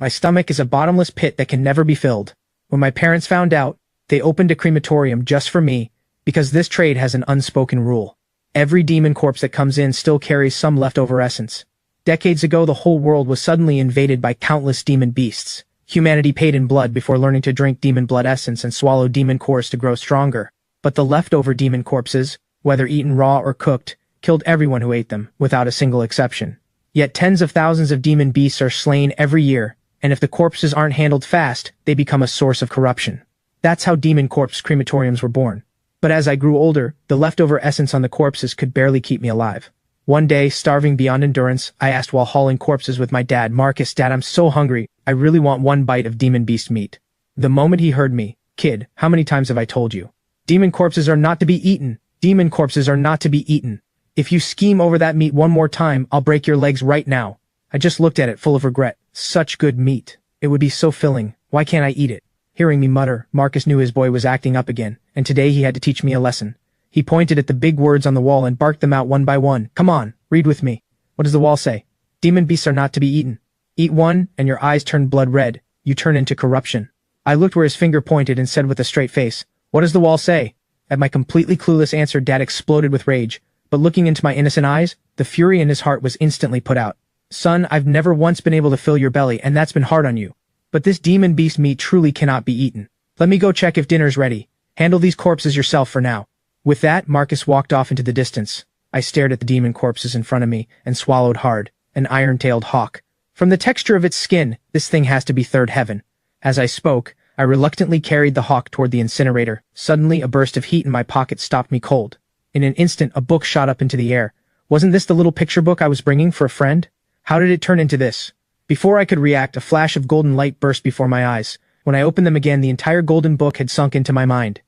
My stomach is a bottomless pit that can never be filled. When my parents found out, they opened a crematorium just for me, because this trade has an unspoken rule. Every demon corpse that comes in still carries some leftover essence. Decades ago, the whole world was suddenly invaded by countless demon beasts. Humanity paid in blood before learning to drink demon blood essence and swallow demon cores to grow stronger. But the leftover demon corpses, whether eaten raw or cooked, killed everyone who ate them, without a single exception. Yet tens of thousands of demon beasts are slain every year, and if the corpses aren't handled fast, they become a source of corruption. That's how demon corpse crematoriums were born. But as I grew older, the leftover essence on the corpses could barely keep me alive. One day, starving beyond endurance, I asked while hauling corpses with my dad, "Marcus, Dad, I'm so hungry, I really want one bite of demon beast meat." The moment he heard me, "Kid, how many times have I told you? Demon corpses are not to be eaten. Demon corpses are not to be eaten. If you scheme over that meat one more time, I'll break your legs right now." I just looked at it full of regret. Such good meat. It would be so filling. Why can't I eat it? Hearing me mutter, Marcus knew his boy was acting up again, and today he had to teach me a lesson. He pointed at the big words on the wall and barked them out one by one. "Come on, read with me. What does the wall say? Demon beasts are not to be eaten. Eat one, and your eyes turn blood red. You turn into corruption." I looked where his finger pointed and said with a straight face, "What does the wall say?" At my completely clueless answer, Dad exploded with rage, but looking into my innocent eyes, the fury in his heart was instantly put out. "Son, I've never once been able to fill your belly, and that's been hard on you. But this demon beast meat truly cannot be eaten. Let me go check if dinner's ready. Handle these corpses yourself for now." With that, Marcus walked off into the distance. I stared at the demon corpses in front of me and swallowed hard. An iron-tailed hawk. From the texture of its skin, this thing has to be third heaven. As I spoke, I reluctantly carried the hawk toward the incinerator. Suddenly, a burst of heat in my pocket stopped me cold. In an instant, a book shot up into the air. Wasn't this the little picture book I was bringing for a friend? How did it turn into this? Before I could react, a flash of golden light burst before my eyes. When I opened them again, the entire golden book had sunk into my mind.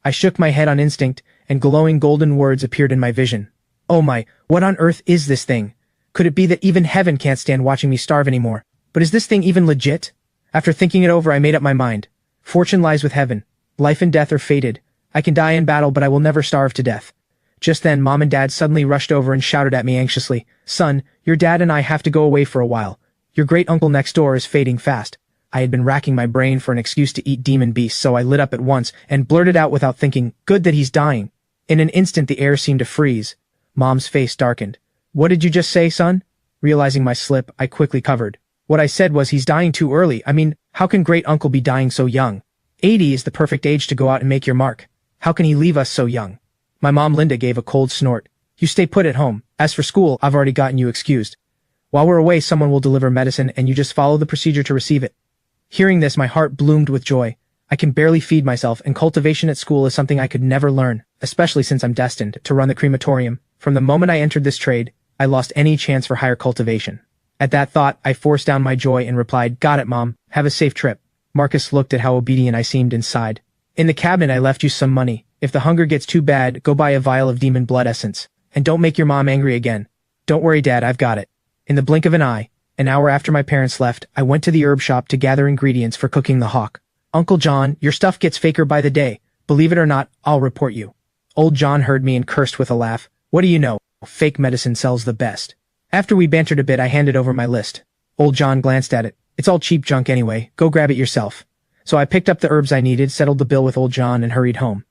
I shook my head on instinct, and glowing golden words appeared in my vision. "Oh my, what on earth is this thing? Could it be that even heaven can't stand watching me starve anymore? But is this thing even legit?" After thinking it over, I made up my mind. Fortune lies with heaven. Life and death are fated. I can die in battle, but I will never starve to death. Just then, Mom and Dad suddenly rushed over and shouted at me anxiously, "Son, your dad and I have to go away for a while. Your great-uncle next door is fading fast." I had been racking my brain for an excuse to eat demon beasts, so I lit up at once and blurted out without thinking, "Good that he's dying." In an instant, the air seemed to freeze. Mom's face darkened. "What did you just say, son?" Realizing my slip, I quickly covered. "What I said was he's dying too early. I mean, how can great-uncle be dying so young? 80 is the perfect age to go out and make your mark. How can he leave us so young?" My mom, Linda, gave a cold snort. "You stay put at home. As for school, I've already gotten you excused. While we're away, someone will deliver medicine, and you just follow the procedure to receive it." Hearing this, my heart bloomed with joy. I can barely feed myself, and cultivation at school is something I could never learn, especially since I'm destined to run the crematorium. From the moment I entered this trade, I lost any chance for higher cultivation. At that thought, I forced down my joy and replied, "Got it, Mom. Have a safe trip." Marcus looked at how obedient I seemed and sighed. "In the cabinet I left you some money. If the hunger gets too bad, go buy a vial of demon blood essence. And don't make your mom angry again." "Don't worry, Dad, I've got it." In the blink of an eye, an hour after my parents left, I went to the herb shop to gather ingredients for cooking the hawk. "Uncle John, your stuff gets faker by the day. Believe it or not, I'll report you." Old John heard me and cursed with a laugh. "What do you know? Fake medicine sells the best." After we bantered a bit, I handed over my list. Old John glanced at it. "It's all cheap junk anyway. Go grab it yourself." So I picked up the herbs I needed, settled the bill with Old John, and hurried home.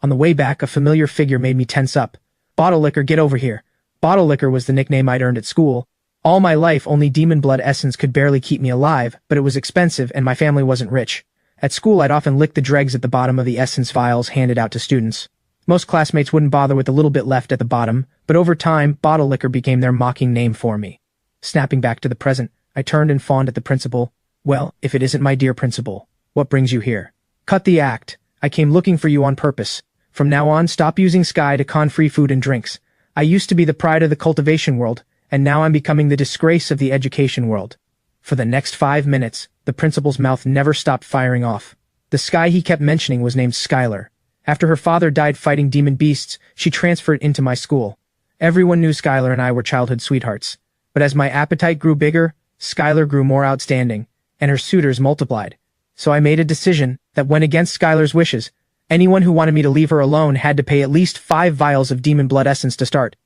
On the way back, a familiar figure made me tense up. "Bottle Liquor, get over here." Bottle Liquor was the nickname I'd earned at school. All my life, only demon blood essence could barely keep me alive, but it was expensive and my family wasn't rich. At school, I'd often lick the dregs at the bottom of the essence vials handed out to students. Most classmates wouldn't bother with the little bit left at the bottom, but over time, Bottle Liquor became their mocking name for me. Snapping back to the present, I turned and fawned at the principal. "Well, if it isn't my dear principal, what brings you here?" "Cut the act. I came looking for you on purpose. From now on, stop using Sky to con free food and drinks. I used to be the pride of the cultivation world, and now I'm becoming the disgrace of the education world." For the next 5 minutes, the principal's mouth never stopped firing off. The Sky he kept mentioning was named Skylar. After her father died fighting demon beasts, she transferred into my school. Everyone knew Skylar and I were childhood sweethearts. But as my appetite grew bigger, Skylar grew more outstanding, and her suitors multiplied. So I made a decision that went against Skylar's wishes. Anyone who wanted me to leave her alone had to pay at least 5 vials of demon blood essence to start.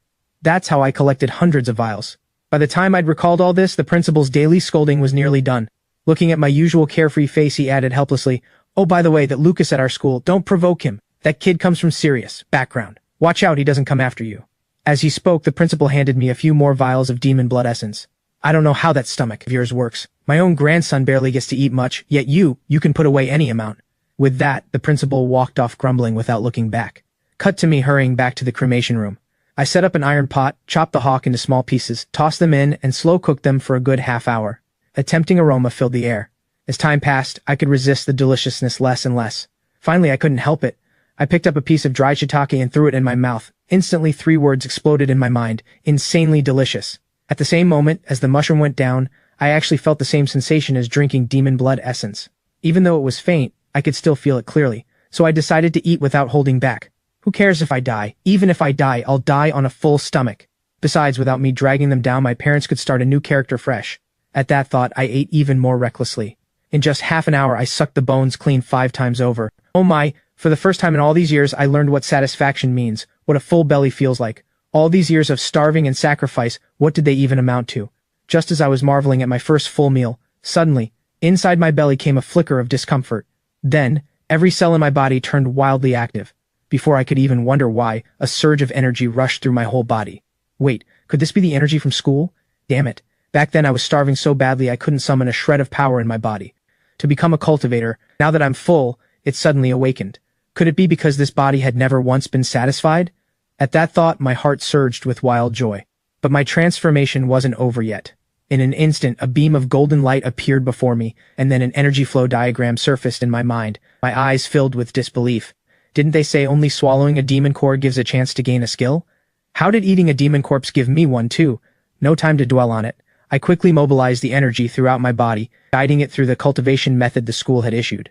That's how I collected hundreds of vials. By the time I'd recalled all this, the principal's daily scolding was nearly done. Looking at my usual carefree face, he added helplessly, "Oh, by the way, that Lucas at our school, don't provoke him. That kid comes from Sirius. Background. Watch out he doesn't come after you." As he spoke, the principal handed me a few more vials of demon blood essence. "I don't know how that stomach of yours works. My own grandson barely gets to eat much, yet you can put away any amount." With that, the principal walked off grumbling without looking back. Cut to me hurrying back to the cremation room. I set up an iron pot, chopped the hawk into small pieces, tossed them in, and slow-cooked them for a good half-hour. A tempting aroma filled the air. As time passed, I could resist the deliciousness less and less. Finally, I couldn't help it. I picked up a piece of dried shiitake and threw it in my mouth. Instantly, 3 words exploded in my mind: insanely delicious. At the same moment, as the mushroom went down, I actually felt the same sensation as drinking demon blood essence. Even though it was faint, I could still feel it clearly, so I decided to eat without holding back. Who cares if I die? Even if I die, I'll die on a full stomach. Besides, without me dragging them down, my parents could start a new character fresh. At that thought, I ate even more recklessly. In just half an hour, I sucked the bones clean 5 times over. Oh my, for the first time in all these years, I learned what satisfaction means, what a full belly feels like. All these years of starving and sacrifice, what did they even amount to? Just as I was marveling at my first full meal, suddenly, inside my belly came a flicker of discomfort. Then, every cell in my body turned wildly active. Before I could even wonder why, a surge of energy rushed through my whole body. Wait, could this be the energy from school? Damn it. Back then I was starving so badly I couldn't summon a shred of power in my body. To become a cultivator, now that I'm full, it suddenly awakened. Could it be because this body had never once been satisfied? At that thought, my heart surged with wild joy. But my transformation wasn't over yet. In an instant, a beam of golden light appeared before me, and then an energy flow diagram surfaced in my mind, my eyes filled with disbelief. Didn't they say only swallowing a demon core gives a chance to gain a skill? How did eating a demon corpse give me one too? No time to dwell on it. I quickly mobilized the energy throughout my body, guiding it through the cultivation method the school had issued.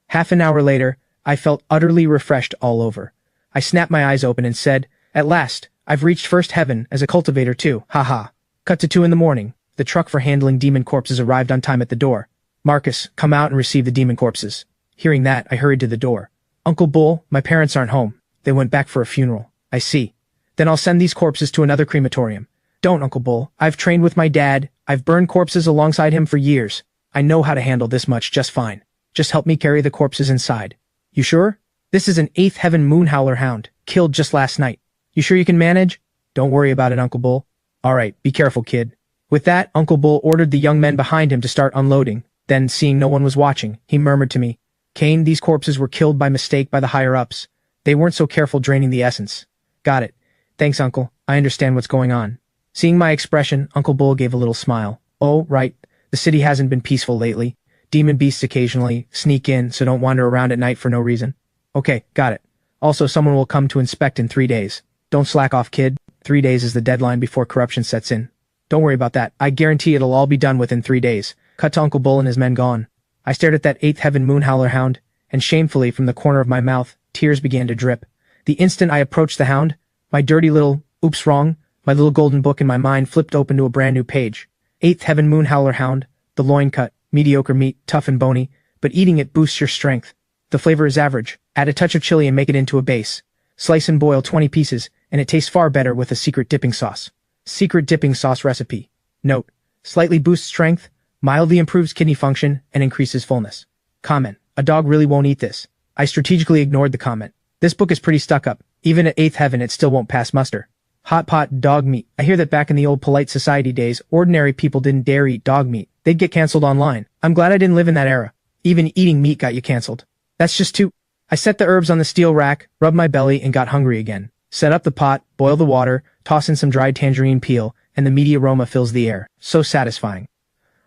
Half an hour later, I felt utterly refreshed all over. I snapped my eyes open and said, "At last, I've reached first heaven as a cultivator too, haha." Cut to 2 in the morning. The truck for handling demon corpses arrived on time at the door. "Marcus, come out and receive the demon corpses." Hearing that, I hurried to the door. "Uncle Bull, my parents aren't home. They went back for a funeral." "I see. Then I'll send these corpses to another crematorium." "Don't, Uncle Bull. I've trained with my dad. I've burned corpses alongside him for years. I know how to handle this much just fine. Just help me carry the corpses inside." "You sure? This is an 8th Heaven Moonhowler hound, killed just last night. You sure you can manage?" "Don't worry about it, Uncle Bull." "All right, be careful, kid." With that, Uncle Bull ordered the young men behind him to start unloading. Then, seeing no one was watching, he murmured to me, "Kane, these corpses were killed by mistake by the higher-ups. They weren't so careful draining the essence." "Got it. Thanks, Uncle. I understand what's going on." Seeing my expression, Uncle Bull gave a little smile. "Oh, right. The city hasn't been peaceful lately. Demon beasts occasionally sneak in, so don't wander around at night for no reason." "Okay, got it. Also, someone will come to inspect in 3 days. Don't slack off, kid. 3 days is the deadline before corruption sets in. Don't worry about that. I guarantee it'll all be done within 3 days." Cut to Uncle Bull and his men gone. I stared at that 8th Heaven Moonhowler hound, and shamefully, from the corner of my mouth, tears began to drip. The instant I approached the hound, my dirty little, oops wrong, my little golden book in my mind flipped open to a brand new page. 8th Heaven Moonhowler hound, the loin cut, mediocre meat, tough and bony, but eating it boosts your strength. The flavor is average. Add a touch of chili and make it into a base. Slice and boil 20 pieces, and it tastes far better with a secret dipping sauce. Secret dipping sauce recipe. Note: slightly boosts strength, mildly improves kidney function, and increases fullness. Comment: a dog really won't eat this. I strategically ignored the comment. This book is pretty stuck up. Even at 8th Heaven it still won't pass muster. Hot pot dog meat. I hear that back in the old polite society days, ordinary people didn't dare eat dog meat. They'd get cancelled online. I'm glad I didn't live in that era. Even eating meat got you cancelled. That's just too... I set the herbs on the steel rack, rubbed my belly, and got hungry again. Set up the pot, boil the water, toss in some dried tangerine peel, and the meaty aroma fills the air. So satisfying.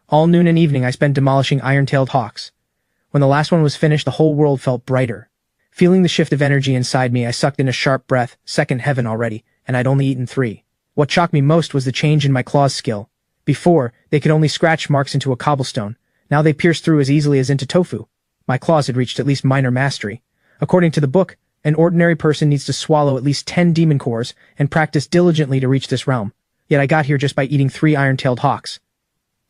All noon and evening I spent demolishing iron-tailed hawks. When the last one was finished, the whole world felt brighter. Feeling the shift of energy inside me, I sucked in a sharp breath, 2nd heaven already, and I'd only eaten 3. What shocked me most was the change in my claws skill. Before, they could only scratch marks into a cobblestone. Now they pierced through as easily as into tofu. My claws had reached at least minor mastery. According to the book, an ordinary person needs to swallow at least 10 demon cores and practice diligently to reach this realm. Yet I got here just by eating 3 iron-tailed hawks.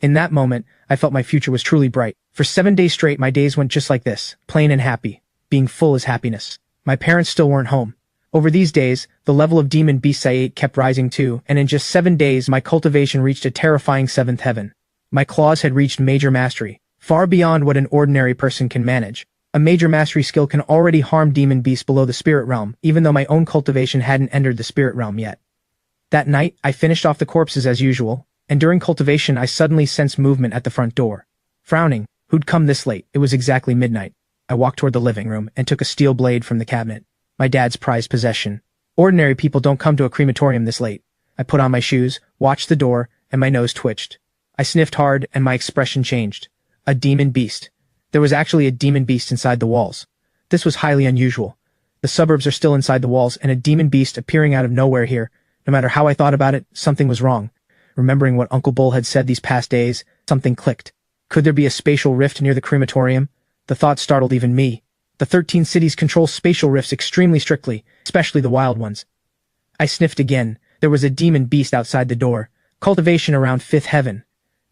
In that moment, I felt my future was truly bright. For 7 days straight, my days went just like this, plain and happy. Being full is happiness. My parents still weren't home. Over these days, the level of demon beasts I ate kept rising too, and in just 7 days my cultivation reached a terrifying 7th heaven. My claws had reached major mastery. far beyond what an ordinary person can manage. A major mastery skill can already harm demon beasts below the spirit realm, even though my own cultivation hadn't entered the spirit realm yet. That night, I finished off the corpses as usual, and during cultivation I suddenly sensed movement at the front door. Frowning, who'd come this late? It was exactly midnight. I walked toward the living room and took a steel blade from the cabinet, my dad's prized possession. Ordinary people don't come to a crematorium this late. I put on my shoes, watched the door, and my nose twitched. I sniffed hard, and my expression changed. A demon beast. There was actually a demon beast inside the walls. This was highly unusual. The suburbs are still inside the walls, and a demon beast appearing out of nowhere here. No matter how I thought about it, something was wrong. Remembering what Uncle Bull had said these past days, something clicked. Could there be a spatial rift near the crematorium? The thought startled even me. The 13 cities control spatial rifts extremely strictly, especially the wild ones. I sniffed again. There was a demon beast outside the door. Cultivation around 5th heaven.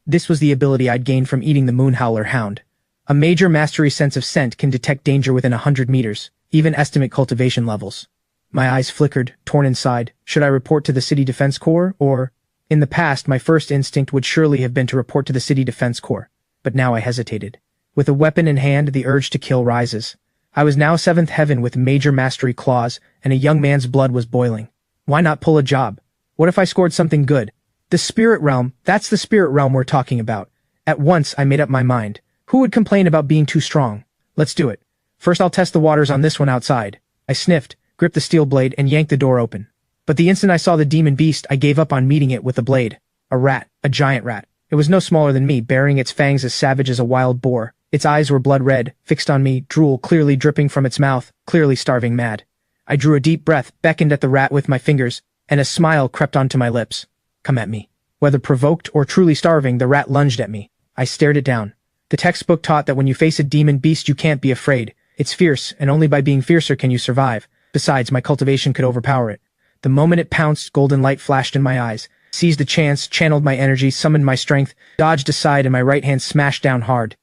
This was the ability I'd gained from eating the Moonhowler hound. A major mastery sense of scent can detect danger within 100 meters, even estimate cultivation levels. My eyes flickered, torn inside. Should I report to the City Defense Corps, or... In the past, my first instinct would surely have been to report to the City Defense Corps, but now I hesitated. With a weapon in hand, the urge to kill rises. I was now 7th heaven with major mastery claws, and a young man's blood was boiling. Why not pull a job? What if I scored something good? The spirit realm, that's the spirit realm we're talking about. At once, I made up my mind. Who would complain about being too strong? Let's do it. First I'll test the waters on this one outside. I sniffed, gripped the steel blade, and yanked the door open. But the instant I saw the demon beast, I gave up on meeting it with the blade. A rat, a giant rat. It was no smaller than me, bearing its fangs as savage as a wild boar. Its eyes were blood red, fixed on me, drool clearly dripping from its mouth, clearly starving mad. I drew a deep breath, beckoned at the rat with my fingers, and a smile crept onto my lips. Come at me. Whether provoked or truly starving, the rat lunged at me. I stared it down. The textbook taught that when you face a demon beast, you can't be afraid. It's fierce, and only by being fiercer can you survive. Besides, my cultivation could overpower it. The moment it pounced, golden light flashed in my eyes. Seized the chance, channeled my energy, summoned my strength, dodged aside, and my right hand smashed down hard.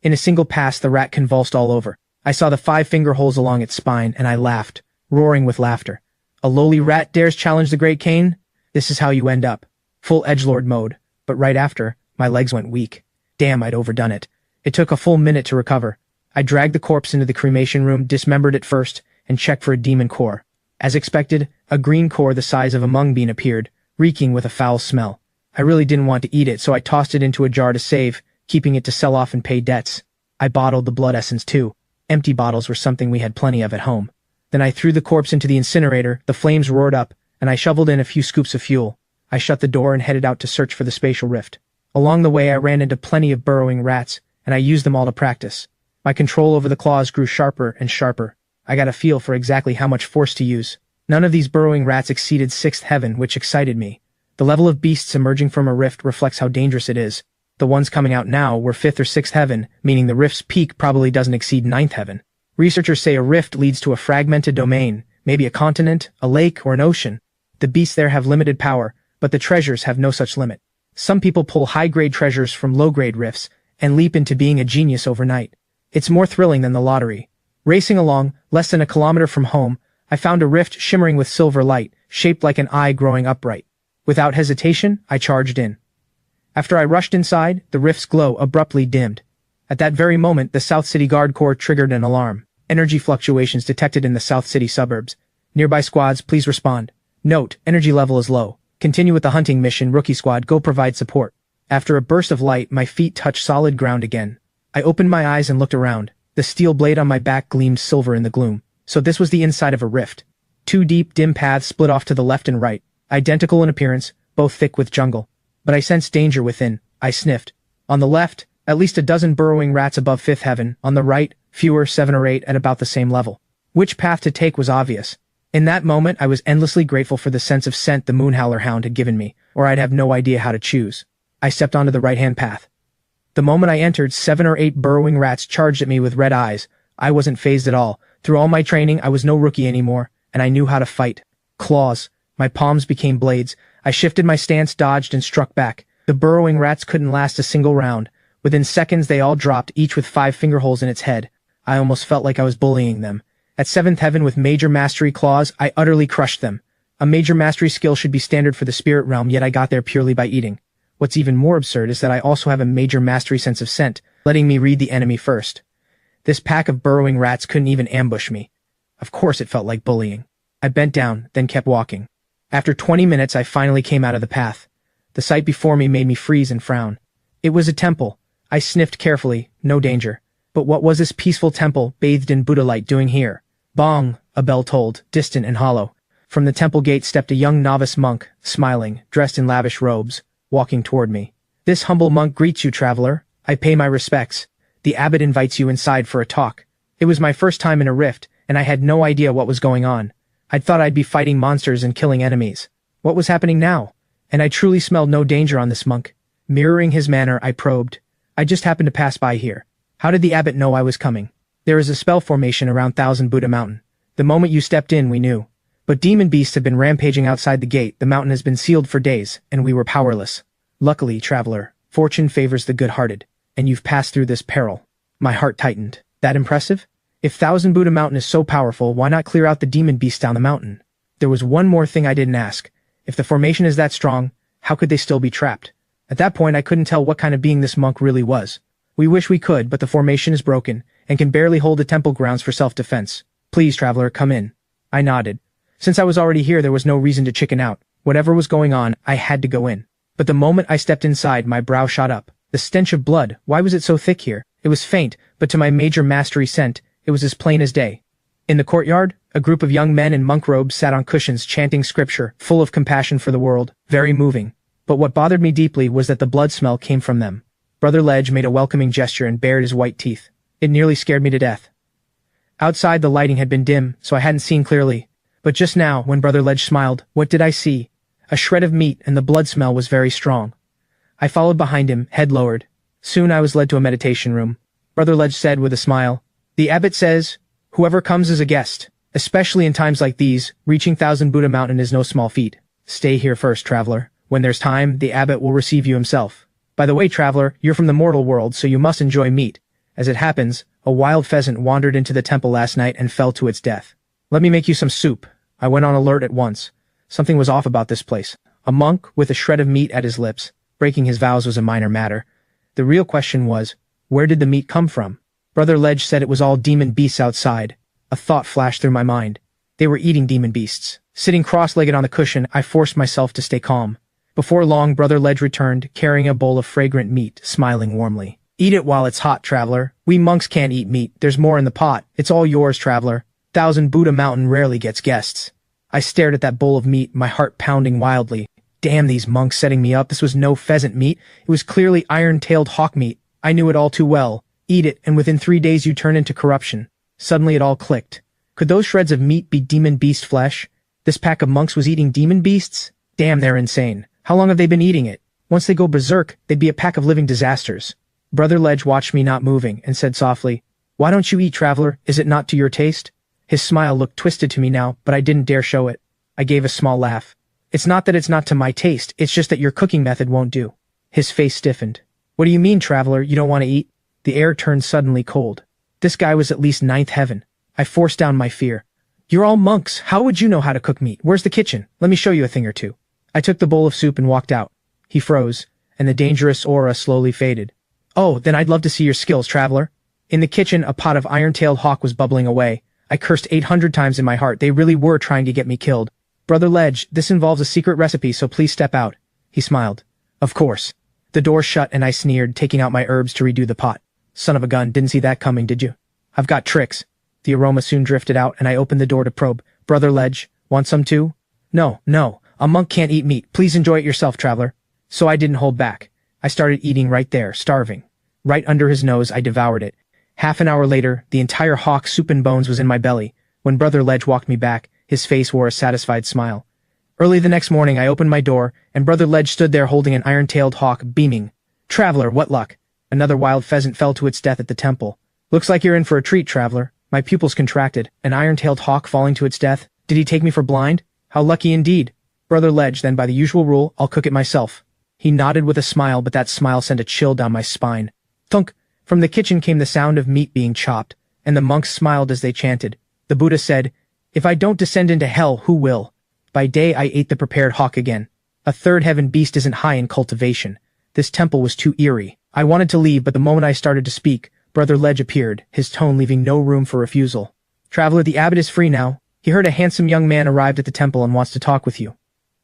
In a single pass, the rat convulsed all over. I saw the 5 finger holes along its spine, and I laughed, roaring with laughter. A lowly rat dares challenge the Great Cane? This is how you end up. Full edgelord mode. But right after, my legs went weak. Damn, I'd overdone it. It took a full minute to recover. I dragged the corpse into the cremation room, dismembered it first, and checked for a demon core. As expected, a green core the size of a mung bean appeared, reeking with a foul smell. I really didn't want to eat it, so I tossed it into a jar to save, keeping it to sell off and pay debts. I bottled the blood essence too. Empty bottles were something we had plenty of at home. Then I threw the corpse into the incinerator, the flames roared up, and I shoveled in a few scoops of fuel. I shut the door and headed out to search for the spatial rift. Along the way I ran into plenty of burrowing rats, and I used them all to practice. My control over the claws grew sharper and sharper. I got a feel for exactly how much force to use. None of these burrowing rats exceeded 6th heaven, which excited me. The level of beasts emerging from a rift reflects how dangerous it is. The ones coming out now were 5th or 6th heaven, meaning the rift's peak probably doesn't exceed 9th heaven. Researchers say a rift leads to a fragmented domain, maybe a continent, a lake, or an ocean. The beasts there have limited power, but the treasures have no such limit. Some people pull high-grade treasures from low-grade rifts and leap into being a genius overnight. It's more thrilling than the lottery. Racing along, less than a kilometer from home, I found a rift shimmering with silver light, shaped like an eye growing upright. Without hesitation, I charged in. After I rushed inside, the rift's glow abruptly dimmed. At that very moment, the South City Guard Corps triggered an alarm. Energy fluctuations detected in the South City suburbs. Nearby squads, please respond. Note, energy level is low. Continue with the hunting mission, Rookie Squad, go provide support. After a burst of light, my feet touched solid ground again. I opened my eyes and looked around. The steel blade on my back gleamed silver in the gloom. So this was the inside of a rift. 2 deep, dim paths split off to the left and right, identical in appearance, both thick with jungle. But I sensed danger within. I sniffed. On the left, at least a dozen burrowing rats above 5th heaven. On the right, fewer, 7 or 8 at about the same level. Which path to take was obvious. In that moment, I was endlessly grateful for the sense of scent the Moonhowler hound had given me, or I'd have no idea how to choose. I stepped onto the right-hand path. The moment I entered, 7 or 8 burrowing rats charged at me with red eyes. I wasn't fazed at all. Through all my training, I was no rookie anymore, and I knew how to fight. Claws. My palms became blades. I shifted my stance, dodged, and struck back. The burrowing rats couldn't last a single round. Within seconds, they all dropped, each with 5 finger holes in its head. I almost felt like I was bullying them. At 7th heaven with major mastery claws, I utterly crushed them. A major mastery skill should be standard for the spirit realm, yet I got there purely by eating. What's even more absurd is that I also have a major mastery sense of scent, letting me read the enemy first. This pack of burrowing rats couldn't even ambush me. Of course it felt like bullying. I bent down, then kept walking. After 20 minutes I finally came out of the path. The sight before me made me freeze and frown. It was a temple. I sniffed carefully, no danger. But what was this peaceful temple, bathed in Buddha light, doing here? Bong, a bell tolled, distant and hollow. From the temple gate stepped a young novice monk, smiling, dressed in lavish robes, walking toward me. This humble monk greets you, traveler. I pay my respects. The abbot invites you inside for a talk. It was my first time in a rift, and I had no idea what was going on. I'd thought I'd be fighting monsters and killing enemies. What was happening now? And I truly smelled no danger on this monk. Mirroring his manner, I probed. I just happened to pass by here. How did the abbot know I was coming? There is a spell formation around Thousand Buddha Mountain. The moment you stepped in, we knew. But demon beasts have been rampaging outside the gate. The mountain has been sealed for days, and we were powerless. Luckily, traveler, fortune favors the good-hearted, and you've passed through this peril. My heart tightened. That impressive? If Thousand Buddha Mountain is so powerful, why not clear out the demon beasts down the mountain? There was one more thing I didn't ask. If the formation is that strong, how could they still be trapped? At that point, I couldn't tell what kind of being this monk really was. We wish we could, but the formation is broken, and can barely hold the temple grounds for self-defense. Please, traveler, come in. I nodded. Since I was already here, there was no reason to chicken out. Whatever was going on, I had to go in. But the moment I stepped inside, my brow shot up. The stench of blood, why was it so thick here? It was faint, but to my major mastery scent, it was as plain as day. In the courtyard, a group of young men in monk robes sat on cushions chanting scripture, full of compassion for the world, very moving. But what bothered me deeply was that the blood smell came from them. Brother Ledge made a welcoming gesture and bared his white teeth. It nearly scared me to death. Outside the lighting had been dim, so I hadn't seen clearly. But just now, when Brother Ledge smiled, what did I see? A shred of meat, and the blood smell was very strong. I followed behind him, head lowered. Soon I was led to a meditation room. Brother Ledge said with a smile, "The abbot says, whoever comes is a guest. Especially in times like these, reaching Thousand Buddha Mountain is no small feat. Stay here first, traveler. When there's time, the abbot will receive you himself. By the way, traveler, you're from the mortal world, so you must enjoy meat. As it happens, a wild pheasant wandered into the temple last night and fell to its death. Let me make you some soup." I went on alert at once. Something was off about this place. A monk with a shred of meat at his lips. Breaking his vows was a minor matter. The real question was, where did the meat come from? Brother Ledge said it was all demon beasts outside. A thought flashed through my mind. They were eating demon beasts. Sitting cross-legged on the cushion, I forced myself to stay calm. Before long, Brother Ledge returned, carrying a bowl of fragrant meat, smiling warmly. "Eat it while it's hot, traveler. We monks can't eat meat. There's more in the pot. It's all yours, traveler. Thousand Buddha Mountain rarely gets guests." I stared at that bowl of meat, my heart pounding wildly. Damn these monks setting me up. This was no pheasant meat. It was clearly iron-tailed hawk meat. I knew it all too well. Eat it, and within 3 days you turn into corruption. Suddenly it all clicked. Could those shreds of meat be demon beast flesh? This pack of monks was eating demon beasts? Damn, they're insane. How long have they been eating it? Once they go berserk, they'd be a pack of living disasters. Brother Ledge watched me not moving and said softly, "Why don't you eat, traveler? Is it not to your taste?" His smile looked twisted to me now, but I didn't dare show it. I gave a small laugh. "It's not that it's not to my taste, it's just that your cooking method won't do." His face stiffened. "What do you mean, traveler, you don't want to eat?" The air turned suddenly cold. This guy was at least ninth heaven. I forced down my fear. "You're all monks. How would you know how to cook meat? Where's the kitchen? Let me show you a thing or two." I took the bowl of soup and walked out. He froze, and the dangerous aura slowly faded. "Oh, then I'd love to see your skills, traveler." In the kitchen, a pot of iron-tailed hawk was bubbling away. I cursed 800 times in my heart. They really were trying to get me killed. "Brother Ledge, this involves a secret recipe, so please step out." He smiled. "Of course." The door shut and I sneered, taking out my herbs to redo the pot. "Son of a gun, didn't see that coming, did you? I've got tricks." The aroma soon drifted out and I opened the door to probe. "Brother Ledge, want some too?" No, a monk can't eat meat. Please enjoy it yourself, traveler." So I didn't hold back. I started eating right there, starving. Right under his nose, I devoured it. Half an hour later, the entire hawk soup and bones was in my belly. When Brother Ledge walked me back, his face wore a satisfied smile. Early the next morning, I opened my door, and Brother Ledge stood there holding an iron-tailed hawk, beaming. "Traveler, what luck?" Another wild pheasant fell to its death at the temple. "Looks like you're in for a treat, traveler." My pupils contracted. An iron-tailed hawk falling to its death? Did he take me for blind? How lucky indeed. "Brother Ledge, then by the usual rule, I'll cook it myself." He nodded with a smile, but that smile sent a chill down my spine. Thunk! From the kitchen came the sound of meat being chopped, and the monks smiled as they chanted. The Buddha said, "If I don't descend into hell, who will?" By day I ate the prepared hawk again. A third heaven beast isn't high in cultivation. This temple was too eerie. I wanted to leave, but the moment I started to speak, Brother Ledge appeared, his tone leaving no room for refusal. Traveler, the abbot is free now. He heard a handsome young man arrived at the temple and wants to talk with you.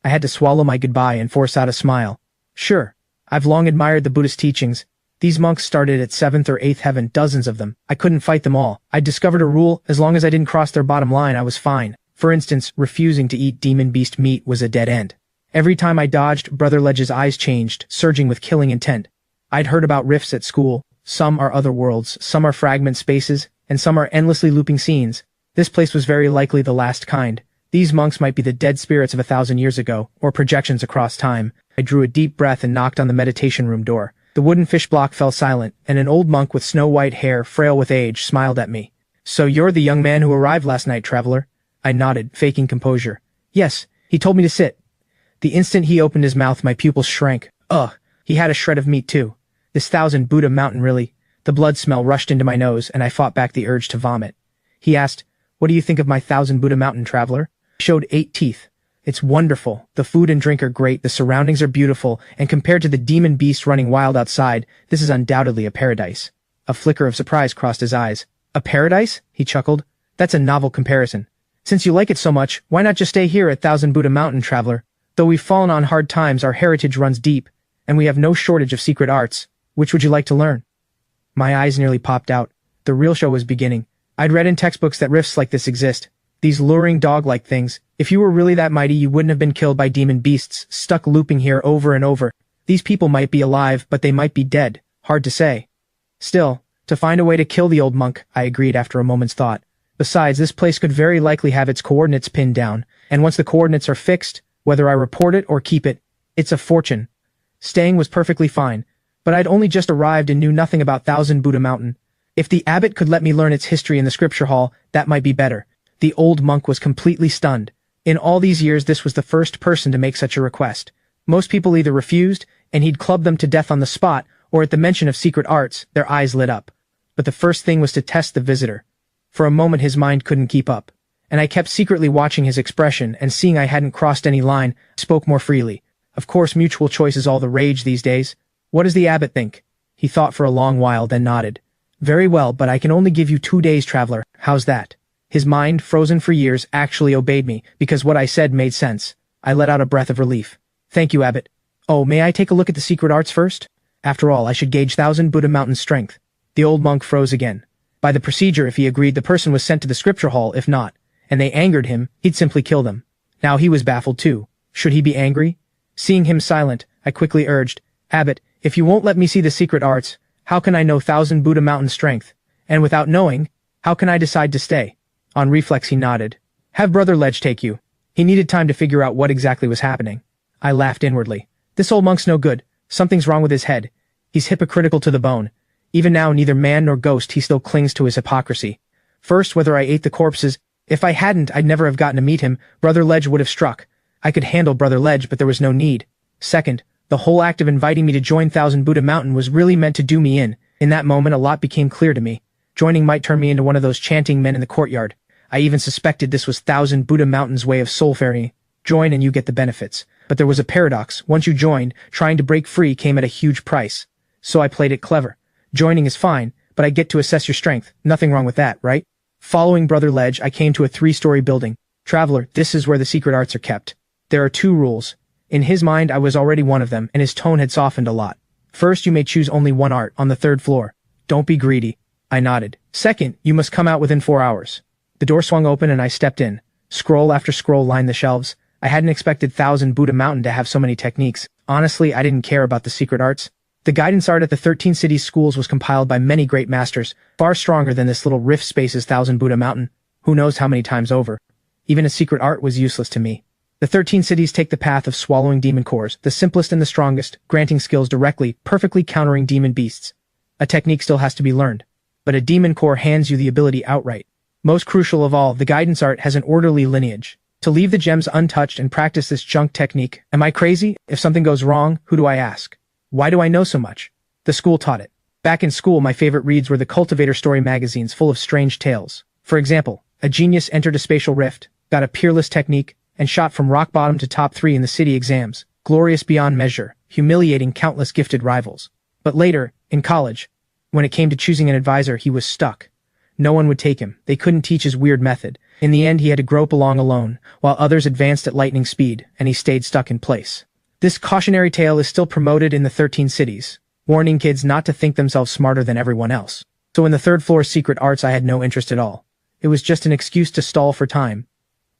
I had to swallow my goodbye and force out a smile. Sure. I've long admired the Buddhist teachings. These monks started at 7th or 8th heaven, dozens of them. I couldn't fight them all. I discovered a rule, as long as I didn't cross their bottom line, I was fine. For instance, refusing to eat demon beast meat was a dead end. Every time I dodged, Brother Ledge's eyes changed, surging with killing intent. I'd heard about rifts at school. Some are other worlds, some are fragment spaces, and some are endlessly looping scenes. This place was very likely the last kind. These monks might be the dead spirits of 1,000 years ago, or projections across time. I drew a deep breath and knocked on the meditation room door. The wooden fish block fell silent, and an old monk with snow-white hair, frail with age, smiled at me. So you're the young man who arrived last night, traveler? I nodded, faking composure. Yes, he told me to sit. The instant he opened his mouth, my pupils shrank. Ugh, he had a shred of meat too. This 1,000 Buddha mountain really. The blood smell rushed into my nose, and I fought back the urge to vomit. He asked, what do you think of my 1,000 Buddha mountain, traveler? I showed 8 teeth. It's wonderful. The food and drink are great, the surroundings are beautiful, and compared to the demon beast running wild outside, this is undoubtedly a paradise. A flicker of surprise crossed his eyes. A paradise? He chuckled. That's a novel comparison. Since you like it so much, why not just stay here at 1,000 Buddha Mountain, traveler? Though we've fallen on hard times, our heritage runs deep, and we have no shortage of secret arts. Which would you like to learn? My eyes nearly popped out. The real show was beginning. I'd read in textbooks that rifts like this exist. These luring dog-like things. If you were really that mighty, you wouldn't have been killed by demon beasts, stuck looping here over and over. These people might be alive, but they might be dead. Hard to say. Still, to find a way to kill the old monk, I agreed after a moment's thought. Besides, this place could very likely have its coordinates pinned down, and once the coordinates are fixed, whether I report it or keep it, it's a fortune. Staying was perfectly fine, but I'd only just arrived and knew nothing about 1,000 Buddha Mountain. If the abbot could let me learn its history in the scripture hall, that might be better. The old monk was completely stunned. In all these years, this was the first person to make such a request. Most people either refused, and he'd club them to death on the spot, or at the mention of secret arts, their eyes lit up. But the first thing was to test the visitor. For a moment his mind couldn't keep up, and I kept secretly watching his expression, and seeing I hadn't crossed any line, spoke more freely. Of course, mutual choice is all the rage these days. What does the abbot think? He thought for a long while, then nodded. Very well, but I can only give you 2 days, traveler. How's that? His mind, frozen for years, actually obeyed me, because what I said made sense. I let out a breath of relief. Thank you, abbot. Oh, may I take a look at the secret arts first? After all, I should gauge 1,000 Buddha Mountain strength. The old monk froze again. By the procedure, if he agreed, the person was sent to the scripture hall. If not, and they angered him, he'd simply kill them. Now he was baffled too. Should he be angry? Seeing him silent, I quickly urged, Abbot, if you won't let me see the secret arts, how can I know 1,000 Buddha Mountain strength? And without knowing, how can I decide to stay? On reflex he nodded. Have Brother Ledge take you. He needed time to figure out what exactly was happening. I laughed inwardly. This old monk's no good. Something's wrong with his head. He's hypocritical to the bone. Even now, neither man nor ghost, he still clings to his hypocrisy. First, whether I ate the corpses. If I hadn't, I'd never have gotten to meet him. Brother Ledge would have struck. I could handle Brother Ledge, but there was no need. Second, the whole act of inviting me to join 1,000 Buddha Mountain was really meant to do me in. In that moment, a lot became clear to me. Joining might turn me into one of those chanting men in the courtyard. I even suspected this was 1,000 Buddha Mountain's way of soul ferrying. Join and you get the benefits. But there was a paradox. Once you joined, trying to break free came at a huge price. So I played it clever. Joining is fine, but I get to assess your strength. Nothing wrong with that, right? Following Brother Ledge, I came to a 3-story building. Traveler, this is where the secret arts are kept. There are 2 rules. In his mind, I was already one of them, and his tone had softened a lot. First, you may choose only one art, on the 3rd floor. Don't be greedy. I nodded. Second, you must come out within 4 hours. The door swung open and I stepped in. Scroll after scroll lined the shelves. I hadn't expected 1,000 Buddha Mountain to have so many techniques. Honestly, I didn't care about the secret arts. The guidance art at the 13 cities schools was compiled by many great masters, far stronger than this little rift space's 1,000 Buddha Mountain. Who knows how many times over. Even a secret art was useless to me. The 13 cities take the path of swallowing demon cores, the simplest and the strongest, granting skills directly, perfectly countering demon beasts. A technique still has to be learned. But a demon core hands you the ability outright. Most crucial of all, the guidance art has an orderly lineage. To leave the gems untouched and practice this junk technique, am I crazy? If something goes wrong, who do I ask? Why do I know so much? The school taught it. Back in school, my favorite reads were the Cultivator story magazines full of strange tales. For example, a genius entered a spatial rift, got a peerless technique, and shot from rock bottom to top 3 in the city exams, glorious beyond measure, humiliating countless gifted rivals. But later, In college, when it came to choosing an advisor, he was stuck. No one would take him. They couldn't teach his weird method. In the end, he had to grope along alone, while others advanced at lightning speed, and he stayed stuck in place. This cautionary tale is still promoted in the 13 cities, warning kids not to think themselves smarter than everyone else. So in the third floor's secret arts, I had no interest at all. It was just an excuse to stall for time.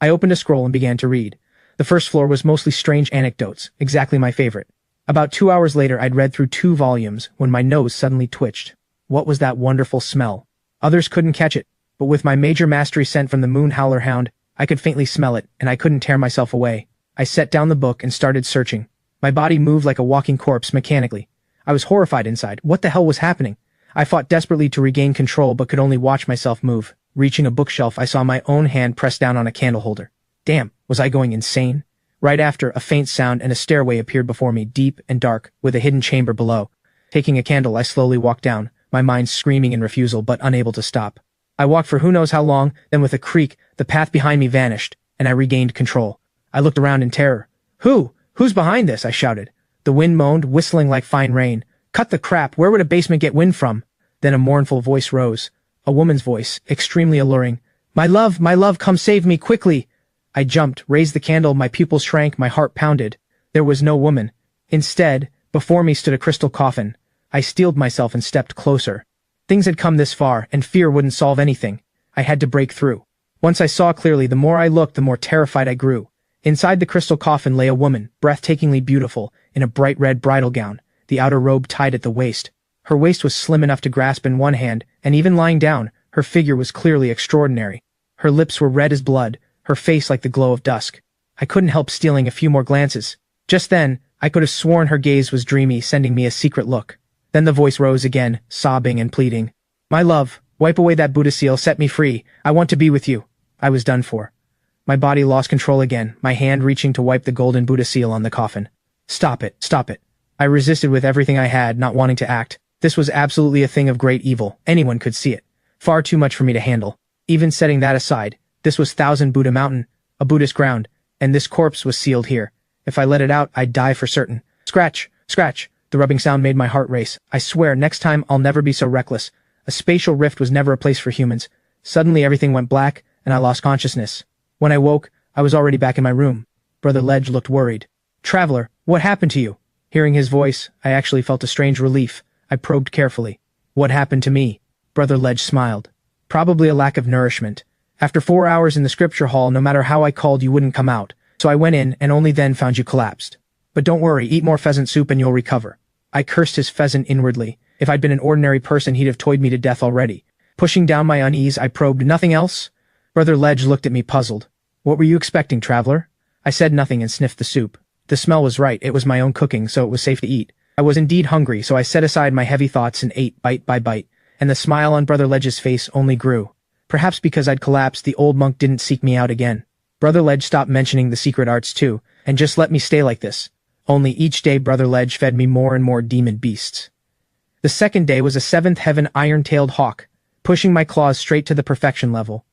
I opened a scroll and began to read. The first floor was mostly strange anecdotes, exactly my favorite. About 2 hours later, I'd read through 2 volumes when my nose suddenly twitched. What was that wonderful smell? Others couldn't catch it, but with my major mastery scent from the Moon Howler Hound, I could faintly smell it, and I couldn't tear myself away. I set down the book and started searching. My body moved like a walking corpse mechanically. I was horrified inside. What the hell was happening? I fought desperately to regain control but could only watch myself move. Reaching a bookshelf, I saw my own hand press down on a candle holder. Damn, was I going insane? Right after, a faint sound and a stairway appeared before me, deep and dark, with a hidden chamber below. Taking a candle, I slowly walked down, my mind screaming in refusal but unable to stop. I walked for who knows how long, then with a creak, the path behind me vanished, and I regained control. I looked around in terror. Who's behind this? I shouted. The wind moaned, whistling like fine rain. Cut the crap, where would a basement get wind from? Then a mournful voice rose. A woman's voice, extremely alluring. My love, come save me, quickly! I jumped, raised the candle, my pupils shrank, my heart pounded. There was no woman. Instead, before me stood a crystal coffin. I steeled myself and stepped closer. Things had come this far, and fear wouldn't solve anything. I had to break through. Once I saw clearly, the more I looked, the more terrified I grew. Inside the crystal coffin lay a woman, breathtakingly beautiful, in a bright red bridal gown, the outer robe tied at the waist. Her waist was slim enough to grasp in one hand, and even lying down, her figure was clearly extraordinary. Her lips were red as blood, her face like the glow of dusk. I couldn't help stealing a few more glances. Just then, I could have sworn her gaze was dreamy, sending me a secret look. Then the voice rose again, sobbing and pleading. My love, wipe away that Buddha seal, set me free. I want to be with you. I was done for. My body lost control again, my hand reaching to wipe the golden Buddha seal on the coffin. Stop it, stop it. I resisted with everything I had, not wanting to act. This was absolutely a thing of great evil. Anyone could see it. Far too much for me to handle. Even setting that aside, this was Thousand Buddha Mountain, a Buddhist ground, and this corpse was sealed here. If I let it out, I'd die for certain. Scratch, scratch. The rubbing sound made my heart race. I swear, next time I'll never be so reckless. A spatial rift was never a place for humans. Suddenly everything went black, and I lost consciousness. When I woke, I was already back in my room. Brother Ledge looked worried. Traveler, what happened to you? Hearing his voice, I actually felt a strange relief. I probed carefully. What happened to me? Brother Ledge smiled. Probably a lack of nourishment. After 4 hours in the scripture hall, no matter how I called, you wouldn't come out. So I went in, and only then found you collapsed. But don't worry, eat more pheasant soup and you'll recover. I cursed his pheasant inwardly. If I'd been an ordinary person, he'd have toyed me to death already. Pushing down my unease, I probed. Nothing else? Brother Ledge looked at me puzzled. What were you expecting, traveler? I said nothing and sniffed the soup. The smell was right, it was my own cooking, so it was safe to eat. I was indeed hungry, so I set aside my heavy thoughts and ate bite by bite, and the smile on Brother Ledge's face only grew. Perhaps because I'd collapsed, the old monk didn't seek me out again. Brother Ledge stopped mentioning the secret arts too, and just let me stay like this. Only each day Brother Ledge fed me more and more demon beasts. The second day was a 7th heaven iron-tailed hawk, pushing my claws straight to the perfection level.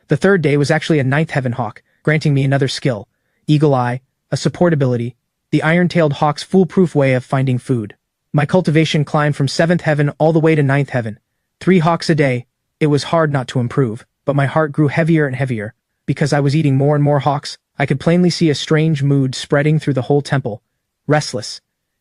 The third day was actually a 9th heaven hawk, granting me another skill, eagle eye, a support ability, the iron-tailed hawk's foolproof way of finding food. My cultivation climbed from 7th heaven all the way to 9th heaven. 3 hawks a day. It was hard not to improve, but my heart grew heavier and heavier. Because I was eating more and more hawks, I could plainly see a strange mood spreading through the whole temple. Restless.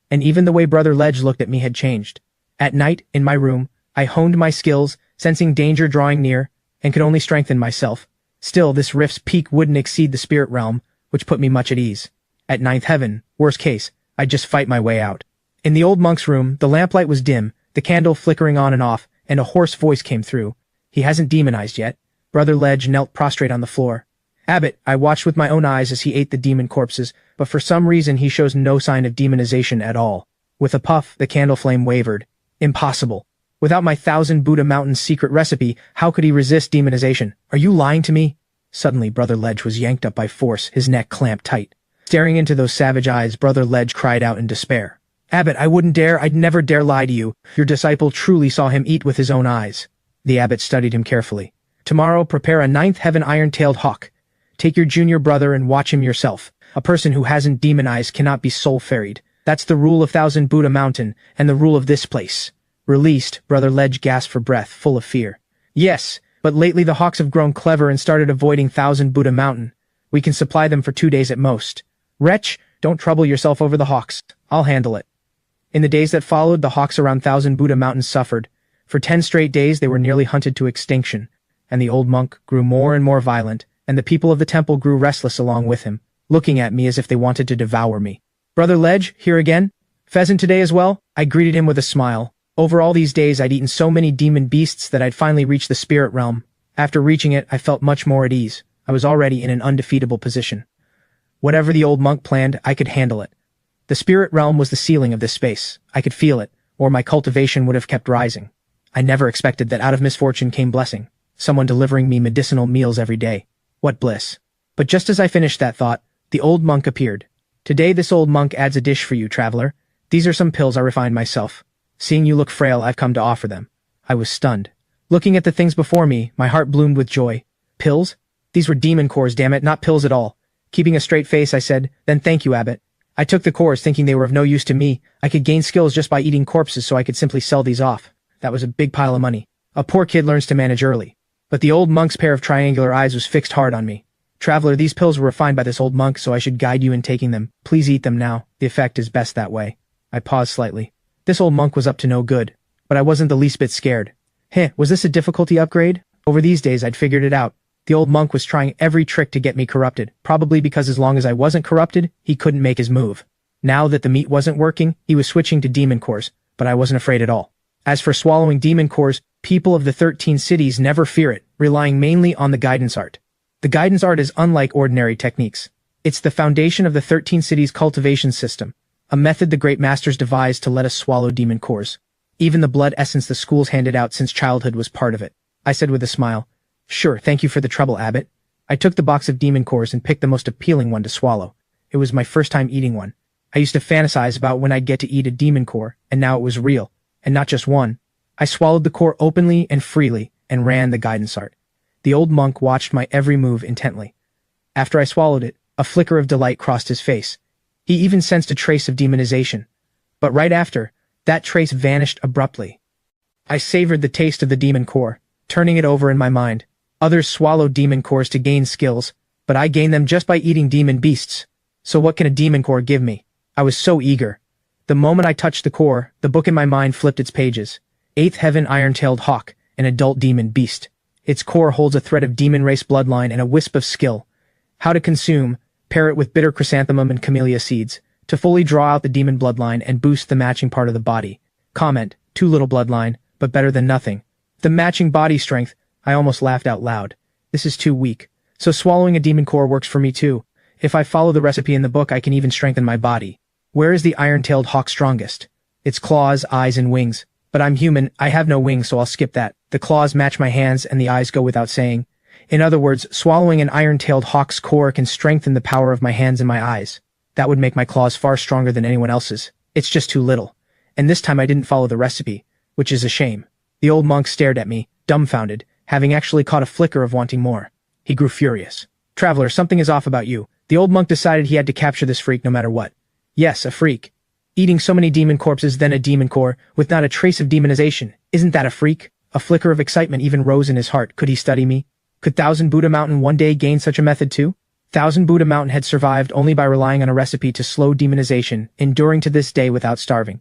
And even the way Brother Ledge looked at me had changed. At night, in my room, I honed my skills, sensing danger drawing near, and could only strengthen myself. Still, this rift's peak wouldn't exceed the spirit realm, which put me much at ease. At 9th heaven, worst case, I'd just fight my way out. In the old monk's room, the lamplight was dim, the candle flickering on and off, and a hoarse voice came through. He hasn't demonized yet. Brother Ledge knelt prostrate on the floor. Abbot, I watched with my own eyes as he ate the demon corpses, but for some reason he shows no sign of demonization at all. With a puff, the candle flame wavered. Impossible. Without my 1000 Buddha Mountain secret recipe, how could he resist demonization? Are you lying to me? Suddenly, Brother Ledge was yanked up by force, his neck clamped tight. Staring into those savage eyes, Brother Ledge cried out in despair. Abbot, I wouldn't dare, I'd never dare lie to you. Your disciple truly saw him eat with his own eyes. The abbot studied him carefully. Tomorrow, prepare a 9th heaven iron-tailed hawk. Take your junior brother and watch him yourself. A person who hasn't demonized cannot be soul-ferried. That's the rule of 1000 Buddha Mountain, and the rule of this place. Released, Brother Ledge gasped for breath, full of fear. Yes, but lately the hawks have grown clever and started avoiding Thousand Buddha Mountain. We can supply them for 2 days at most. Wretch, don't trouble yourself over the hawks. I'll handle it. In the days that followed, the hawks around Thousand Buddha Mountain suffered. For 10 straight days they were nearly hunted to extinction, and the old monk grew more and more violent, and the people of the temple grew restless along with him, looking at me as if they wanted to devour me. Brother Ledge, here again? Pheasant today as well? I greeted him with a smile. Over all these days I'd eaten so many demon beasts that I'd finally reached the spirit realm. After reaching it, I felt much more at ease. I was already in an undefeatable position. Whatever the old monk planned, I could handle it. The spirit realm was the ceiling of this space. I could feel it, or my cultivation would have kept rising. I never expected that out of misfortune came blessing. Someone delivering me medicinal meals every day. What bliss. But just as I finished that thought, the old monk appeared. Today this old monk adds a dish for you, traveler. These are some pills I refined myself. Seeing you look frail, I've come to offer them. I was stunned. Looking at the things before me, my heart bloomed with joy. Pills? These were demon cores, damn it, not pills at all. Keeping a straight face, I said, then thank you, Abbot. I took the cores thinking they were of no use to me. I could gain skills just by eating corpses, so I could simply sell these off. That was a big pile of money. A poor kid learns to manage early. But the old monk's pair of triangular eyes was fixed hard on me. Traveler, these pills were refined by this old monk, so I should guide you in taking them. Please eat them now. The effect is best that way. I paused slightly. This old monk was up to no good, but I wasn't the least bit scared. Was this a difficulty upgrade? Over these days I'd figured it out. The old monk was trying every trick to get me corrupted, probably because as long as I wasn't corrupted, he couldn't make his move. Now that the meat wasn't working, he was switching to demon cores, but I wasn't afraid at all. As for swallowing demon cores, people of the 13 cities never fear it, relying mainly on the guidance art. The guidance art is unlike ordinary techniques. It's the foundation of the 13 cities cultivation system, a method the great masters devised to let us swallow demon cores. Even the blood essence the schools handed out since childhood was part of it. I said with a smile, sure, thank you for the trouble, Abbot. I took the box of demon cores and picked the most appealing one to swallow. It was my first time eating one. I used to fantasize about when I'd get to eat a demon core, and now it was real, and not just one. I swallowed the core openly and freely, and ran the guidance art. The old monk watched my every move intently. After I swallowed it, a flicker of delight crossed his face. He even sensed a trace of demonization. But right after, that trace vanished abruptly. I savored the taste of the demon core, turning it over in my mind. Others swallow demon cores to gain skills, but I gain them just by eating demon beasts. So what can a demon core give me? I was so eager. The moment I touched the core, the book in my mind flipped its pages. 8th Heaven Iron-Tailed Hawk, an adult demon beast. Its core holds a thread of demon race bloodline and a wisp of skill. How to consume: pair it with bitter chrysanthemum and camellia seeds, to fully draw out the demon bloodline and boost the matching part of the body. Comment: too little bloodline, but better than nothing. The matching body strength, I almost laughed out loud. This is too weak. So swallowing a demon core works for me too. If I follow the recipe in the book, I can even strengthen my body. Where is the iron-tailed hawk strongest? Its claws, eyes, and wings. But I'm human, I have no wings, so I'll skip that. The claws match my hands and the eyes go without saying. In other words, swallowing an iron-tailed hawk's core can strengthen the power of my hands and my eyes. That would make my claws far stronger than anyone else's. It's just too little. And this time I didn't follow the recipe, which is a shame. The old monk stared at me, dumbfounded, having actually caught a flicker of wanting more. He grew furious. Traveler, something is off about you. The old monk decided he had to capture this freak no matter what. Yes, a freak. Eating so many demon corpses, then a demon core, with not a trace of demonization. Isn't that a freak? A flicker of excitement even rose in his heart. Could he study me? Could Thousand Buddha Mountain one day gain such a method too? Thousand Buddha Mountain had survived only by relying on a recipe to slow demonization, enduring to this day without starving.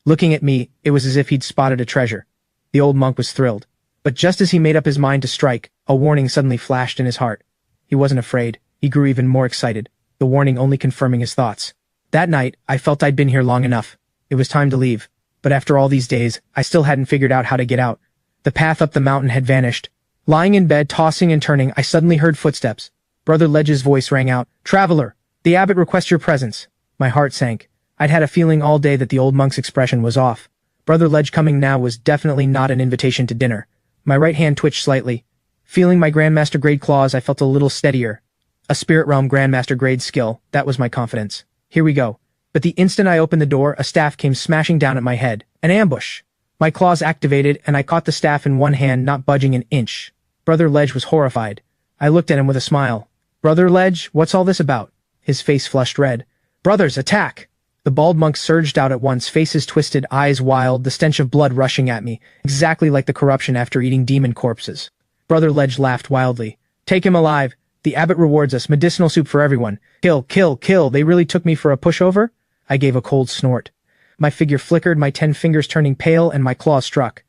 Looking at me, it was as if he'd spotted a treasure. The old monk was thrilled. But just as he made up his mind to strike, a warning suddenly flashed in his heart. He wasn't afraid. He grew even more excited, the warning only confirming his thoughts. That night, I felt I'd been here long enough. It was time to leave. But after all these days, I still hadn't figured out how to get out. The path up the mountain had vanished. Lying in bed, tossing and turning, I suddenly heard footsteps. Brother Ledge's voice rang out. Traveler, the abbot requests your presence. My heart sank. I'd had a feeling all day that the old monk's expression was off. Brother Ledge coming now was definitely not an invitation to dinner. My right hand twitched slightly. Feeling my Grandmaster grade claws, I felt a little steadier. A Spirit Realm Grandmaster grade skill, that was my confidence. Here we go. But the instant I opened the door, a staff came smashing down at my head. An ambush. My claws activated, and I caught the staff in one hand, not budging an inch. Brother Ledge was horrified. I looked at him with a smile. Brother Ledge, what's all this about? His face flushed red. Brothers, attack! The bald monk surged out at once, faces twisted, eyes wild, the stench of blood rushing at me, exactly like the corruption after eating demon corpses. Brother Ledge laughed wildly. Take him alive. The abbot rewards us, medicinal soup for everyone. Kill, kill, kill, they really took me for a pushover? I gave a cold snort. My figure flickered, my 10 fingers turning pale, and my claws struck.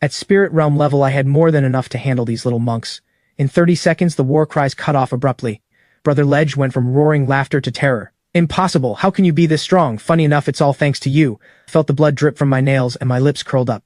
At spirit realm level I had more than enough to handle these little monks. In 30 seconds the war cries cut off abruptly. Brother Ledge went from roaring laughter to terror. Impossible, how can you be this strong? Funny enough, it's all thanks to you. Felt the blood drip from my nails and my lips curled up.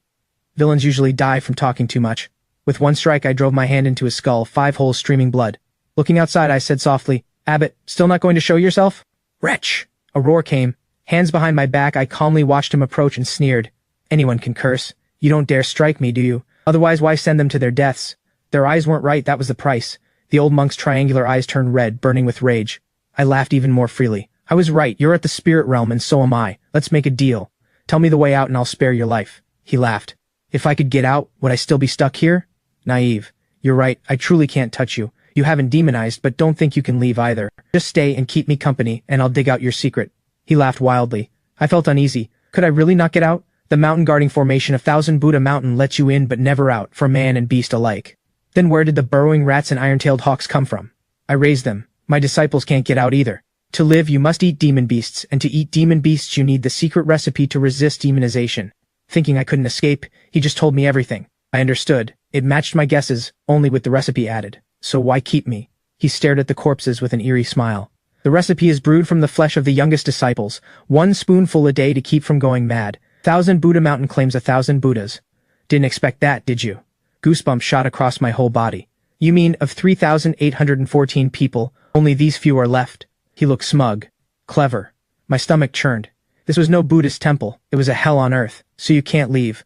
Villains usually die from talking too much. With one strike I drove my hand into his skull, 5 holes streaming blood. Looking outside I said softly, Abbot, still not going to show yourself? Wretch! A roar came. Hands behind my back I calmly watched him approach and sneered. Anyone can curse. You don't dare strike me, do you? Otherwise why send them to their deaths? Their eyes weren't right, that was the price. The old monk's triangular eyes turned red, burning with rage. I laughed even more freely. I was right, you're at the spirit realm and so am I. Let's make a deal. Tell me the way out and I'll spare your life. He laughed. If I could get out, would I still be stuck here? Naive. You're right, I truly can't touch you. You haven't demonized, but don't think you can leave either. Just stay and keep me company, and I'll dig out your secret. He laughed wildly. I felt uneasy. Could I really not get out? The mountain guarding formation of Thousand Buddha Mountain lets you in but never out, for man and beast alike. Then where did the burrowing rats and iron-tailed hawks come from? I raised them. My disciples can't get out either. To live, you must eat demon beasts, and to eat demon beasts you need the secret recipe to resist demonization. Thinking I couldn't escape, he just told me everything. I understood. It matched my guesses, only with the recipe added. So why keep me? He stared at the corpses with an eerie smile. The recipe is brewed from the flesh of the youngest disciples, 1 spoonful a day to keep from going mad. Thousand Buddha Mountain claims 1,000 Buddhas. Didn't expect that, did you? Goosebumps shot across my whole body. You mean, of 3,814 people, only these few are left? He looked smug. Clever. My stomach churned. This was no Buddhist temple, it was a hell on earth, so you can't leave.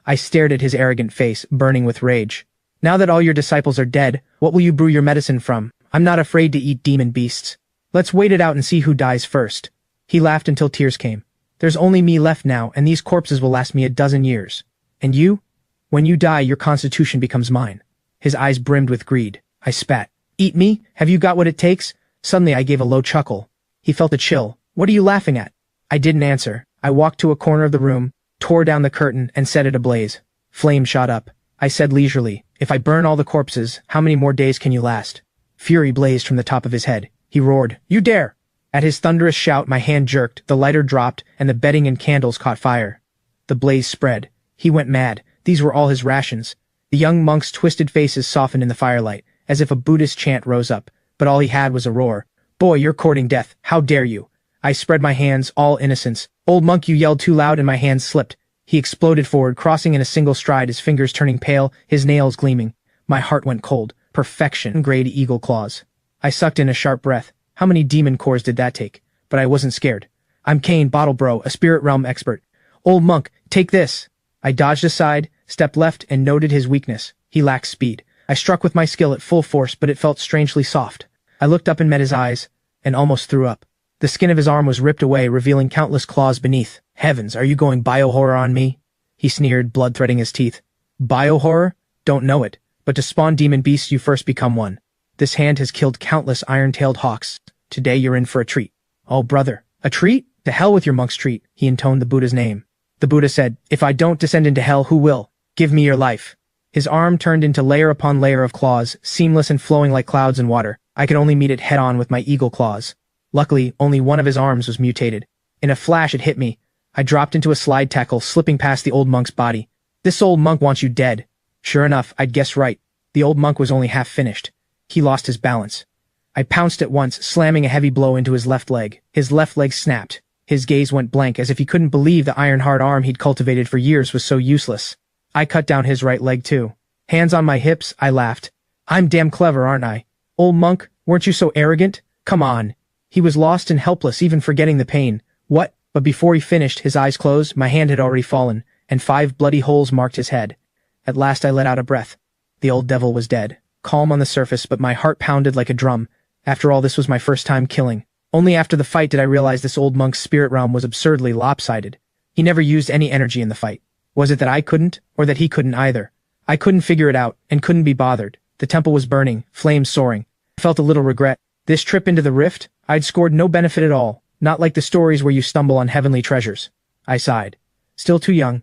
I stared at his arrogant face, burning with rage. Now that all your disciples are dead, what will you brew your medicine from? I'm not afraid to eat demon beasts. Let's wait it out and see who dies first. He laughed until tears came. There's only me left now, and these corpses will last me a dozen years. And you? When you die, your constitution becomes mine. His eyes brimmed with greed. I spat. Eat me? Have you got what it takes? Suddenly I gave a low chuckle. He felt a chill. What are you laughing at? I didn't answer. I walked to a corner of the room, tore down the curtain, and set it ablaze. Flame shot up. I said leisurely, if I burn all the corpses, how many more days can you last? Fury blazed from the top of his head. He roared, You dare! At his thunderous shout my hand jerked, the lighter dropped, and the bedding and candles caught fire. The blaze spread. He went mad. These were all his rations. The young monk's twisted faces softened in the firelight, as if a Buddhist chant rose up, but all he had was a roar. Boy, you're courting death. How dare you? I spread my hands, all innocence. Old monk, you yelled too loud and my hands slipped. He exploded forward, crossing in a single stride, his fingers turning pale, his nails gleaming. My heart went cold. Perfection, grayed eagle claws. I sucked in a sharp breath. How many demon cores did that take? But I wasn't scared. I'm Kane, Bottle Bro, a spirit realm expert. Old monk, take this. I dodged aside, stepped left, and noted his weakness. He lacked speed. I struck with my skill at full force, but it felt strangely soft. I looked up and met his eyes, and almost threw up. The skin of his arm was ripped away, revealing countless claws beneath. Heavens, are you going biohorror on me? He sneered, blood threading his teeth. Biohorror? Don't know it. But to spawn demon beasts you first become one. This hand has killed countless iron-tailed hawks. Today you're in for a treat. Oh, brother. A treat? To hell with your monk's treat, he intoned the Buddha's name. The Buddha said, If I don't descend into hell, who will? Give me your life. His arm turned into layer upon layer of claws, seamless and flowing like clouds in water. I could only meet it head-on with my eagle claws. Luckily, only one of his arms was mutated. In a flash, it hit me. I dropped into a slide tackle, slipping past the old monk's body. This old monk wants you dead. Sure enough, I'd guessed right. The old monk was only half finished. He lost his balance. I pounced at once, slamming a heavy blow into his left leg. His left leg snapped. His gaze went blank, as if he couldn't believe the iron-hard arm he'd cultivated for years was so useless. I cut down his right leg too. Hands on my hips, I laughed. I'm damn clever, aren't I? Old monk, weren't you so arrogant? Come on. He was lost and helpless, even forgetting the pain. What? But before he finished, his eyes closed, my hand had already fallen, and 5 bloody holes marked his head. At last I let out a breath. The old devil was dead. Calm on the surface, but my heart pounded like a drum. After all, this was my first time killing. Only after the fight did I realize this old monk's spirit realm was absurdly lopsided. He never used any energy in the fight. Was it that I couldn't, or that he couldn't either? I couldn't figure it out, and couldn't be bothered. The temple was burning, flames soaring. I felt a little regret. This trip into the rift, I'd scored no benefit at all. Not like the stories where you stumble on heavenly treasures. I sighed. Still too young.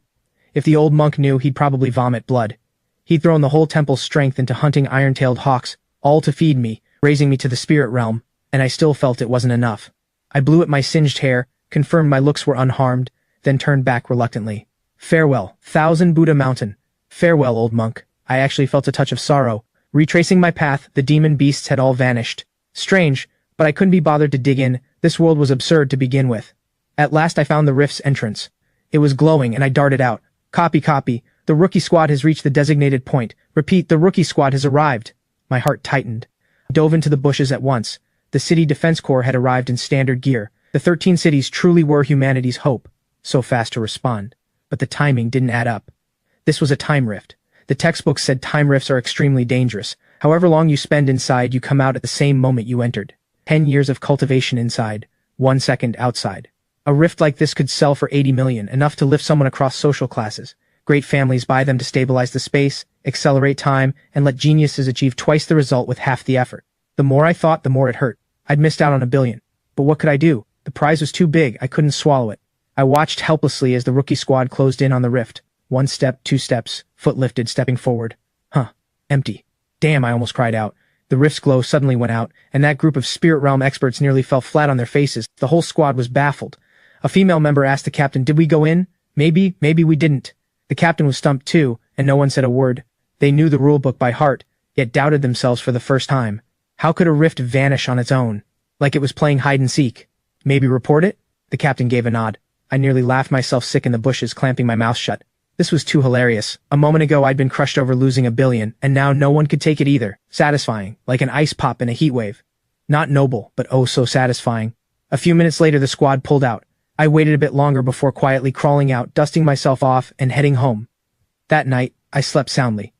If the old monk knew, he'd probably vomit blood. He'd thrown the whole temple's strength into hunting iron-tailed hawks, all to feed me, raising me to the spirit realm, and I still felt it wasn't enough. I blew at my singed hair, confirmed my looks were unharmed, then turned back reluctantly. Farewell, Thousand Buddha Mountain. Farewell, old monk. I actually felt a touch of sorrow. Retracing my path, the demon beasts had all vanished. Strange, but I couldn't be bothered to dig in. This world was absurd to begin with. At last I found the rift's entrance. It was glowing and I darted out. Copy. The rookie squad has reached the designated point. Repeat, the rookie squad has arrived. My heart tightened. I dove into the bushes at once. The City Defense Corps had arrived in standard gear. The 13 cities truly were humanity's hope. So fast to respond. But the timing didn't add up. This was a time rift. The textbooks said time rifts are extremely dangerous. However long you spend inside, you come out at the same moment you entered. 10 years of cultivation inside, 1 second outside. A rift like this could sell for 80 million, enough to lift someone across social classes. Great families buy them to stabilize the space, accelerate time, and let geniuses achieve twice the result with half the effort. The more I thought, the more it hurt. I'd missed out on $1 billion. But what could I do? The prize was too big, I couldn't swallow it. I watched helplessly as the rookie squad closed in on the rift. 1 step, 2 steps, foot lifted, stepping forward. Empty. Damn, I almost cried out. The rift's glow suddenly went out, and that group of spirit realm experts nearly fell flat on their faces. The whole squad was baffled. A female member asked the captain, did we go in? Maybe we didn't. The captain was stumped too, and no one said a word. They knew the rulebook by heart, yet doubted themselves for the first time. How could a rift vanish on its own? Like it was playing hide and seek. Maybe report it? The captain gave a nod. I nearly laughed myself sick in the bushes, clamping my mouth shut. This was too hilarious. A moment ago I'd been crushed over losing $1 billion, and now no one could take it either. Satisfying, like an ice pop in a heat wave. Not noble, but oh so satisfying. A few minutes later the squad pulled out. I waited a bit longer before quietly crawling out, dusting myself off, and heading home. That night, I slept soundly.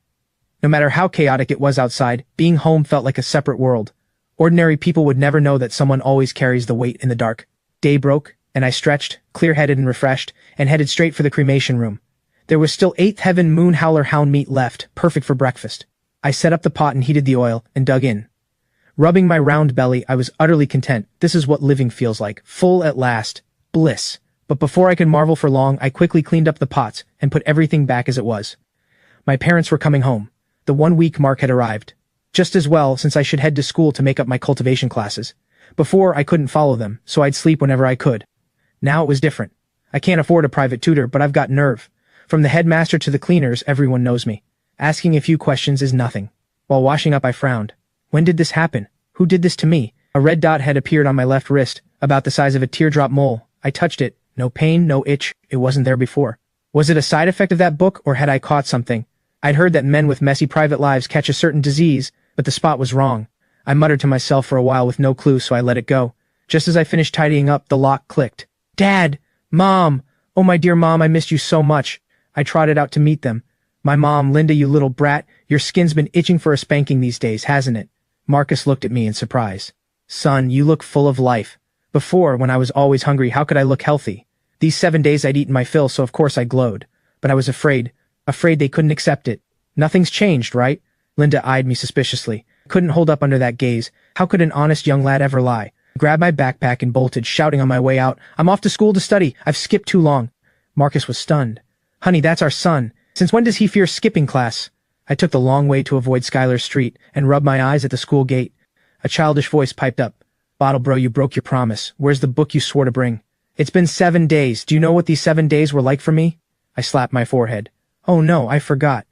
No matter how chaotic it was outside, being home felt like a separate world. Ordinary people would never know that someone always carries the weight in the dark. Day broke, and I stretched, clear-headed and refreshed, and headed straight for the cremation room. There was still 8th Heaven Moon Howler hound meat left, perfect for breakfast. I set up the pot and heated the oil, and dug in. Rubbing my round belly, I was utterly content. This is what living feels like. Full at last. Bliss. But before I could marvel for long, I quickly cleaned up the pots, and put everything back as it was. My parents were coming home. The 1-week mark had arrived. Just as well, since I should head to school to make up my cultivation classes. Before, I couldn't follow them, so I'd sleep whenever I could. Now it was different. I can't afford a private tutor, but I've got nerve. From the headmaster to the cleaners, everyone knows me. Asking a few questions is nothing. While washing up, I frowned. When did this happen? Who did this to me? A red dot had appeared on my left wrist, about the size of a teardrop mole. I touched it. No pain, no itch. It wasn't there before. Was it a side effect of that book, or had I caught something? I'd heard that men with messy private lives catch a certain disease, but the spot was wrong. I muttered to myself for a while with no clue, so I let it go. Just as I finished tidying up, the lock clicked. Dad! Mom! Oh, my dear Mom, I missed you so much. I trotted out to meet them. My mom, Linda, you little brat, your skin's been itching for a spanking these days, hasn't it? Marcus looked at me in surprise. Son, you look full of life. Before, when I was always hungry, how could I look healthy? These 7 days I'd eaten my fill, so of course I glowed. But I was afraid they couldn't accept it. Nothing's changed, right? Linda eyed me suspiciously. Couldn't hold up under that gaze. How could an honest young lad ever lie? Grabbed my backpack and bolted, shouting on my way out, I'm off to school to study. I've skipped too long. Marcus was stunned. Honey, that's our son. Since when does he fear skipping class? I took the long way to avoid Schuyler Street and rubbed my eyes at the school gate. A childish voice piped up. Bottle bro, you broke your promise. Where's the book you swore to bring? It's been 7 days. Do you know what these 7 days were like for me? I slapped my forehead. Oh no, I forgot.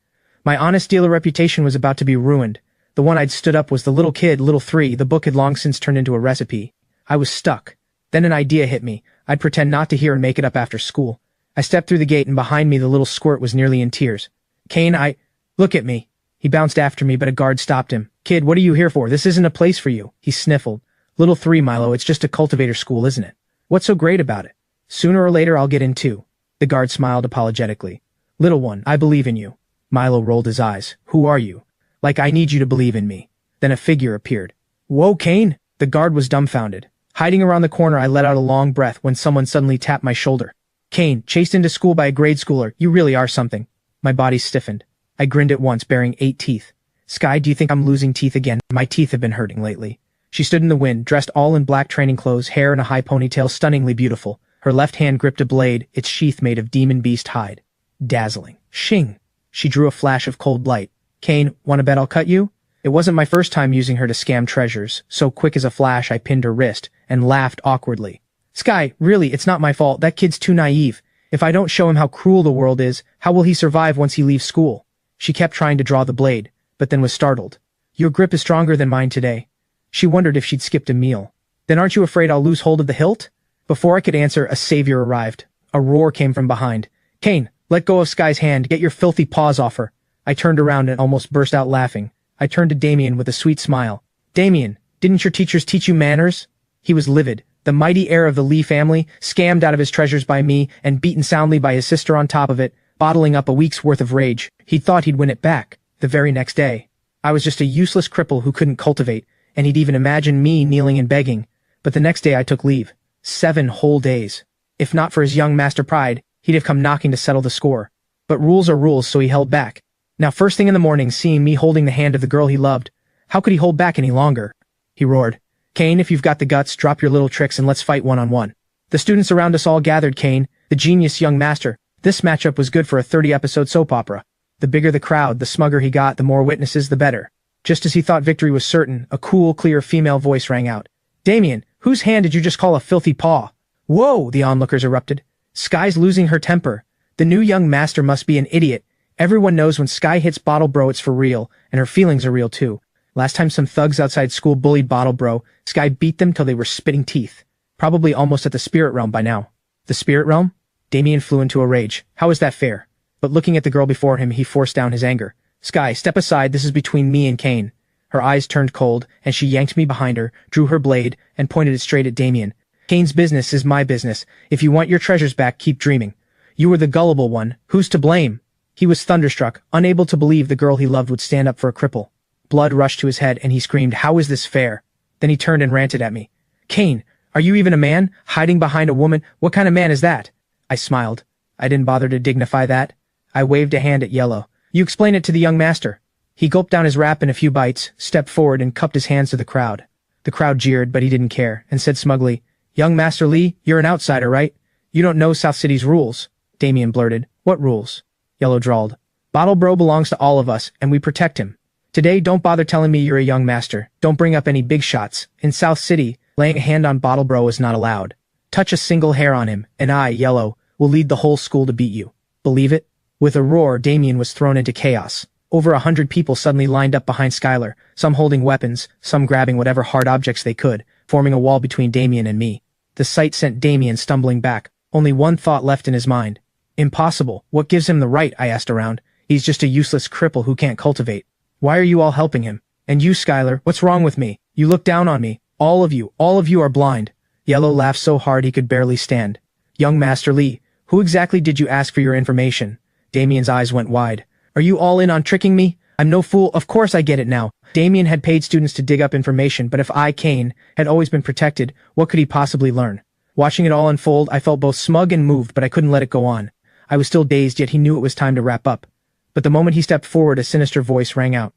My honest dealer reputation was about to be ruined. The one I'd stood up was the little kid, little 3. The book had long since turned into a recipe. I was stuck. Then an idea hit me. I'd pretend not to hear and make it up after school. I stepped through the gate and behind me the little squirt was nearly in tears. Kane, Look at me. He bounced after me, but a guard stopped him. Kid, what are you here for? This isn't a place for you. He sniffled. Little 3, Milo, it's just a cultivator school, isn't it? What's so great about it? Sooner or later I'll get in too. The guard smiled apologetically. Little one, I believe in you. Milo rolled his eyes. Who are you? Like I need you to believe in me. Then a figure appeared. Whoa, Kane! The guard was dumbfounded. Hiding around the corner, I let out a long breath when someone suddenly tapped my shoulder. Kane, chased into school by a grade schooler, you really are something. My body stiffened. I grinned at once, baring 8 teeth. Sky, do you think I'm losing teeth again? My teeth have been hurting lately. She stood in the wind, dressed all in black training clothes, hair in a high ponytail, stunningly beautiful. Her left hand gripped a blade, its sheath made of demon beast hide. Dazzling. Shing! She drew a flash of cold light. Kane, wanna bet I'll cut you? It wasn't my first time using her to scam treasures. So quick as a flash I pinned her wrist, and laughed awkwardly. Sky, really, it's not my fault. That kid's too naive. If I don't show him how cruel the world is, how will he survive once he leaves school? She kept trying to draw the blade, but then was startled. Your grip is stronger than mine today. She wondered if she'd skipped a meal. Then aren't you afraid I'll lose hold of the hilt? Before I could answer, a savior arrived. A roar came from behind. Kane, let go of Sky's hand, get your filthy paws off her. I turned around and almost burst out laughing. I turned to Damien with a sweet smile. Damien, didn't your teachers teach you manners? He was livid. The mighty heir of the Lee family, scammed out of his treasures by me and beaten soundly by his sister on top of it, bottling up a week's worth of rage. He'd thought he'd win it back. The very next day. I was just a useless cripple who couldn't cultivate, and he'd even imagined me kneeling and begging. But the next day I took leave. 7 whole days. If not for his young master pride, he'd have come knocking to settle the score. But rules are rules, so he held back. Now first thing in the morning, seeing me holding the hand of the girl he loved, how could he hold back any longer? He roared. Kane, if you've got the guts, drop your little tricks and let's fight one-on-one. The students around us all gathered. Kane, the genius young master. This matchup was good for a 30-episode soap opera. The bigger the crowd, the smugger he got, the more witnesses, the better. Just as he thought victory was certain, a cool, clear female voice rang out. Damien, whose hand did you just call a filthy paw? Whoa, the onlookers erupted. Sky's losing her temper. The new young master must be an idiot. Everyone knows when Sky hits Bottle Bro it's for real, and her feelings are real too. Last time some thugs outside school bullied Bottle Bro, Sky beat them till they were spitting teeth. Probably almost at the spirit realm by now. The spirit realm? Damien flew into a rage. How is that fair? But looking at the girl before him, he forced down his anger. Sky, step aside, this is between me and Kane. Her eyes turned cold, and she yanked me behind her, drew her blade, and pointed it straight at Damien. Kane's business is my business. If you want your treasures back, keep dreaming. You were the gullible one. Who's to blame? He was thunderstruck, unable to believe the girl he loved would stand up for a cripple. Blood rushed to his head, and he screamed, how is this fair? Then he turned and ranted at me. Kane, are you even a man? Hiding behind a woman? What kind of man is that? I smiled. I didn't bother to dignify that. I waved a hand at Yellow. You explain it to the young master. He gulped down his wrap in a few bites, stepped forward and cupped his hands to the crowd. The crowd jeered, but he didn't care, and said smugly, Young Master Lee, you're an outsider, right? You don't know South City's rules. Damien blurted. What rules? Yellow drawled. Bottle Bro belongs to all of us, and we protect him. Today, don't bother telling me you're a young master. Don't bring up any big shots. In South City, laying a hand on Bottle Bro is not allowed. Touch a single hair on him, and I, Yellow, will lead the whole school to beat you. Believe it? With a roar, Damien was thrown into chaos. Over 100 people suddenly lined up behind Skylar, some holding weapons, some grabbing whatever hard objects they could, forming a wall between Damien and me. The sight sent Damien stumbling back, only one thought left in his mind. Impossible. What gives him the right? I asked around. He's just a useless cripple who can't cultivate. Why are you all helping him? And you, Skylar, what's wrong with me? You look down on me. All of you are blind. Yellow laughed so hard he could barely stand. Young Master Lee, who exactly did you ask for your information? Damien's eyes went wide. Are you all in on tricking me? I'm no fool, of course I get it now. Damien had paid students to dig up information, but if I, Kane, had always been protected, what could he possibly learn? Watching it all unfold, I felt both smug and moved, but I couldn't let it go on. I was still dazed, yet he knew it was time to wrap up. But the moment he stepped forward, a sinister voice rang out.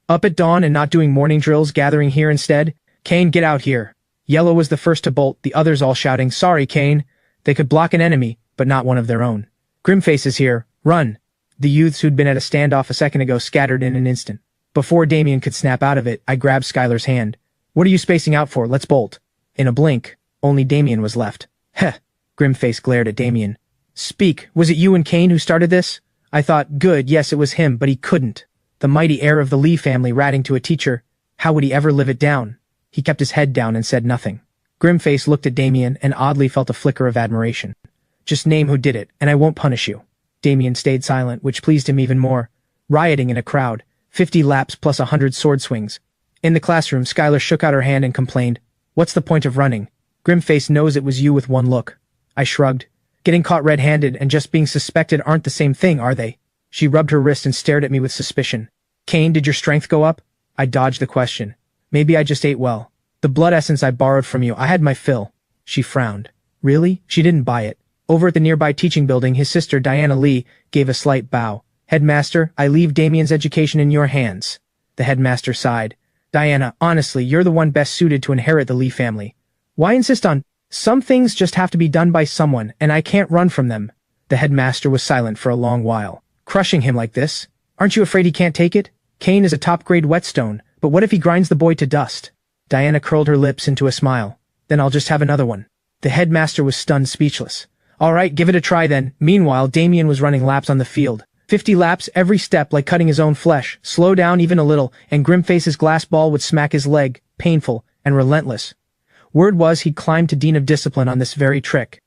Up at dawn and not doing morning drills, gathering here instead? Kane, get out here. Yellow was the first to bolt, the others all shouting, Sorry, Kane. They could block an enemy, but not one of their own. Grimface is here. Run. The youths who'd been at a standoff a second ago scattered in an instant. Before Damien could snap out of it, I grabbed Skylar's hand. What are you spacing out for? Let's bolt. In a blink, only Damien was left. Heh. Grimface glared at Damien. Speak, was it you and Kane who started this? I thought, good, yes it was him, but he couldn't. The mighty heir of the Lee family ratting to a teacher. How would he ever live it down? He kept his head down and said nothing. Grimface looked at Damien and oddly felt a flicker of admiration. Just name who did it, and I won't punish you. Damien stayed silent, which pleased him even more. Rioting in a crowd, 50 laps plus 100 sword swings. In the classroom, Skylar shook out her hand and complained, What's the point of running? Grimface knows it was you with one look. I shrugged. Getting caught red-handed and just being suspected aren't the same thing, are they? She rubbed her wrist and stared at me with suspicion. Kane, did your strength go up? I dodged the question. Maybe I just ate well. The blood essence I borrowed from you, I had my fill. She frowned. Really? She didn't buy it. Over at the nearby teaching building, his sister Diana Lee gave a slight bow. Headmaster, I leave Damien's education in your hands. The headmaster sighed. Diana, honestly, you're the one best suited to inherit the Lee family. Why insist on, some things just have to be done by someone, and I can't run from them. The headmaster was silent for a long while. Crushing him like this? Aren't you afraid he can't take it? Kane is a top-grade whetstone, but what if he grinds the boy to dust? Diana curled her lips into a smile. Then I'll just have another one. The headmaster was stunned speechless. All right, give it a try then. Meanwhile, Damien was running laps on the field. 50 laps, every step like cutting his own flesh. Slow down even a little, and Grimface's glass ball would smack his leg, painful and relentless. Word was he'd climbed to Dean of Discipline on this very trick.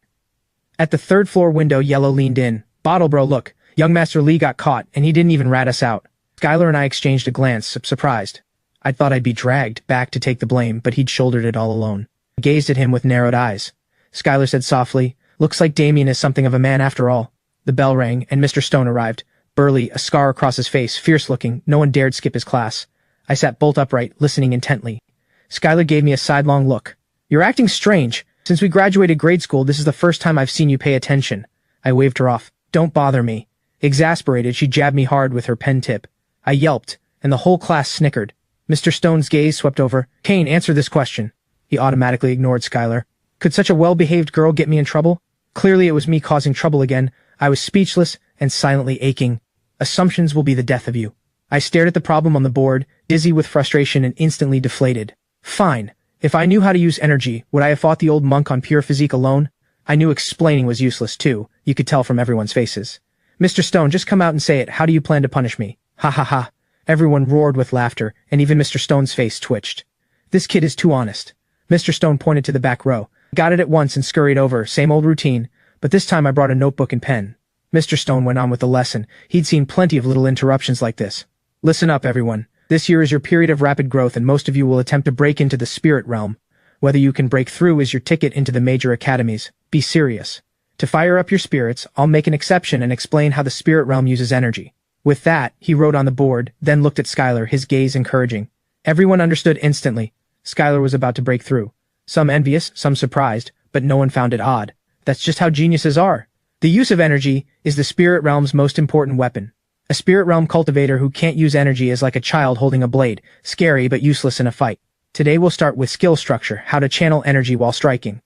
At the third-floor window, Yellow leaned in. Bottlebro, look. Young Master Lee got caught, and he didn't even rat us out. Skylar and I exchanged a glance, surprised. I thought I'd be dragged back to take the blame, but he'd shouldered it all alone. I gazed at him with narrowed eyes. Skylar said softly, looks like Damien is something of a man after all. The bell rang, and Mr. Stone arrived. Burly, a scar across his face, fierce-looking, no one dared skip his class. I sat bolt upright, listening intently. Skylar gave me a sidelong look. You're acting strange. Since we graduated grade school, this is the first time I've seen you pay attention. I waved her off. Don't bother me. Exasperated, she jabbed me hard with her pen tip. I yelped, and the whole class snickered. Mr. Stone's gaze swept over. Kane, answer this question. He automatically ignored Skylar. Could such a well-behaved girl get me in trouble? Clearly it was me causing trouble again. I was speechless and silently aching. Assumptions will be the death of you. I stared at the problem on the board, dizzy with frustration and instantly deflated. Fine. If I knew how to use energy, would I have fought the old monk on pure physique alone? I knew explaining was useless too. You could tell from everyone's faces. Mr. Stone, just come out and say it. How do you plan to punish me? Ha ha ha. Everyone roared with laughter, and even Mr. Stone's face twitched. This kid is too honest. Mr. Stone pointed to the back row. Got it at once and scurried over, same old routine, but this time I brought a notebook and pen. Mr. Stone went on with the lesson. He'd seen plenty of little interruptions like this. Listen up, everyone. This year is your period of rapid growth, and most of you will attempt to break into the spirit realm. Whether you can break through is your ticket into the major academies. Be serious. To fire up your spirits, I'll make an exception and explain how the spirit realm uses energy. With that, he wrote on the board, then looked at Skylar, his gaze encouraging. Everyone understood instantly. Skylar was about to break through. Some envious, some surprised, but no one found it odd. That's just how geniuses are. The use of energy is the spirit realm's most important weapon. A spirit realm cultivator who can't use energy is like a child holding a blade, scary but useless in a fight. Today we'll start with skill structure, how to channel energy while striking.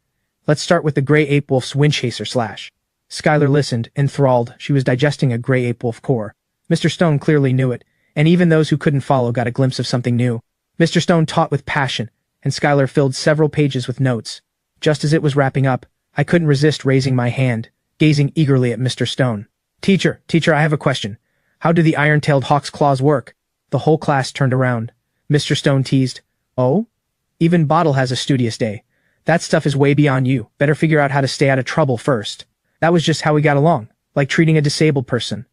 Let's start with the Grey Ape Wolf's Windchaser Slash. Skylar listened, enthralled. She was digesting a Grey Ape Wolf core. Mr. Stone clearly knew it, and even those who couldn't follow got a glimpse of something new. Mr. Stone taught with passion, and Skylar filled several pages with notes. Just as it was wrapping up, I couldn't resist raising my hand, gazing eagerly at Mr. Stone. Teacher, I have a question. How do the iron-tailed hawk's claws work? The whole class turned around. Mr. Stone teased. Oh? Even Bottle has a studious day. That stuff is way beyond you. Better figure out how to stay out of trouble first. That was just how we got along, like treating a disabled person.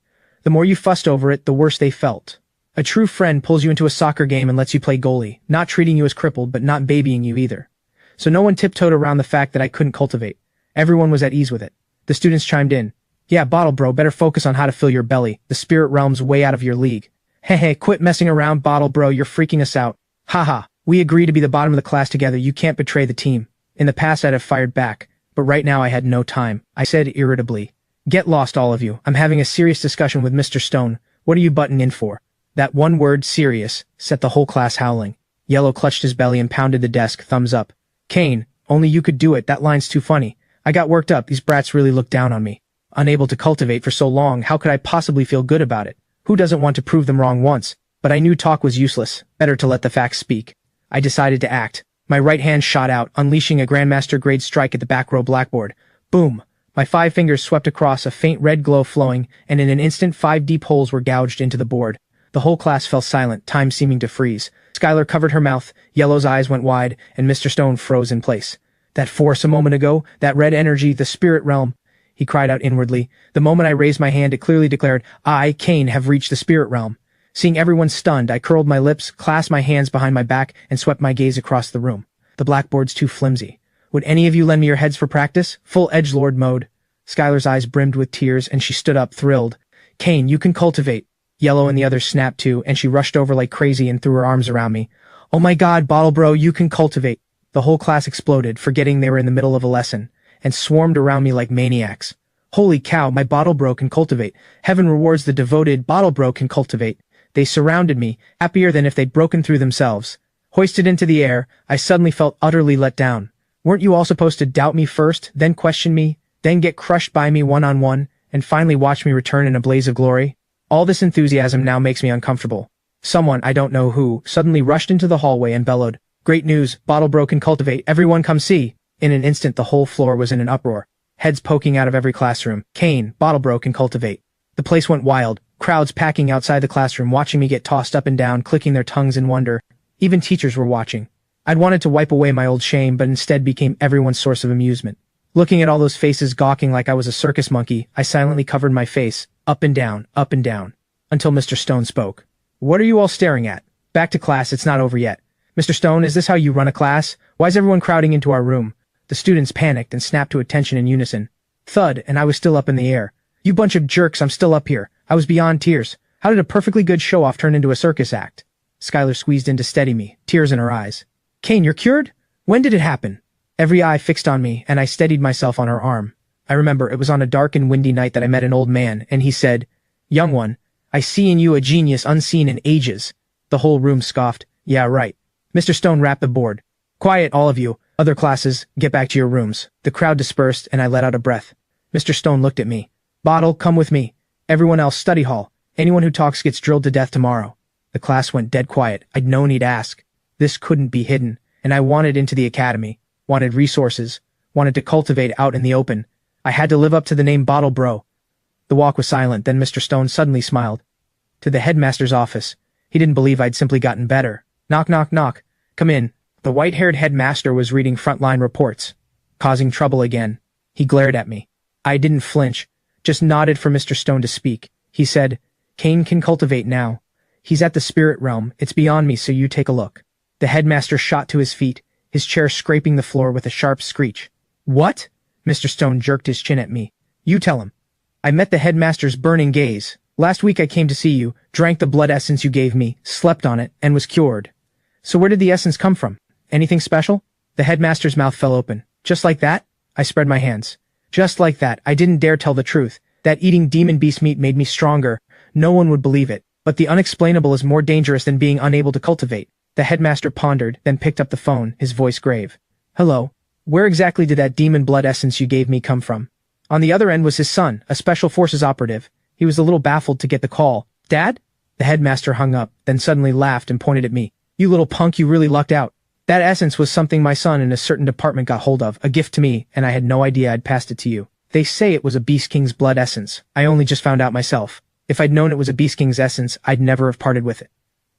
The more you fussed over it, the worse they felt. A true friend pulls you into a soccer game and lets you play goalie, not treating you as crippled but not babying you either. So no one tiptoed around the fact that I couldn't cultivate. Everyone was at ease with it. The students chimed in. Yeah, Bottle Bro, better focus on how to fill your belly. The spirit realm's way out of your league. Hey, quit messing around, Bottle Bro, you're freaking us out. Haha, we agree to be the bottom of the class together, you can't betray the team. In the past I'd have fired back, but right now I had no time. I said irritably. Get lost, all of you. I'm having a serious discussion with Mr. Stone. What are you butting in for? That one word, serious, set the whole class howling. Yellow clutched his belly and pounded the desk, thumbs up. Kane, only you could do it, that line's too funny. I got worked up, these brats really looked down on me. Unable to cultivate for so long, how could I possibly feel good about it? Who doesn't want to prove them wrong once? But I knew talk was useless, better to let the facts speak. I decided to act. My right hand shot out, unleashing a Grandmaster grade strike at the back row blackboard. Boom! My 5 fingers swept across, a faint red glow flowing, and in an instant 5 deep holes were gouged into the board. The whole class fell silent, time seeming to freeze. Skylar covered her mouth, Yellow's eyes went wide, and Mr. Stone froze in place. That force a moment ago, that red energy, the spirit realm, he cried out inwardly. The moment I raised my hand, it clearly declared, I, Kane, have reached the spirit realm. Seeing everyone stunned, I curled my lips, clasped my hands behind my back, and swept my gaze across the room. The blackboard's too flimsy. Would any of you lend me your heads for practice? Full edgelord mode. Skylar's eyes brimmed with tears, and she stood up, thrilled. Kane, you can cultivate. Yellow and the others snapped too, and she rushed over like crazy and threw her arms around me. Oh my god, Bottle Bro, you can cultivate. The whole class exploded, forgetting they were in the middle of a lesson, and swarmed around me like maniacs. Holy cow, my Bottle Bro can cultivate. Heaven rewards the devoted. Bottle Bro can cultivate. They surrounded me, happier than if they'd broken through themselves. Hoisted into the air, I suddenly felt utterly let down. Weren't you all supposed to doubt me first, then question me, then get crushed by me one-on-one, and finally watch me return in a blaze of glory? All this enthusiasm now makes me uncomfortable. Someone, I don't know who, suddenly rushed into the hallway and bellowed, "Great news, Bottle Bro can cultivate, everyone come see!" In an instant the whole floor was in an uproar. Heads poking out of every classroom. Kane, Bottle Bro can cultivate. The place went wild, crowds packing outside the classroom watching me get tossed up and down, clicking their tongues in wonder. Even teachers were watching. I'd wanted to wipe away my old shame, but instead became everyone's source of amusement. Looking at all those faces gawking like I was a circus monkey, I silently covered my face, up and down, until Mr. Stone spoke. "What are you all staring at? Back to class, it's not over yet. Mr. Stone, is this how you run a class? Why is everyone crowding into our room?" The students panicked and snapped to attention in unison. Thud, and I was still up in the air. "You bunch of jerks, I'm still up here. I was beyond tears. How did a perfectly good show-off turn into a circus act?" Skylar squeezed in to steady me, tears in her eyes. "Kane, you're cured? When did it happen?" Every eye fixed on me, and I steadied myself on her arm. I remember it was on a dark and windy night that I met an old man, and he said, "Young one, I see in you a genius unseen in ages." The whole room scoffed. "Yeah, right." Mr. Stone rapped the board. "Quiet, all of you. Other classes, get back to your rooms." The crowd dispersed, and I let out a breath. Mr. Stone looked at me. "Bottle, come with me. Everyone else, study hall. Anyone who talks gets drilled to death tomorrow." The class went dead quiet. I'd known he'd ask. This couldn't be hidden, and I wanted into the academy, wanted resources, wanted to cultivate out in the open. I had to live up to the name Bottle Bro. The walk was silent, then Mr. Stone suddenly smiled. "To the headmaster's office." He didn't believe I'd simply gotten better. "Knock, knock, knock. Come in." The white-haired headmaster was reading frontline reports. "Causing trouble again." He glared at me. I didn't flinch, just nodded for Mr. Stone to speak. He said, "Kane can cultivate now. He's at the spirit realm. It's beyond me, so you take a look." The headmaster shot to his feet, his chair scraping the floor with a sharp screech. "What?" Mr. Stone jerked his chin at me. "You tell him." I met the headmaster's burning gaze. "Last week I came to see you, drank the blood essence you gave me, slept on it, and was cured. So where did the essence come from? Anything special?" The headmaster's mouth fell open. "Just like that?" I spread my hands. "Just like that." I didn't dare tell the truth. That eating demon beast meat made me stronger. No one would believe it. But the unexplainable is more dangerous than being unable to cultivate. The headmaster pondered, then picked up the phone, his voice grave. "Hello. Where exactly did that demon blood essence you gave me come from?" On the other end was his son, a special forces operative. He was a little baffled to get the call. "Dad?" The headmaster hung up, then suddenly laughed and pointed at me. "You little punk, you really lucked out. That essence was something my son in a certain department got hold of, a gift to me, and I had no idea I'd passed it to you. They say it was a Beast King's blood essence. I only just found out myself. If I'd known it was a Beast King's essence, I'd never have parted with it."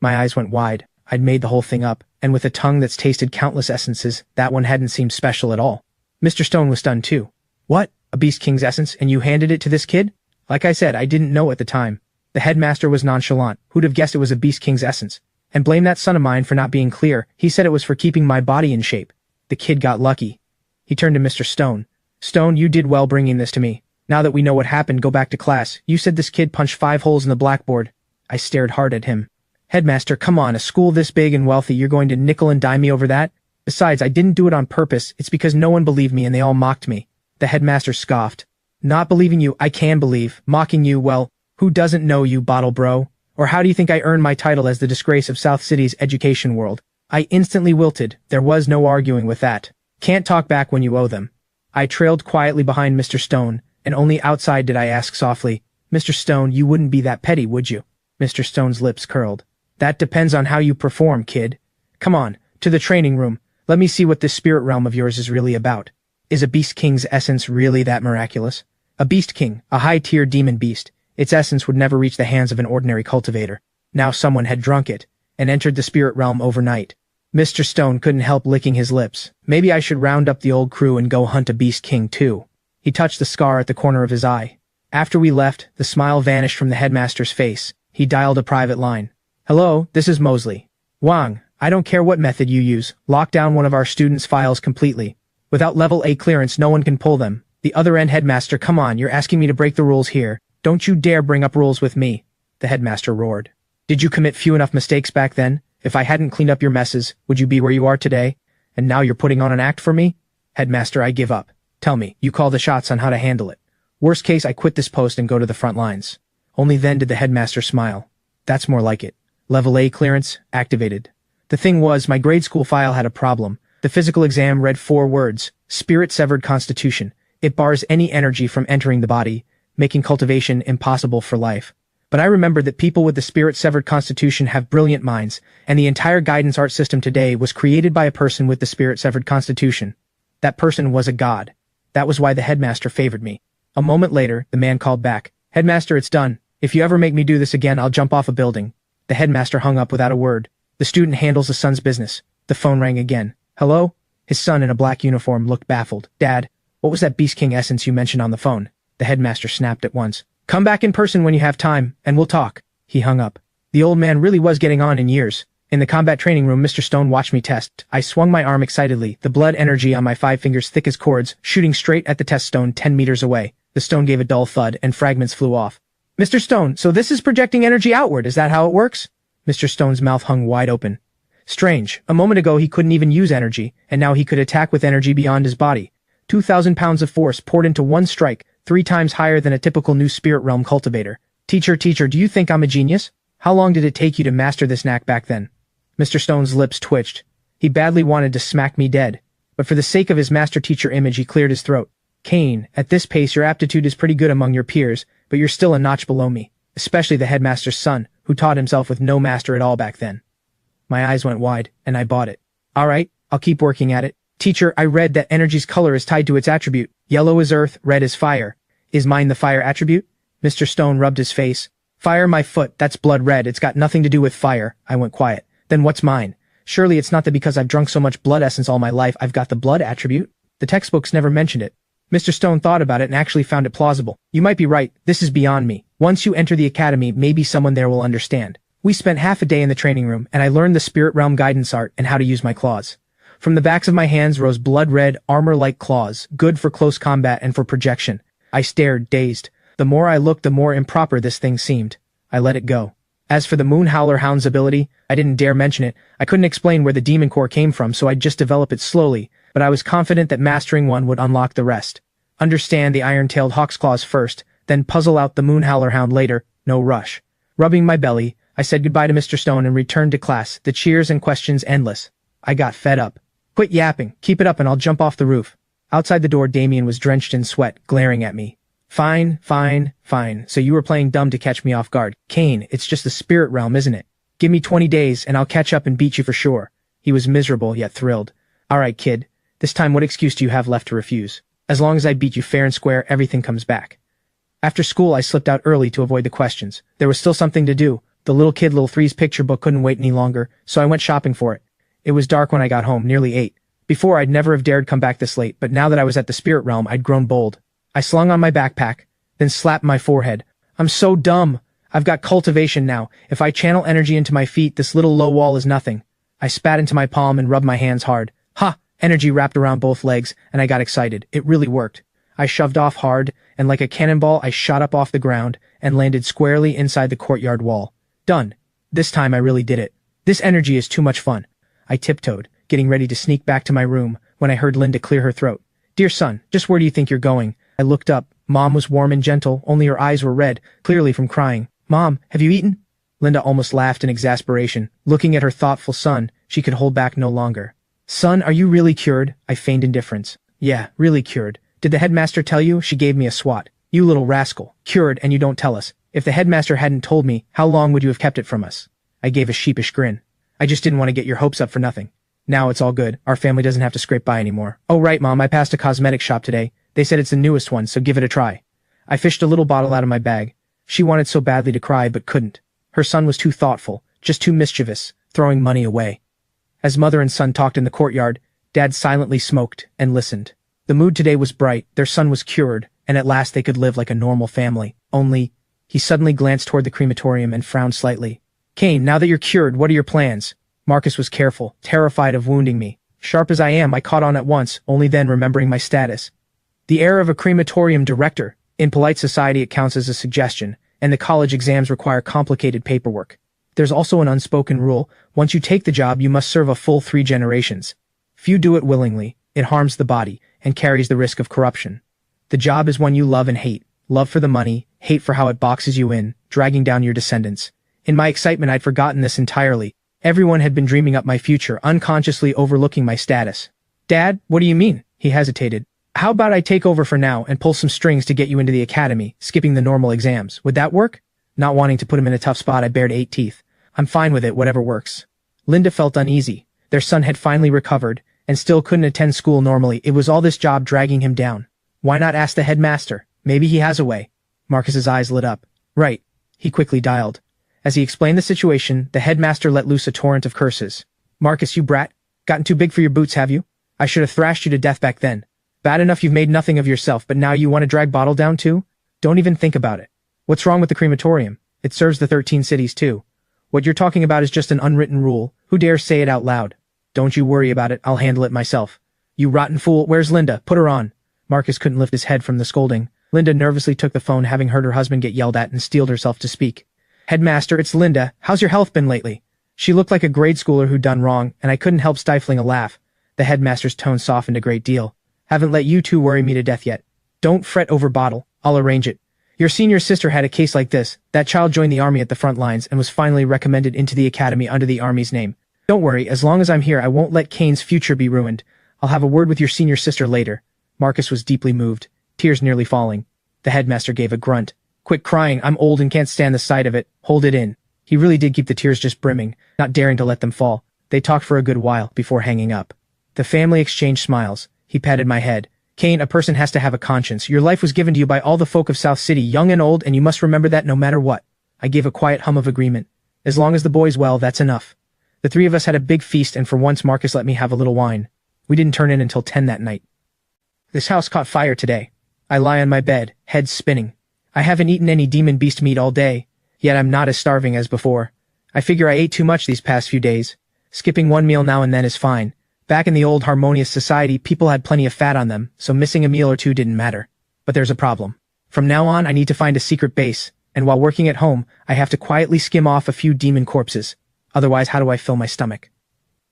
My eyes went wide. I'd made the whole thing up, and with a tongue that's tasted countless essences, that one hadn't seemed special at all. Mr. Stone was stunned too. "What? A Beast King's essence, and you handed it to this kid?" Like I said, I didn't know at the time. The headmaster was nonchalant. Who'd have guessed it was a Beast King's essence? And blame that son of mine for not being clear. He said it was for keeping my body in shape. The kid got lucky. He turned to Mr. Stone. "Stone, you did well bringing this to me. Now that we know what happened, go back to class. You said this kid punched 5 holes in the blackboard." I stared hard at him. "Headmaster, come on, a school this big and wealthy, you're going to nickel and dime me over that? Besides, I didn't do it on purpose. It's because no one believed me and they all mocked me." The headmaster scoffed. "Not believing you, I can believe. Mocking you, well, who doesn't know you, Bottle Bro? Or how do you think I earned my title as the disgrace of South City's education world?" I instantly wilted. There was no arguing with that. "Can't talk back when you owe them." I trailed quietly behind Mr. Stone, and only outside did I ask softly, "Mr. Stone, you wouldn't be that petty, would you?" Mr. Stone's lips curled. "That depends on how you perform, kid. Come on, to the training room. Let me see what this spirit realm of yours is really about. Is a Beast King's essence really that miraculous? A Beast King, a high-tier demon beast. Its essence would never reach the hands of an ordinary cultivator. Now someone had drunk it, and entered the spirit realm overnight." Mr. Stone couldn't help licking his lips. "Maybe I should round up the old crew and go hunt a Beast King too." He touched the scar at the corner of his eye. After we left, the smile vanished from the headmaster's face. He dialed a private line. "Hello, this is Mosley. Wang, I don't care what method you use. Lock down one of our students' files completely. Without level A clearance, no one can pull them. The other end, headmaster, come on, you're asking me to break the rules here. Don't you dare bring up rules with me." The headmaster roared. "Did you commit few enough mistakes back then? If I hadn't cleaned up your messes, would you be where you are today? And now you're putting on an act for me? Headmaster, I give up. Tell me, you call the shots on how to handle it. Worst case, I quit this post and go to the front lines." Only then did the headmaster smile. "That's more like it. Level A clearance, activated. The thing was, my grade school file had a problem. The physical exam read 4 words: spirit severed constitution. It bars any energy from entering the body, making cultivation impossible for life. But I remembered that people with the spirit-severed constitution have brilliant minds, and the entire guidance art system today was created by a person with the spirit-severed constitution. That person was a god. That was why the headmaster favored me. A moment later, the man called back, "Headmaster, it's done. If you ever make me do this again, I'll jump off a building." The headmaster hung up without a word. The student handles the son's business. The phone rang again. "Hello?" His son in a black uniform looked baffled. "Dad, what was that Beast King essence you mentioned on the phone?" The headmaster snapped at once. "Come back in person when you have time, and we'll talk." He hung up. The old man really was getting on in years. In the combat training room, Mr. Stone watched me test. I swung my arm excitedly, the blood energy on my 5 fingers thick as cords, shooting straight at the test stone 10 meters away. The stone gave a dull thud, and fragments flew off. "Mr. Stone, so this is projecting energy outward, is that how it works?" Mr. Stone's mouth hung wide open. Strange. A moment ago he couldn't even use energy, and now he could attack with energy beyond his body. 2,000 pounds of force poured into one strike, 3 times higher than a typical new spirit realm cultivator. Teacher, do you think I'm a genius? How long did it take you to master this knack back then?" Mr. Stone's lips twitched. He badly wanted to smack me dead, but for the sake of his master-teacher image he cleared his throat. "Cain, at this pace your aptitude is pretty good among your peers, but you're still a notch below me, especially the headmaster's son, who taught himself with no master at all back then." My eyes went wide, and I bought it. "All right, I'll keep working at it. Teacher, I read that energy's color is tied to its attribute. Yellow is earth, red is fire. Is mine the fire attribute?" Mr. Stone rubbed his face. "Fire my foot, that's blood red, it's got nothing to do with fire." I went quiet. "Then what's mine? Surely it's not that because I've drunk so much blood essence all my life I've got the blood attribute? The textbooks never mentioned it." Mr. Stone thought about it and actually found it plausible. "You might be right, this is beyond me. Once you enter the academy, maybe someone there will understand." We spent half a day in the training room, and I learned the spirit realm guidance art and how to use my claws. From the backs of my hands rose blood-red, armor-like claws, good for close combat and for projection. I stared, dazed. The more I looked, the more improper this thing seemed. I let it go. As for the Moon Howler Hound's ability, I didn't dare mention it. I couldn't explain where the demon core came from, so I'd just develop it slowly, but I was confident that mastering one would unlock the rest. Understand the iron-tailed hawk's claws first, then puzzle out the Moon Howler Hound later, no rush. Rubbing my belly, I said goodbye to Mr. Stone and returned to class, the cheers and questions endless. I got fed up. "Quit yapping, keep it up and I'll jump off the roof." Outside the door, Damien was drenched in sweat, glaring at me. Fine. So you were playing dumb to catch me off guard. Cain, it's just the spirit realm, isn't it? Give me 20 days and I'll catch up and beat you for sure." He was miserable yet thrilled. "All right, kid. This time what excuse do you have left to refuse? As long as I beat you fair and square, everything comes back." After school, I slipped out early to avoid the questions. There was still something to do. The little kid Lil 3's picture book couldn't wait any longer, so I went shopping for it. It was dark when I got home, nearly 8. Before, I'd never have dared come back this late, but now that I was at the spirit realm, I'd grown bold. I slung on my backpack, then slapped my forehead. "I'm so dumb. I've got cultivation now. If I channel energy into my feet, this little low wall is nothing." I spat into my palm and rubbed my hands hard. Ha! Energy wrapped around both legs, and I got excited. It really worked. I shoved off hard, and like a cannonball, I shot up off the ground and landed squarely inside the courtyard wall. Done. This time I really did it. This energy is too much fun. I tiptoed, getting ready to sneak back to my room, when I heard Linda clear her throat. "Dear son, just where do you think you're going?" I looked up. Mom was warm and gentle, only her eyes were red, clearly from crying. "Mom, have you eaten?" Linda almost laughed in exasperation. Looking at her thoughtful son, she could hold back no longer. "Son, are you really cured?" I feigned indifference. "Yeah, really cured. Did the headmaster tell you?" She gave me a swat. "You little rascal. Cured and you don't tell us. If the headmaster hadn't told me, how long would you have kept it from us?" I gave a sheepish grin. "I just didn't want to get your hopes up for nothing. Now it's all good. Our family doesn't have to scrape by anymore." "Oh right, Mom, I passed a cosmetic shop today. They said it's the newest one, so give it a try." I fished a little bottle out of my bag. She wanted so badly to cry, but couldn't. Her son was too thoughtful, just too mischievous, throwing money away. As mother and son talked in the courtyard, Dad silently smoked and listened. The mood today was bright, their son was cured, and at last they could live like a normal family. Only, he suddenly glanced toward the crematorium and frowned slightly. "Cain, now that you're cured, what are your plans?" Marcus was careful, terrified of wounding me. Sharp as I am, I caught on at once, only then remembering my status. The heir of a crematorium director. In polite society it counts as a suggestion, and the college exams require complicated paperwork. There's also an unspoken rule: once you take the job you must serve a full 3 generations. Few do it willingly, it harms the body, and carries the risk of corruption. The job is one you love and hate. Love for the money, hate for how it boxes you in, dragging down your descendants. In my excitement I'd forgotten this entirely. Everyone had been dreaming up my future, unconsciously overlooking my status. Dad, what do you mean? He hesitated. How about I take over for now and pull some strings to get you into the academy, skipping the normal exams? Would that work? Not wanting to put him in a tough spot, I bared 8 teeth. I'm fine with it, whatever works. Linda felt uneasy. Their son had finally recovered, and still couldn't attend school normally. It was all this job dragging him down. Why not ask the headmaster? Maybe he has a way. Marcus's eyes lit up. Right. He quickly dialed. As he explained the situation, the headmaster let loose a torrent of curses. Marcus, you brat. Gotten too big for your boots, have you? I should have thrashed you to death back then. Bad enough you've made nothing of yourself, but now you want to drag Bottle down too? Don't even think about it. What's wrong with the crematorium? It serves the 13 cities too. What you're talking about is just an unwritten rule. Who dares say it out loud? Don't you worry about it, I'll handle it myself. You rotten fool, where's Linda? Put her on. Marcus couldn't lift his head from the scolding. Linda nervously took the phone, having heard her husband get yelled at, and steeled herself to speak. Headmaster, it's Linda. How's your health been lately? She looked like a grade schooler who'd done wrong, and I couldn't help stifling a laugh. The headmaster's tone softened a great deal. Haven't let you two worry me to death yet. Don't fret over Bottle. I'll arrange it. Your senior sister had a case like this. That child joined the army at the front lines and was finally recommended into the academy under the army's name. Don't worry, as long as I'm here I won't let Kane's future be ruined. I'll have a word with your senior sister later. Marcus was deeply moved, tears nearly falling. The headmaster gave a grunt. Quit crying, I'm old and can't stand the sight of it. Hold it in. He really did keep the tears just brimming, not daring to let them fall. They talked for a good while before hanging up. The family exchanged smiles. He patted my head. Kane, a person has to have a conscience. Your life was given to you by all the folk of South City, young and old, and you must remember that no matter what. I gave a quiet hum of agreement. As long as the boy's well, that's enough. The three of us had a big feast, and for once Marcus let me have a little wine. We didn't turn in until 10 that night. This house caught fire today. I lie on my bed, head spinning. I haven't eaten any demon beast meat all day, yet I'm not as starving as before. I figure I ate too much these past few days. Skipping one meal now and then is fine. Back in the old harmonious society, people had plenty of fat on them, so missing a meal or two didn't matter. But there's a problem. From now on, I need to find a secret base, and while working at home, I have to quietly skim off a few demon corpses. Otherwise, how do I fill my stomach?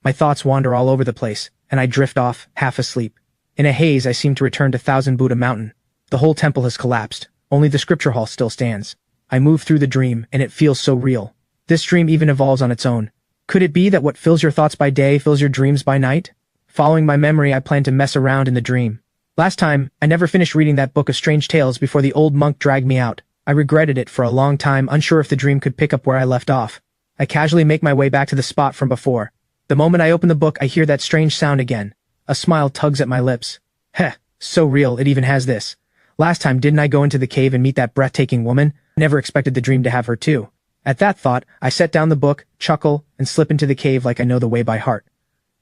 My thoughts wander all over the place, and I drift off, half asleep. In a haze, I seem to return to Thousand Buddha Mountain. The whole temple has collapsed. Only the scripture hall still stands. I move through the dream, and it feels so real. This dream even evolves on its own. Could it be that what fills your thoughts by day fills your dreams by night? Following my memory, I plan to mess around in the dream. Last time, I never finished reading that book of strange tales before the old monk dragged me out. I regretted it for a long time, unsure if the dream could pick up where I left off. I casually make my way back to the spot from before. The moment I open the book, I hear that strange sound again. A smile tugs at my lips. Heh, so real, it even has this. Last time, didn't I go into the cave and meet that breathtaking woman? Never expected the dream to have her too. At that thought, I set down the book, chuckle, and slip into the cave like I know the way by heart.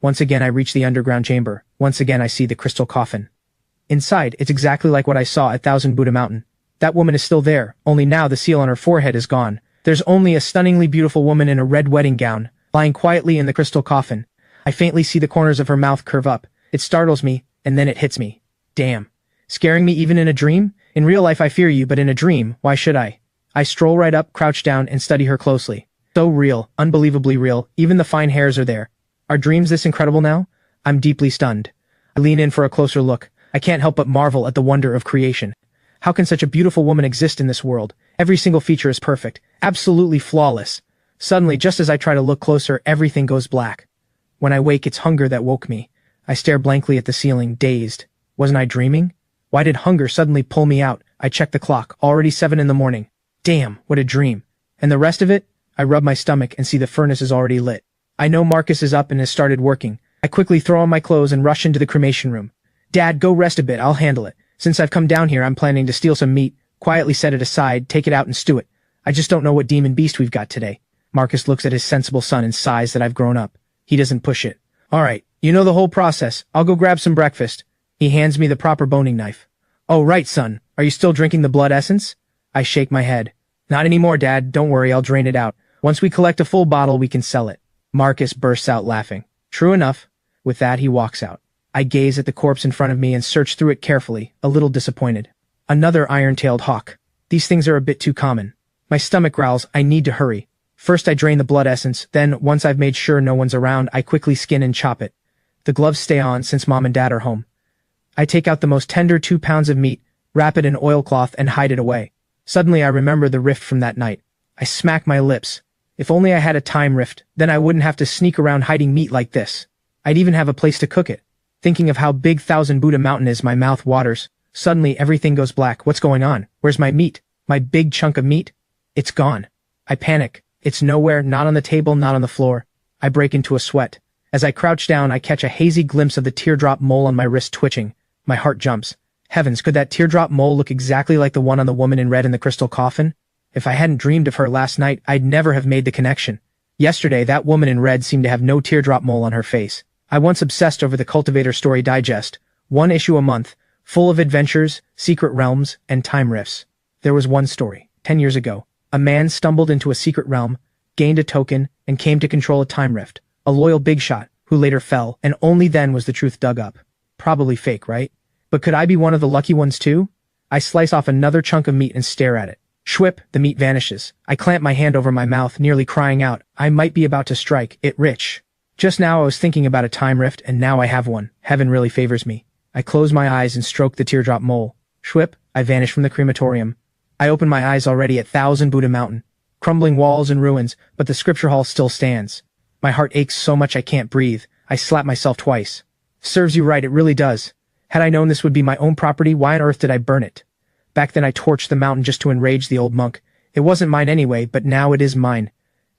Once again, I reach the underground chamber. Once again, I see the crystal coffin. Inside, it's exactly like what I saw at Thousand Buddha Mountain. That woman is still there, only now the seal on her forehead is gone. There's only a stunningly beautiful woman in a red wedding gown, lying quietly in the crystal coffin. I faintly see the corners of her mouth curve up. It startles me, and then it hits me. Damn. Scaring me even in a dream? In real life I fear you, but in a dream, why should I? I stroll right up, crouch down, and study her closely. So real, unbelievably real, even the fine hairs are there. Are dreams this incredible now? I'm deeply stunned. I lean in for a closer look. I can't help but marvel at the wonder of creation. How can such a beautiful woman exist in this world? Every single feature is perfect, absolutely flawless. Suddenly, just as I try to look closer, everything goes black. When I wake, it's hunger that woke me. I stare blankly at the ceiling, dazed. Wasn't I dreaming? Why did hunger suddenly pull me out? I check the clock, already 7 in the morning. Damn, what a dream. And the rest of it? I rub my stomach and see the furnace is already lit. I know Marcus is up and has started working. I quickly throw on my clothes and rush into the cremation room. Dad, go rest a bit, I'll handle it. Since I've come down here, I'm planning to steal some meat, quietly set it aside, take it out and stew it. I just don't know what demon beast we've got today. Marcus looks at his sensible son and sighs that I've grown up. He doesn't push it. Alright, you know the whole process. I'll go grab some breakfast. He hands me the proper boning knife. Oh right, son. Are you still drinking the blood essence? I shake my head. Not anymore, Dad. Don't worry, I'll drain it out. Once we collect a full bottle, we can sell it. Marcus bursts out laughing. True enough. With that, he walks out. I gaze at the corpse in front of me and search through it carefully, a little disappointed. Another iron-tailed hawk. These things are a bit too common. My stomach growls, I need to hurry. First I drain the blood essence, then, once I've made sure no one's around, I quickly skin and chop it. The gloves stay on since Mom and Dad are home. I take out the most tender 2 pounds of meat, wrap it in oilcloth and hide it away. Suddenly I remember the rift from that night. I smack my lips. If only I had a time rift, then I wouldn't have to sneak around hiding meat like this. I'd even have a place to cook it. Thinking of how big Thousand Buddha Mountain is, my mouth waters. Suddenly everything goes black. What's going on? Where's my meat? My big chunk of meat? It's gone. I panic. It's nowhere, not on the table, not on the floor. I break into a sweat. As I crouch down, I catch a hazy glimpse of the teardrop mole on my wrist twitching. My heart jumps. Heavens, could that teardrop mole look exactly like the one on the woman in red in the crystal coffin? If I hadn't dreamed of her last night, I'd never have made the connection. Yesterday, that woman in red seemed to have no teardrop mole on her face. I once obsessed over the Cultivator Story Digest, one issue a month, full of adventures, secret realms, and time rifts. There was one story. 10 years ago, a man stumbled into a secret realm, gained a token, and came to control a time rift. A loyal big shot, who later fell, and only then was the truth dug up. Probably fake, right? But could I be one of the lucky ones too? I slice off another chunk of meat and stare at it. Schwip, the meat vanishes. I clamp my hand over my mouth, nearly crying out. I might be about to strike it rich. Just now I was thinking about a time rift, and now I have one. Heaven really favors me. I close my eyes and stroke the teardrop mole. Schwip, I vanish from the crematorium. I open my eyes already at Thousand Buddha Mountain. Crumbling walls and ruins, but the scripture hall still stands. My heart aches so much I can't breathe. I slap myself twice. Serves you right, it really does. Had I known this would be my own property, why on earth did I burn it? Back then I torched the mountain just to enrage the old monk. It wasn't mine anyway, but now it is mine.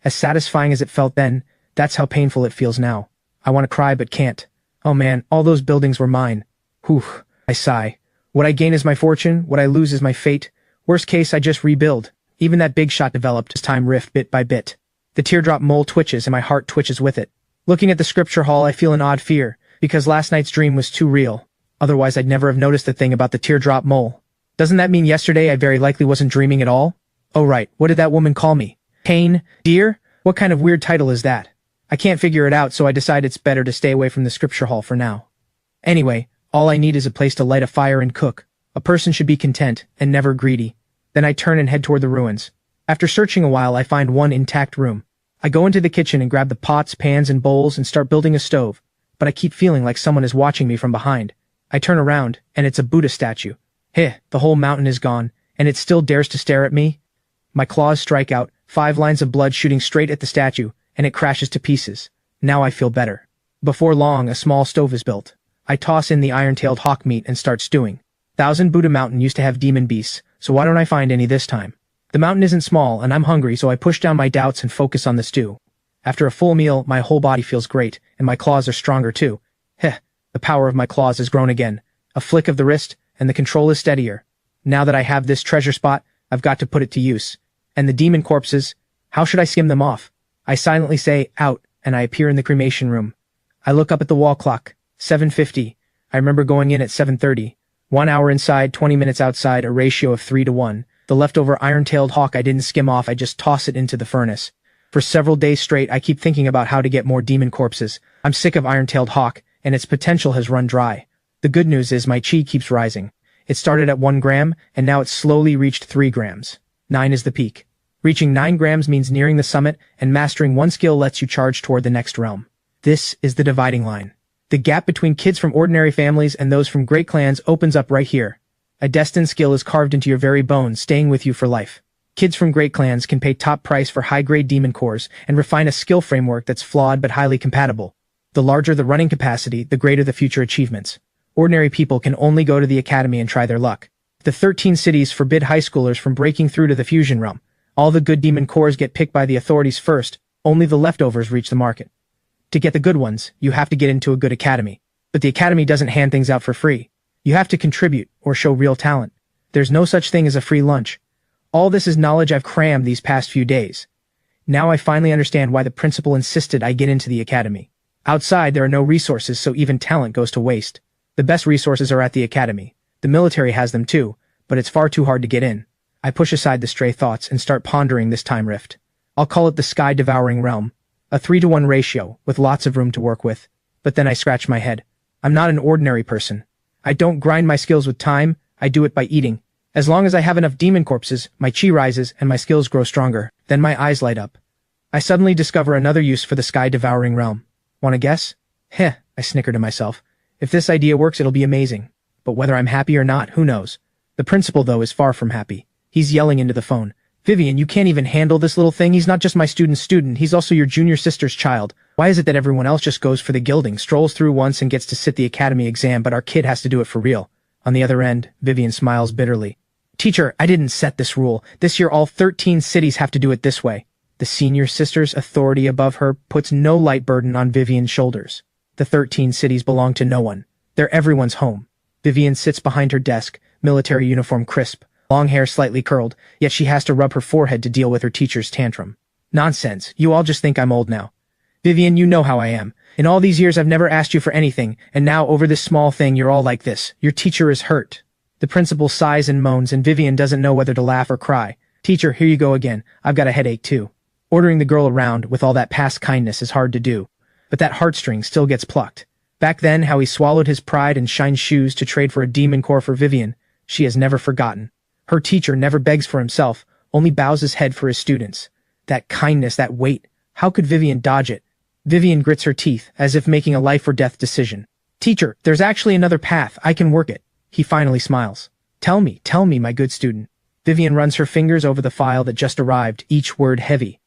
As satisfying as it felt then, that's how painful it feels now. I want to cry but can't. Oh man, all those buildings were mine. Whew, I sigh. What I gain is my fortune, what I lose is my fate. Worst case, I just rebuild. Even that big shot developed as time rift bit by bit. The teardrop mole twitches and my heart twitches with it. Looking at the scripture hall, I feel an odd fear, because last night's dream was too real. Otherwise, I'd never have noticed the thing about the teardrop mole. Doesn't that mean yesterday I very likely wasn't dreaming at all? Oh right, what did that woman call me? Cain? Dear? What kind of weird title is that? I can't figure it out, so I decide it's better to stay away from the scripture hall for now. Anyway, all I need is a place to light a fire and cook. A person should be content, and never greedy. Then I turn and head toward the ruins. After searching a while, I find one intact room. I go into the kitchen and grab the pots, pans, and bowls and start building a stove, but I keep feeling like someone is watching me from behind. I turn around, and it's a Buddha statue. The whole mountain is gone, and it still dares to stare at me? My claws strike out, 5 lines of blood shooting straight at the statue, and it crashes to pieces. Now I feel better. Before long, a small stove is built. I toss in the iron-tailed hawk meat and start stewing. Thousand Buddha Mountain used to have demon beasts, so why don't I find any this time? The mountain isn't small, and I'm hungry, so I push down my doubts and focus on the stew. After a full meal, my whole body feels great, and my claws are stronger too. The power of my claws has grown again. A flick of the wrist, and the control is steadier. Now that I have this treasure spot, I've got to put it to use. And the demon corpses, how should I skim them off? I silently say, out, and I appear in the cremation room. I look up at the wall clock, 7:50. I remember going in at 7:30. 1 hour inside, 20 minutes outside, a ratio of 3 to 1. The leftover iron-tailed hawk I didn't skim off, I just toss it into the furnace. For several days straight, I keep thinking about how to get more demon corpses. I'm sick of iron-tailed hawk, and its potential has run dry. The good news is my chi keeps rising. It started at 1 gram, and now it's slowly reached 3 grams. 9 is the peak. Reaching 9 grams means nearing the summit, and mastering one skill lets you charge toward the next realm. This is the dividing line. The gap between kids from ordinary families and those from great clans opens up right here. A destined skill is carved into your very bones, staying with you for life. Kids from great clans can pay top price for high-grade demon cores and refine a skill framework that's flawed but highly compatible. The larger the running capacity, the greater the future achievements. Ordinary people can only go to the academy and try their luck. The 13 cities forbid high schoolers from breaking through to the fusion realm. All the good demon cores get picked by the authorities first, only the leftovers reach the market. To get the good ones, you have to get into a good academy. But the academy doesn't hand things out for free. You have to contribute, or show real talent. There's no such thing as a free lunch. All this is knowledge I've crammed these past few days. Now I finally understand why the principal insisted I get into the academy. Outside, there are no resources, so even talent goes to waste. The best resources are at the academy. The military has them too, but it's far too hard to get in. I push aside the stray thoughts and start pondering this time rift. I'll call it the sky-devouring realm. A 3 to 1 ratio, with lots of room to work with. But then I scratch my head. I'm not an ordinary person. I don't grind my skills with time, I do it by eating. As long as I have enough demon corpses, my chi rises and my skills grow stronger. Then my eyes light up. I suddenly discover another use for the sky-devouring realm. Wanna guess? I snicker to myself. If this idea works, it'll be amazing. But whether I'm happy or not, who knows? The principal, though, is far from happy. He's yelling into the phone. Vivian, you can't even handle this little thing. He's not just my student's student, he's also your junior sister's child. Why is it that everyone else just goes for the gilding, strolls through once and gets to sit the academy exam, but our kid has to do it for real? On the other end, Vivian smiles bitterly. Teacher, I didn't set this rule. This year all 13 cities have to do it this way. The senior sister's authority above her puts no light burden on Vivian's shoulders. The 13 cities belong to no one. They're everyone's home. Vivian sits behind her desk, military uniform crisp, long hair slightly curled, yet she has to rub her forehead to deal with her teacher's tantrum. Nonsense, you all just think I'm old now. Vivian, you know how I am. In all these years I've never asked you for anything, and now over this small thing you're all like this. Your teacher is hurt. The principal sighs and moans, and Vivian doesn't know whether to laugh or cry. Teacher, here you go again. I've got a headache too. Ordering the girl around with all that past kindness is hard to do. But that heartstring still gets plucked. Back then, how he swallowed his pride and shined shoes to trade for a demon core for Vivian, she has never forgotten. Her teacher never begs for himself, only bows his head for his students. That kindness, that weight, how could Vivian dodge it? Vivian grits her teeth, as if making a life-or-death decision. Teacher, there's actually another path, I can work it. He finally smiles. Tell me, my good student. Vivian runs her fingers over the file that just arrived, each word heavy.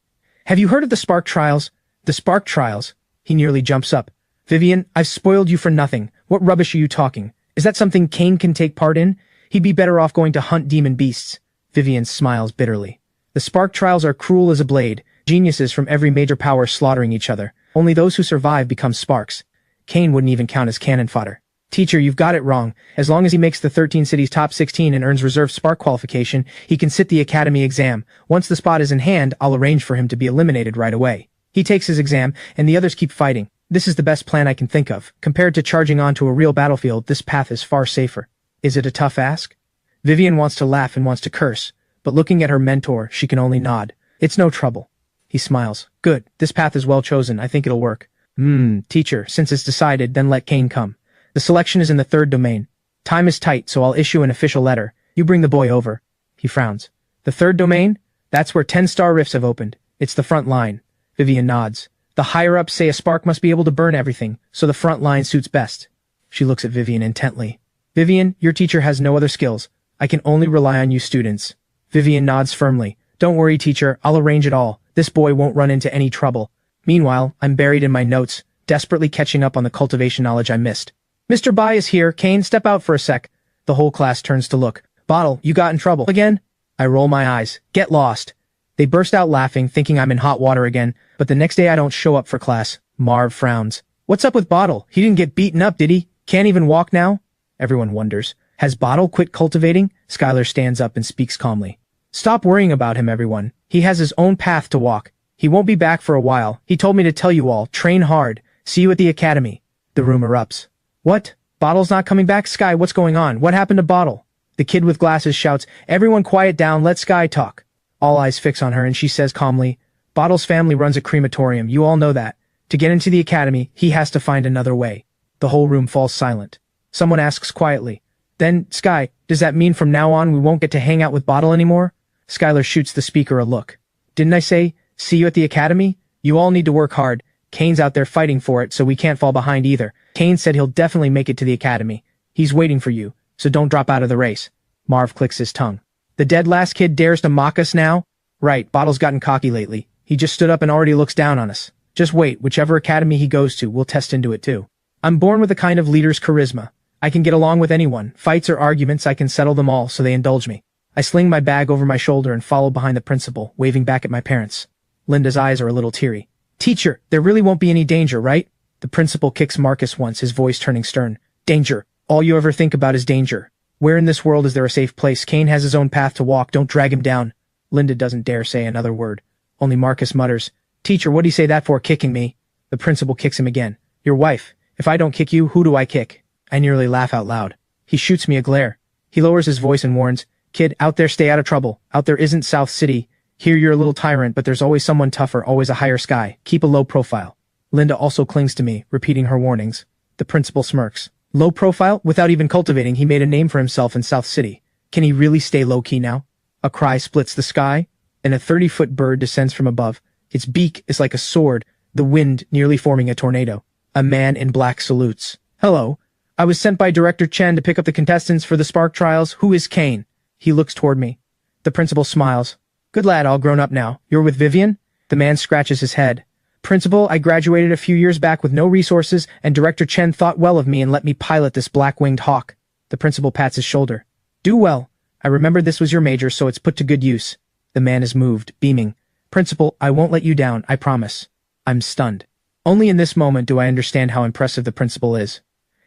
Have you heard of the Spark Trials? The Spark Trials? He nearly jumps up. Vivian, I've spoiled you for nothing. What rubbish are you talking? Is that something Cain can take part in? He'd be better off going to hunt demon beasts. Vivian smiles bitterly. The Spark Trials are cruel as a blade, geniuses from every major power slaughtering each other. Only those who survive become sparks. Cain wouldn't even count as cannon fodder. Teacher, you've got it wrong. As long as he makes the 13 cities top 16 and earns reserve spark qualification, he can sit the academy exam. Once the spot is in hand, I'll arrange for him to be eliminated right away. He takes his exam, and the others keep fighting. This is the best plan I can think of. Compared to charging onto a real battlefield, this path is far safer. Is it a tough ask? Vivian wants to laugh and wants to curse, but looking at her mentor, she can only nod. It's no trouble. He smiles. Good, this path is well chosen, I think it'll work. Teacher, since it's decided, then let Cain come. The selection is in the third domain. Time is tight, so I'll issue an official letter. You bring the boy over. He frowns. The third domain? That's where 10-star rifts have opened. It's the front line. Vivian nods. The higher-ups say a spark must be able to burn everything, so the front line suits best. She looks at Vivian intently. Vivian, your teacher has no other skills. I can only rely on you students. Vivian nods firmly. Don't worry, teacher. I'll arrange it all. This boy won't run into any trouble. Meanwhile, I'm buried in my notes, desperately catching up on the cultivation knowledge I missed. Mr. Bai is here. Cain, step out for a sec. The whole class turns to look. Bottle, you got in trouble again? I roll my eyes. Get lost. They burst out laughing, thinking I'm in hot water again, but the next day I don't show up for class. Marv frowns. What's up with Bottle? He didn't get beaten up, did he? Can't even walk now? Everyone wonders. Has Bottle quit cultivating? Skylar stands up and speaks calmly. Stop worrying about him, everyone. He has his own path to walk. He won't be back for a while. He told me to tell you all, train hard. See you at the academy. The room erupts. What? Bottle's not coming back? Sky, what's going on? What happened to Bottle? The kid with glasses shouts, everyone quiet down, let Sky talk. All eyes fix on her and she says calmly, Bottle's family runs a crematorium, you all know that. To get into the academy, he has to find another way. The whole room falls silent. Someone asks quietly, then, Sky, does that mean from now on we won't get to hang out with Bottle anymore? Skylar shoots the speaker a look. Didn't I say, see you at the academy? You all need to work hard. Cain's out there fighting for it, so we can't fall behind either. Cain said he'll definitely make it to the academy. He's waiting for you, so don't drop out of the race. Marv clicks his tongue. The dead last kid dares to mock us now? Right, Bottle's gotten cocky lately. He just stood up and already looks down on us. Just wait, whichever academy he goes to, we'll test into it too. I'm born with a kind of leader's charisma. I can get along with anyone. Fights or arguments, I can settle them all, so they indulge me. I sling my bag over my shoulder and follow behind the principal, waving back at my parents. Linda's eyes are a little teary. Teacher, there really won't be any danger, right? The principal kicks Marcus once, his voice turning stern. Danger. All you ever think about is danger. Where in this world is there a safe place? Cain has his own path to walk. Don't drag him down. Linda doesn't dare say another word. Only Marcus mutters, Teacher, what do you say that for, kicking me? The principal kicks him again. Your wife. If I don't kick you, who do I kick? I nearly laugh out loud. He shoots me a glare. He lowers his voice and warns, Kid, out there stay out of trouble. Out there isn't South City. Here you're a little tyrant, but there's always someone tougher, always a higher sky. Keep a low profile. Linda also clings to me, repeating her warnings. The principal smirks. Low profile? Without even cultivating, he made a name for himself in South City. Can he really stay low-key now? A cry splits the sky, and a 30-foot bird descends from above. Its beak is like a sword, the wind nearly forming a tornado. A man in black salutes. Hello. I was sent by Director Chen to pick up the contestants for the Spark Trials. Who is Cain? He looks toward me. The principal smiles. Good lad, all grown up now. You're with Vivian? The man scratches his head. Principal, I graduated a few years back with no resources, and Director Chen thought well of me and let me pilot this black-winged hawk. The principal pats his shoulder. Do well. I remembered this was your major, so it's put to good use. The man is moved, beaming. Principal, I won't let you down, I promise. I'm stunned. Only in this moment do I understand how impressive the principal is.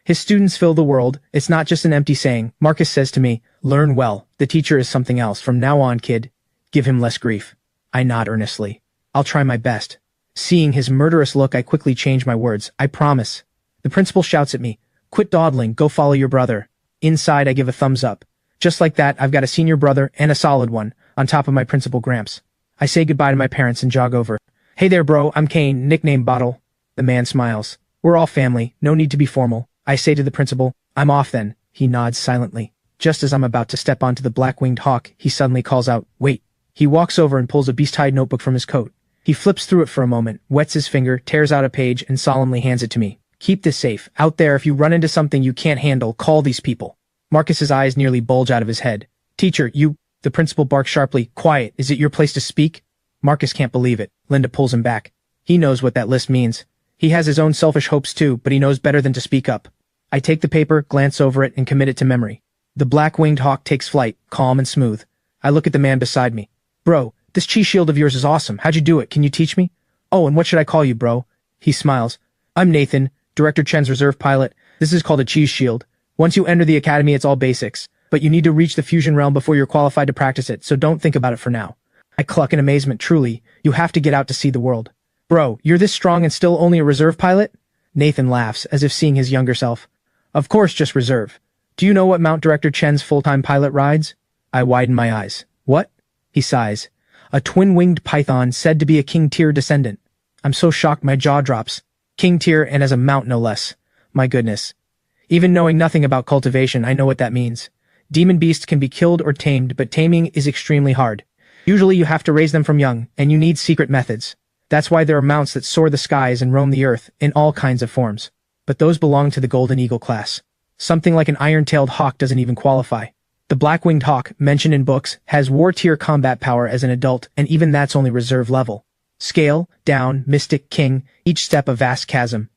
His students fill the world. It's not just an empty saying. Marcus says to me, learn well. The teacher is something else. From now on, kid. Give him less grief. I nod earnestly. I'll try my best. Seeing his murderous look, I quickly change my words. I promise. The principal shouts at me. Quit dawdling. Go follow your brother. Inside, I give a thumbs up. Just like that, I've got a senior brother, and a solid one, on top of my principal Gramps. I say goodbye to my parents and jog over. Hey there, bro. I'm Kane, nickname Bottle. The man smiles. We're all family. No need to be formal. I say to the principal, I'm off then. He nods silently. Just as I'm about to step onto the black-winged hawk, he suddenly calls out, wait. He walks over and pulls a beast-hide notebook from his coat. He flips through it for a moment, wets his finger, tears out a page, and solemnly hands it to me. Keep this safe. Out there, if you run into something you can't handle, call these people. Marcus's eyes nearly bulge out of his head. Teacher, you... The principal barks sharply. Quiet. Is it your place to speak? Marcus can't believe it. Linda pulls him back. He knows what that list means. He has his own selfish hopes too, but he knows better than to speak up. I take the paper, glance over it, and commit it to memory. The black-winged hawk takes flight, calm and smooth. I look at the man beside me. Bro, this chi shield of yours is awesome. How'd you do it? Can you teach me? Oh, and what should I call you, bro? He smiles. I'm Nathan, Director Chen's reserve pilot. This is called a chi shield. Once you enter the academy, it's all basics. But you need to reach the fusion realm before you're qualified to practice it, so don't think about it for now. I cluck in amazement. Truly, you have to get out to see the world. Bro, you're this strong and still only a reserve pilot? Nathan laughs, as if seeing his younger self. Of course, just reserve. Do you know what Mount Director Chen's full-time pilot rides? I widen my eyes. What? He sighs. A twin-winged python said to be a king tier descendant. I'm so shocked my jaw drops. King tier and as a mount no less. My goodness. Even knowing nothing about cultivation, I know what that means. Demon beasts can be killed or tamed, but taming is extremely hard. Usually you have to raise them from young, and you need secret methods. That's why there are mounts that soar the skies and roam the earth in all kinds of forms. But those belong to the Golden Eagle class. Something like an iron-tailed hawk doesn't even qualify. The black-winged hawk, mentioned in books, has war-tier combat power as an adult, and even that's only reserve level. Scale, down, mystic, king, each step a vast chasm.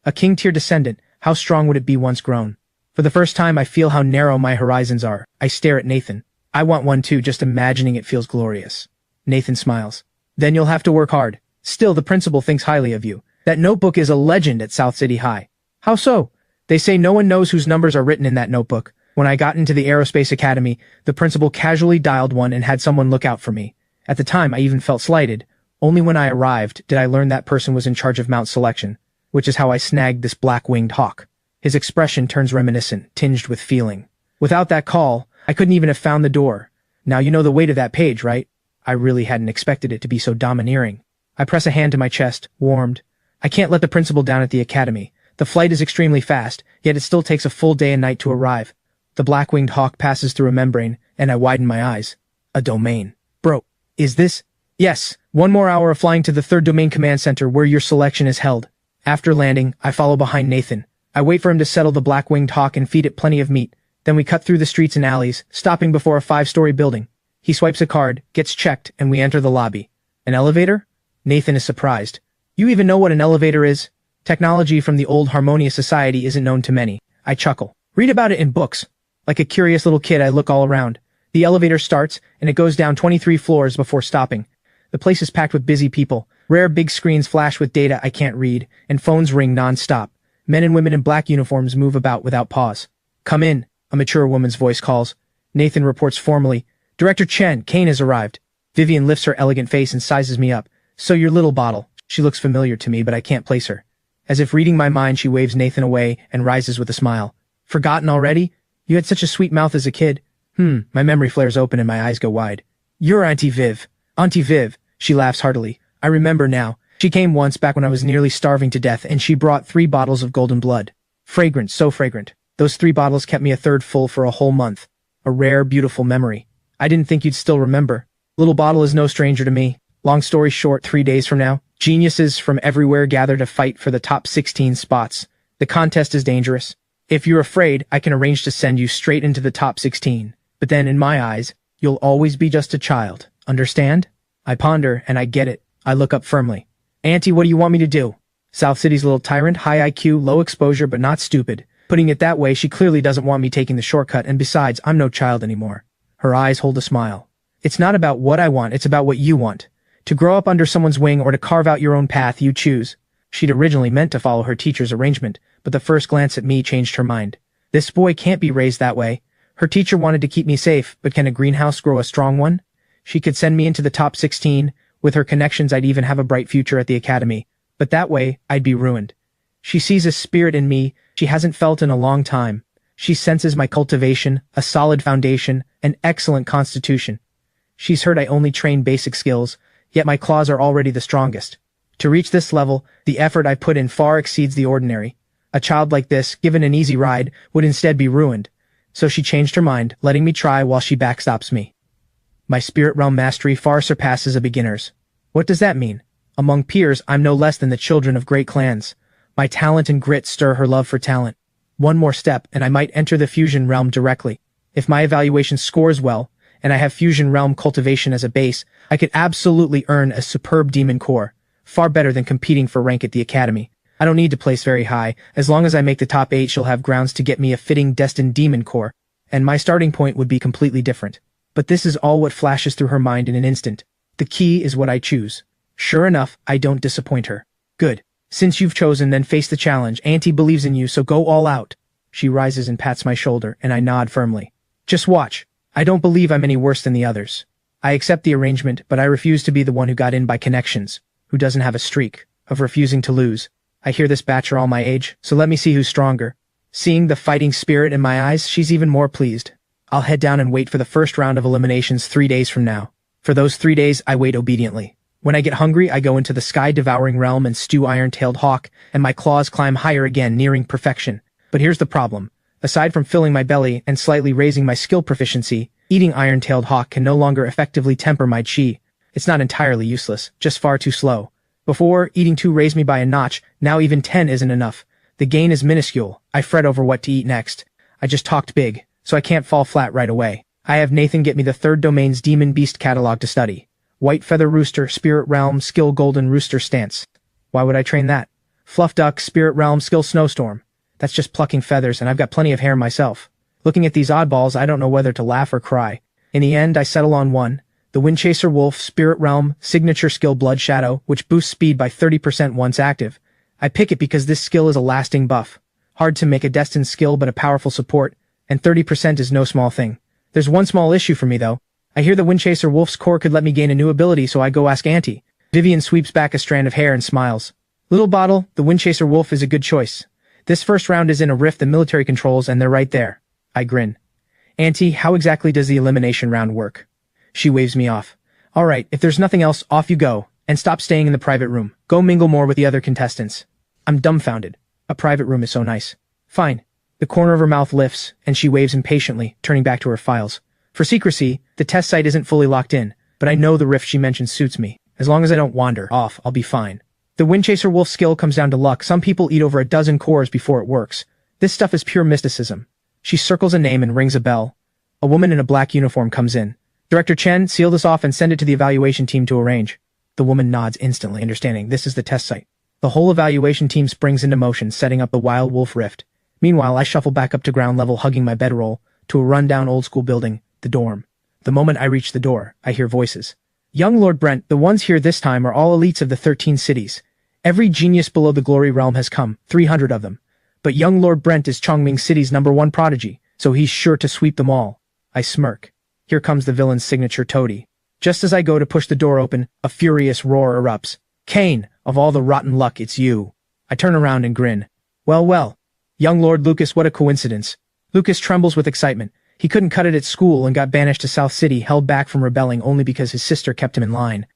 A king-tier descendant, how strong would it be once grown? For the first time, I feel how narrow my horizons are. I stare at Nathan. I want one too, just imagining it feels glorious. Nathan smiles. Then you'll have to work hard. Still, the principal thinks highly of you. That notebook is a legend at South City High. How so? They say no one knows whose numbers are written in that notebook. When I got into the Aerospace Academy, the principal casually dialed one and had someone look out for me. At the time, I even felt slighted. Only when I arrived did I learn that person was in charge of mount selection, which is how I snagged this black-winged hawk. His expression turns reminiscent, tinged with feeling. Without that call, I couldn't even have found the door. Now you know the weight of that page, right? I really hadn't expected it to be so domineering. I press a hand to my chest, warmed. I can't let the principal down at the academy. The flight is extremely fast, yet it still takes a full day and night to arrive. The black-winged hawk passes through a membrane, and I widen my eyes. A domain. Bro, is this? Yes, 1 more hour of flying to the 3rd Domain Command Center where your selection is held. After landing, I follow behind Nathan. I wait for him to settle the black-winged hawk and feed it plenty of meat. Then we cut through the streets and alleys, stopping before a 5-story building. He swipes a card, gets checked, and we enter the lobby. An elevator? Nathan is surprised. You even know what an elevator is? Technology from the old Harmonia Society isn't known to many. I chuckle. Read about it in books. Like a curious little kid, I look all around. The elevator starts, and it goes down 23 floors before stopping. The place is packed with busy people. Rare big screens flash with data I can't read, and phones ring non-stop. Men and women in black uniforms move about without pause. Come in, a mature woman's voice calls. Nathan reports formally. Director Chen, Kane has arrived. Vivian lifts her elegant face and sizes me up. So your little bottle. She looks familiar to me, but I can't place her. As if reading my mind, she waves Nathan away and rises with a smile. Forgotten already? You had such a sweet mouth as a kid. My memory flares open and my eyes go wide. You're Auntie Viv. Auntie Viv. She laughs heartily. I remember now. She came once back when I was nearly starving to death, and she brought 3 bottles of golden blood. Fragrant, so fragrant. Those 3 bottles kept me a third full for a whole month. A rare, beautiful memory. I didn't think you'd still remember. Little Bottle is no stranger to me. Long story short, 3 days from now, geniuses from everywhere gather to fight for the top 16 spots. The contest is dangerous. If you're afraid, I can arrange to send you straight into the top 16. But then, in my eyes, you'll always be just a child. Understand? I ponder, and I get it. I look up firmly. Auntie, what do you want me to do? South City's little tyrant, high IQ, low exposure, but not stupid. Putting it that way, she clearly doesn't want me taking the shortcut, and besides, I'm no child anymore. Her eyes hold a smile. It's not about what I want, it's about what you want. To grow up under someone's wing or to carve out your own path, you choose. She'd originally meant to follow her teacher's arrangement, but the first glance at me changed her mind. This boy can't be raised that way. Her teacher wanted to keep me safe, but can a greenhouse grow a strong one? She could send me into the top 16. With her connections, I'd even have a bright future at the academy. But that way, I'd be ruined. She sees a spirit in me she hasn't felt in a long time. She senses my cultivation, a solid foundation, an excellent constitution. She's heard I only train basic skills, yet my claws are already the strongest. To reach this level, the effort I put in far exceeds the ordinary. A child like this, given an easy ride, would instead be ruined. So she changed her mind, letting me try while she backstops me. My spirit realm mastery far surpasses a beginner's. What does that mean? Among peers, I'm no less than the children of great clans. My talent and grit stir her love for talent. One more step, and I might enter the fusion realm directly. If my evaluation scores well, and I have fusion realm cultivation as a base, I could absolutely earn a superb demon core, far better than competing for rank at the academy. I don't need to place very high. As long as I make the top 8, she'll have grounds to get me a fitting destined demon core, and my starting point would be completely different. But this is all what flashes through her mind in an instant. The key is what I choose. Sure enough, I don't disappoint her. Good. Since you've chosen, then face the challenge. Auntie believes in you, so go all out. She rises and pats my shoulder, and I nod firmly. Just watch. I don't believe I'm any worse than the others. I accept the arrangement, but I refuse to be the one who got in by connections, who doesn't have a streak of refusing to lose. I hear this batch are all my age, so let me see who's stronger. Seeing the fighting spirit in my eyes, she's even more pleased. I'll head down and wait for the first round of eliminations 3 days from now. For those 3 days, I wait obediently. When I get hungry, I go into the sky-devouring realm and stew iron-tailed hawk, and my claws climb higher again, nearing perfection. But here's the problem. Aside from filling my belly and slightly raising my skill proficiency, eating iron-tailed hawk can no longer effectively temper my chi. It's not entirely useless, just far too slow. Before, eating 2 raised me by a notch, now even 10 isn't enough. The gain is minuscule. I fret over what to eat next. I just talked big, so I can't fall flat right away. I have Nathan get me the 3rd domain's Demon Beast catalog to study. White Feather Rooster, Spirit Realm, Skill Golden Rooster Stance. Why would I train that? Fluff Duck, Spirit Realm, Skill Snowstorm. That's just plucking feathers, and I've got plenty of hair myself. Looking at these oddballs, I don't know whether to laugh or cry. In the end, I settle on one. The Windchaser Wolf, Spirit Realm, Signature Skill Blood Shadow, which boosts speed by 30% once active. I pick it because this skill is a lasting buff. Hard to make a destined skill but a powerful support, and 30% is no small thing. There's one small issue for me though. I hear the Windchaser Wolf's core could let me gain a new ability, so I go ask Auntie. Vivian sweeps back a strand of hair and smiles. Little Bottle, the Windchaser Wolf is a good choice. This first round is in a rift the military controls and they're right there. I grin. Auntie, how exactly does the elimination round work? She waves me off. Alright, if there's nothing else, off you go, and stop staying in the private room. Go mingle more with the other contestants. I'm dumbfounded. A private room is so nice. Fine. The corner of her mouth lifts, and she waves impatiently, turning back to her files. For secrecy, the test site isn't fully locked in, but I know the rift she mentioned suits me. As long as I don't wander off, I'll be fine. The Windchaser Wolf skill comes down to luck. Some people eat over a dozen cores before it works. This stuff is pure mysticism. She circles a name and rings a bell. A woman in a black uniform comes in. Director Chen, seal this off and send it to the evaluation team to arrange. The woman nods instantly, understanding this is the test site. The whole evaluation team springs into motion, setting up the Wild Wolf Rift. Meanwhile, I shuffle back up to ground level, hugging my bedroll, to a rundown old-school building, the dorm. The moment I reach the door, I hear voices. Young Lord Brent, the ones here this time are all elites of the 13 cities. Every genius below the glory realm has come, 300 of them. But young Lord Brent is Chongming City's #1 prodigy, so he's sure to sweep them all. I smirk. Here comes the villain's signature toady. Just as I go to push the door open, a furious roar erupts. Kane, of all the rotten luck, it's you. I turn around and grin. Well, well. Young Lord Lucas, what a coincidence. Lucas trembles with excitement. He couldn't cut it at school and got banished to South City, held back from rebelling only because his sister kept him in line.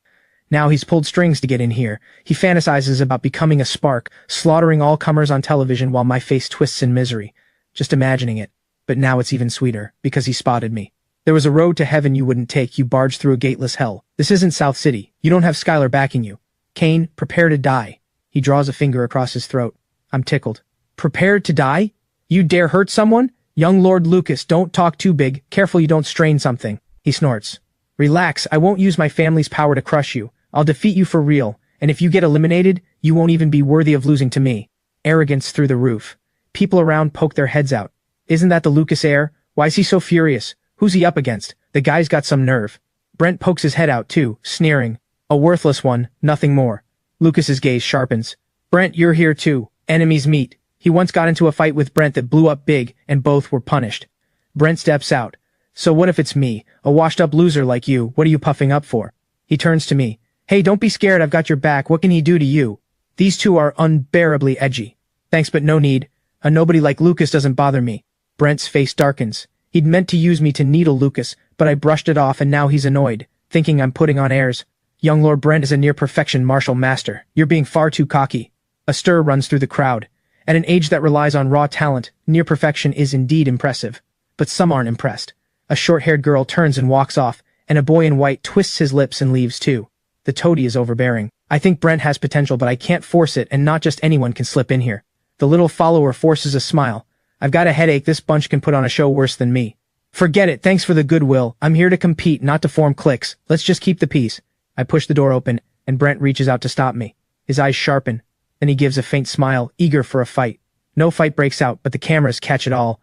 Now he's pulled strings to get in here. He fantasizes about becoming a spark, slaughtering all comers on television while my face twists in misery. Just imagining it. But now it's even sweeter, because he spotted me. There was a road to heaven you wouldn't take. You barged through a gateless hell. This isn't South City. You don't have Skylar backing you. Kane, prepare to die. He draws a finger across his throat. I'm tickled. Prepared to die? You dare hurt someone? Young Lord Lucas, don't talk too big. Careful you don't strain something. He snorts. Relax, I won't use my family's power to crush you. I'll defeat you for real, and if you get eliminated, you won't even be worthy of losing to me. Arrogance through the roof. People around poke their heads out. Isn't that the Lucas heir? Why is he so furious? Who's he up against? The guy's got some nerve. Brent pokes his head out too, sneering. A worthless one, nothing more. Lucas's gaze sharpens. Brent, you're here too. Enemies meet. He once got into a fight with Brent that blew up big, and both were punished. Brent steps out. So what if it's me, a washed-up loser like you? What are you puffing up for? He turns to me. Hey, don't be scared, I've got your back. What can he do to you? These two are unbearably edgy. Thanks, but no need. A nobody like Lucas doesn't bother me. Brent's face darkens. He'd meant to use me to needle Lucas, but I brushed it off and now he's annoyed, thinking I'm putting on airs. Young Lord Brent is a near-perfection martial master. You're being far too cocky. A stir runs through the crowd. At an age that relies on raw talent, near perfection is indeed impressive. But some aren't impressed. A short-haired girl turns and walks off, and a boy in white twists his lips and leaves too. The toady is overbearing. I think Brent has potential, but I can't force it, and not just anyone can slip in here. The little follower forces a smile. I've got a headache, this bunch can put on a show worse than me. Forget it, thanks for the goodwill. I'm here to compete, not to form cliques. Let's just keep the peace. I push the door open, and Brent reaches out to stop me. His eyes sharpen. Then he gives a faint smile, eager for a fight. No fight breaks out, but the cameras catch it all.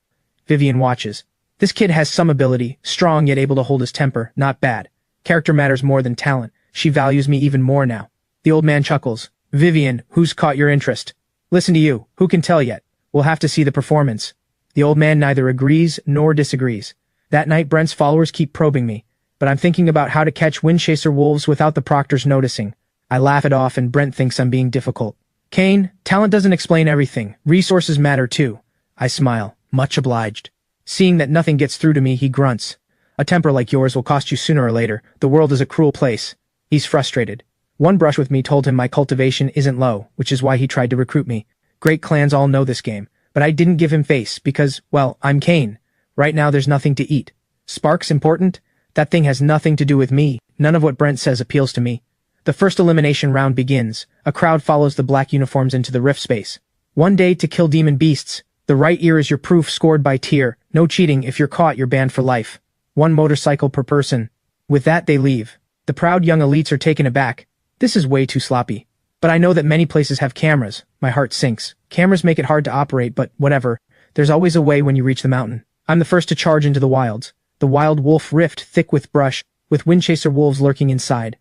Vivian watches. This kid has some ability, strong yet able to hold his temper, not bad. Character matters more than talent. She values me even more now. The old man chuckles. Vivian, who's caught your interest? Listen to you, who can tell yet? We'll have to see the performance. The old man neither agrees nor disagrees. That night Brent's followers keep probing me, but I'm thinking about how to catch Windchaser wolves without the proctors noticing. I laugh it off and Brent thinks I'm being difficult. Kane, talent doesn't explain everything. Resources matter too. I smile, much obliged. Seeing that nothing gets through to me, he grunts. A temper like yours will cost you sooner or later. The world is a cruel place. He's frustrated. One brush with me told him my cultivation isn't low, which is why he tried to recruit me. Great clans all know this game, but I didn't give him face because, well, I'm Kane. Right now there's nothing to eat. Sparks important? That thing has nothing to do with me. None of what Brent says appeals to me. The first elimination round begins. A crowd follows the black uniforms into the rift space. 1 day to kill demon beasts. The right ear is your proof scored by tier. No cheating. If you're caught, you're banned for life. 1 motorcycle per person. With that, they leave. The proud young elites are taken aback. This is way too sloppy. But I know that many places have cameras. My heart sinks. Cameras make it hard to operate, but whatever. There's always a way when you reach the mountain. I'm the first to charge into the wilds. The wild wolf rift thick with brush, with Windchaser wolves lurking inside.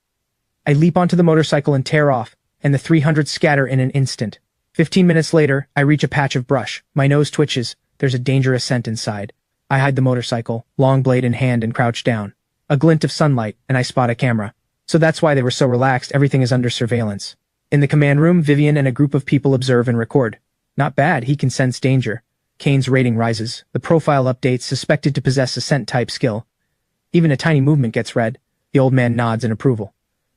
I leap onto the motorcycle and tear off, and the 300 scatter in an instant. 15 minutes later, I reach a patch of brush. My nose twitches. There's a dangerous scent inside. I hide the motorcycle, long blade in hand, and crouch down. A glint of sunlight, and I spot a camera. So that's why they were so relaxed. Everything is under surveillance. In the command room, Vivian and a group of people observe and record. Not bad, he can sense danger. Kane's rating rises. The profile updates, suspected to possess a scent-type skill. Even a tiny movement gets read. The old man nods in approval.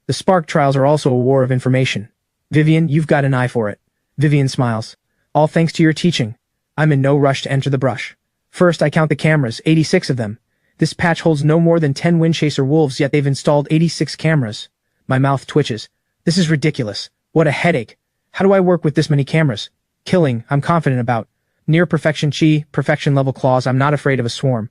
The Spark trials are also a war of information. Vivian, you've got an eye for it. Vivian smiles. All thanks to your teaching. I'm in no rush to enter the brush. First, I count the cameras, 86 of them. This patch holds no more than 10 Windchaser wolves, yet they've installed 86 cameras. My mouth twitches. This is ridiculous. What a headache. How do I work with this many cameras? Killing, I'm confident about. Near perfection chi, perfection level claws, I'm not afraid of a swarm.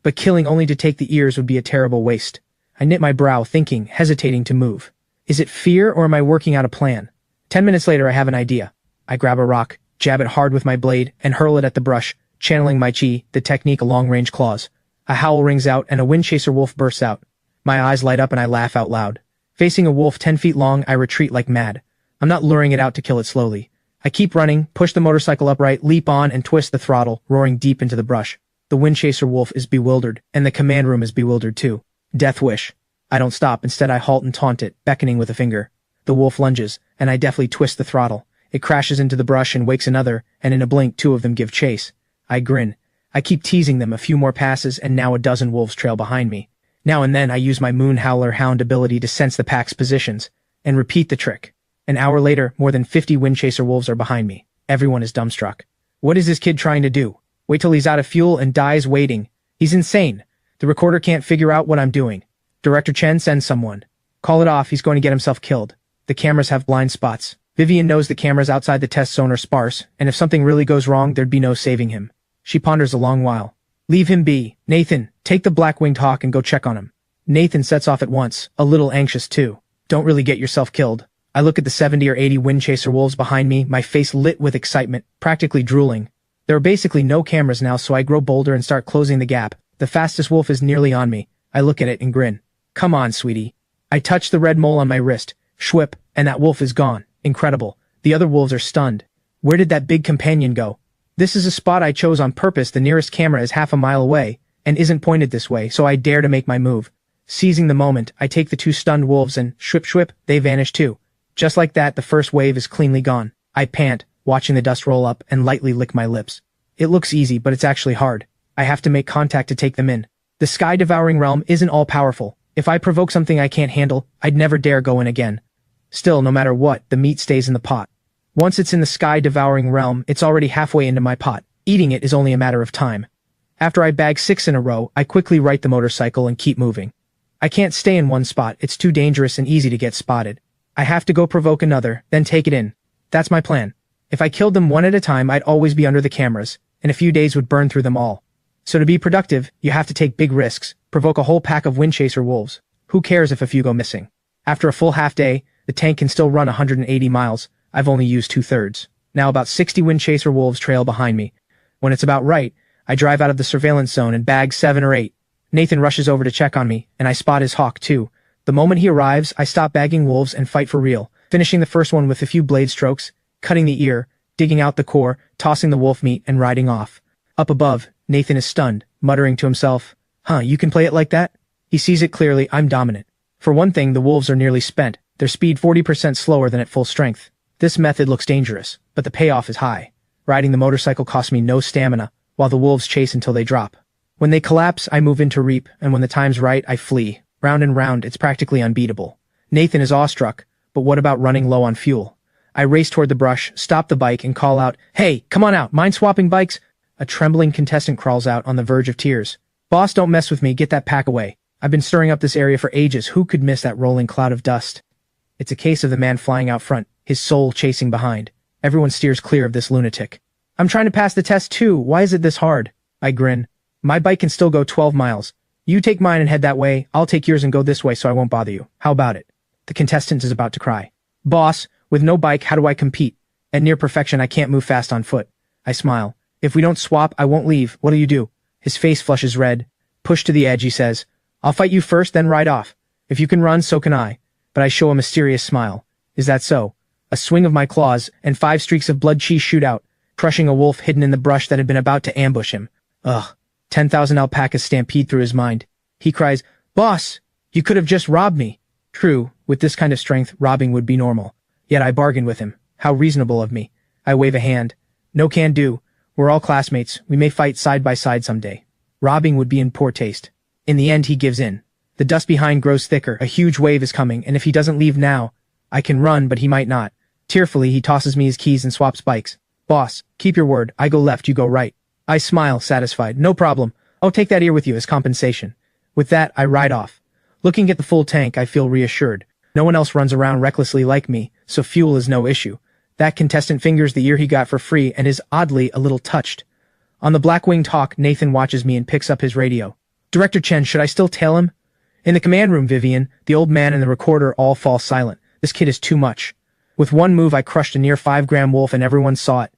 But killing only to take the ears would be a terrible waste. I knit my brow, thinking, hesitating to move. Is it fear, or am I working out a plan? 10 minutes later, I have an idea. I grab a rock, jab it hard with my blade, and hurl it at the brush, channeling my chi, the technique of long-range claws. A howl rings out, and a Windchaser wolf bursts out. My eyes light up and I laugh out loud. Facing a wolf 10 feet long, I retreat like mad. I'm not luring it out to kill it slowly. I keep running, push the motorcycle upright, leap on, and twist the throttle, roaring deep into the brush. The Windchaser wolf is bewildered, and the command room is bewildered too. Death wish. I don't stop, instead I halt and taunt it, beckoning with a finger. The wolf lunges, and I deftly twist the throttle. It crashes into the brush and wakes another, and in a blink 2 of them give chase. I grin. I keep teasing them, a few more passes, and now a dozen wolves trail behind me. Now and then I use my Moon Howler Hound ability to sense the pack's positions, and repeat the trick. An hour later, more than 50 Windchaser wolves are behind me. Everyone is dumbstruck. What is this kid trying to do? Wait till he's out of fuel and dies waiting. He's insane. The recorder can't figure out what I'm doing. Director Chen sends someone. Call it off, he's going to get himself killed. The cameras have blind spots. Vivian knows the cameras outside the test zone are sparse, and if something really goes wrong, there'd be no saving him. She ponders a long while. Leave him be. Nathan, take the black-winged hawk and go check on him. Nathan sets off at once, a little anxious too. Don't really get yourself killed. I look at the 70 or 80 Windchaser wolves behind me, my face lit with excitement, practically drooling. There are basically no cameras now, so I grow bolder and start closing the gap. The fastest wolf is nearly on me. I look at it and grin. Come on, sweetie. I touch the red mole on my wrist. Schwip, and that wolf is gone. Incredible. The other wolves are stunned. Where did that big companion go? This is a spot I chose on purpose. The nearest camera is half a mile away, and isn't pointed this way, so I dare to make my move. Seizing the moment, I take the two stunned wolves and, schwip, they vanish too. Just like that, the first wave is cleanly gone. I pant, watching the dust roll up, and lightly lick my lips. It looks easy, but it's actually hard. I have to make contact to take them in. The sky-devouring realm isn't all-powerful. If I provoke something I can't handle, I'd never dare go in again. Still, no matter what, the meat stays in the pot. Once it's in the sky-devouring realm, it's already halfway into my pot. Eating it is only a matter of time. After I bag 6 in a row, I quickly right the motorcycle and keep moving. I can't stay in one spot, it's too dangerous and easy to get spotted. I have to go provoke another, then take it in. That's my plan. If I killed them one at a time, I'd always be under the cameras, and a few days would burn through them all. So to be productive, you have to take big risks, provoke a whole pack of Windchaser wolves. Who cares if a few go missing? After a full half day, the tank can still run 180 miles. I've only used 2/3. Now about 60 Windchaser wolves trail behind me. When it's about right, I drive out of the surveillance zone and bag 7 or 8. Nathan rushes over to check on me, and I spot his hawk too. The moment he arrives, I stop bagging wolves and fight for real, finishing the first one with a few blade strokes, cutting the ear, digging out the core, tossing the wolf meat, and riding off. Up above, Nathan is stunned, muttering to himself, you can play it like that? He sees it clearly, I'm dominant. For one thing, the wolves are nearly spent, their speed 40% slower than at full strength. This method looks dangerous, but the payoff is high. Riding the motorcycle costs me no stamina, while the wolves chase until they drop. When they collapse, I move into reap, and when the time's right, I flee. Round and round, it's practically unbeatable. Nathan is awestruck, but what about running low on fuel? I race toward the brush, stop the bike, and call out, "Hey, come on out, mind swapping bikes?" A trembling contestant crawls out on the verge of tears. "Boss, don't mess with me, get that pack away. I've been stirring up this area for ages, who could miss that rolling cloud of dust?" It's a case of the man flying out front, his soul chasing behind. Everyone steers clear of this lunatic. "I'm trying to pass the test too, why is it this hard?" I grin. "My bike can still go 12 miles. You take mine and head that way, I'll take yours and go this way so I won't bother you. How about it?" The contestant is about to cry. "Boss, with no bike, how do I compete? At near perfection, I can't move fast on foot." I smile. "If we don't swap, I won't leave. What'll you do?" His face flushes red. Pushed to the edge, he says, "I'll fight you first, then ride off. If you can run, so can I." But I show a mysterious smile. "Is that so?" A swing of my claws, and 5 streaks of blood cheese shoot out, crushing a wolf hidden in the brush that had been about to ambush him. Ugh. 10,000 alpacas stampede through his mind. He cries, "Boss, you could have just robbed me." True, with this kind of strength, robbing would be normal. Yet I bargained with him. How reasonable of me. I wave a hand. "No can do. We're all classmates. We may fight side by side someday." Robbing would be in poor taste. In the end, he gives in. The dust behind grows thicker. A huge wave is coming, and if he doesn't leave now, I can run, but he might not. Tearfully, he tosses me his keys and swaps bikes. "Boss, keep your word. I go left, you go right." I smile, satisfied. "No problem. I'll take that ear with you as compensation." With that, I ride off. Looking at the full tank, I feel reassured. No one else runs around recklessly like me, so fuel is no issue. That contestant fingers the ear he got for free and is oddly a little touched. On the Black-Winged Hawk, Nathan watches me and picks up his radio. "Director Chen, should I still tail him?" In the command room, Vivian, the old man and the recorder all fall silent. This kid is too much. With one move, I crushed a near 5-gram wolf and everyone saw it.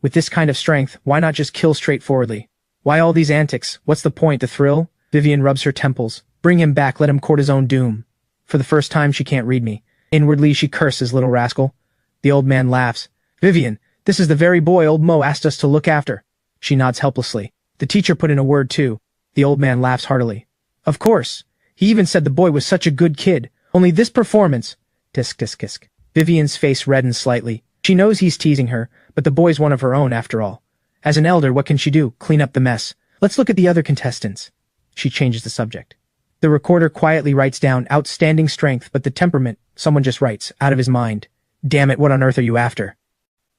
With this kind of strength, why not just kill straightforwardly? Why all these antics? What's the point, the thrill? Vivian rubs her temples. Bring him back, let him court his own doom. For the first time, she can't read me. Inwardly, she curses, little rascal. The old man laughs. "Vivian, this is the very boy old Mo asked us to look after." She nods helplessly. "The teacher put in a word too." The old man laughs heartily. "Of course. He even said the boy was such a good kid. Only this performance—" Tisk tisk tisk. Vivian's face reddens slightly. She knows he's teasing her, but the boy's one of her own after all. As an elder, what can she do? Clean up the mess. Let's look at the other contestants. She changes the subject. The recorder quietly writes down outstanding strength, but the temperament, someone just writes, out of his mind. Damn it, what on earth are you after?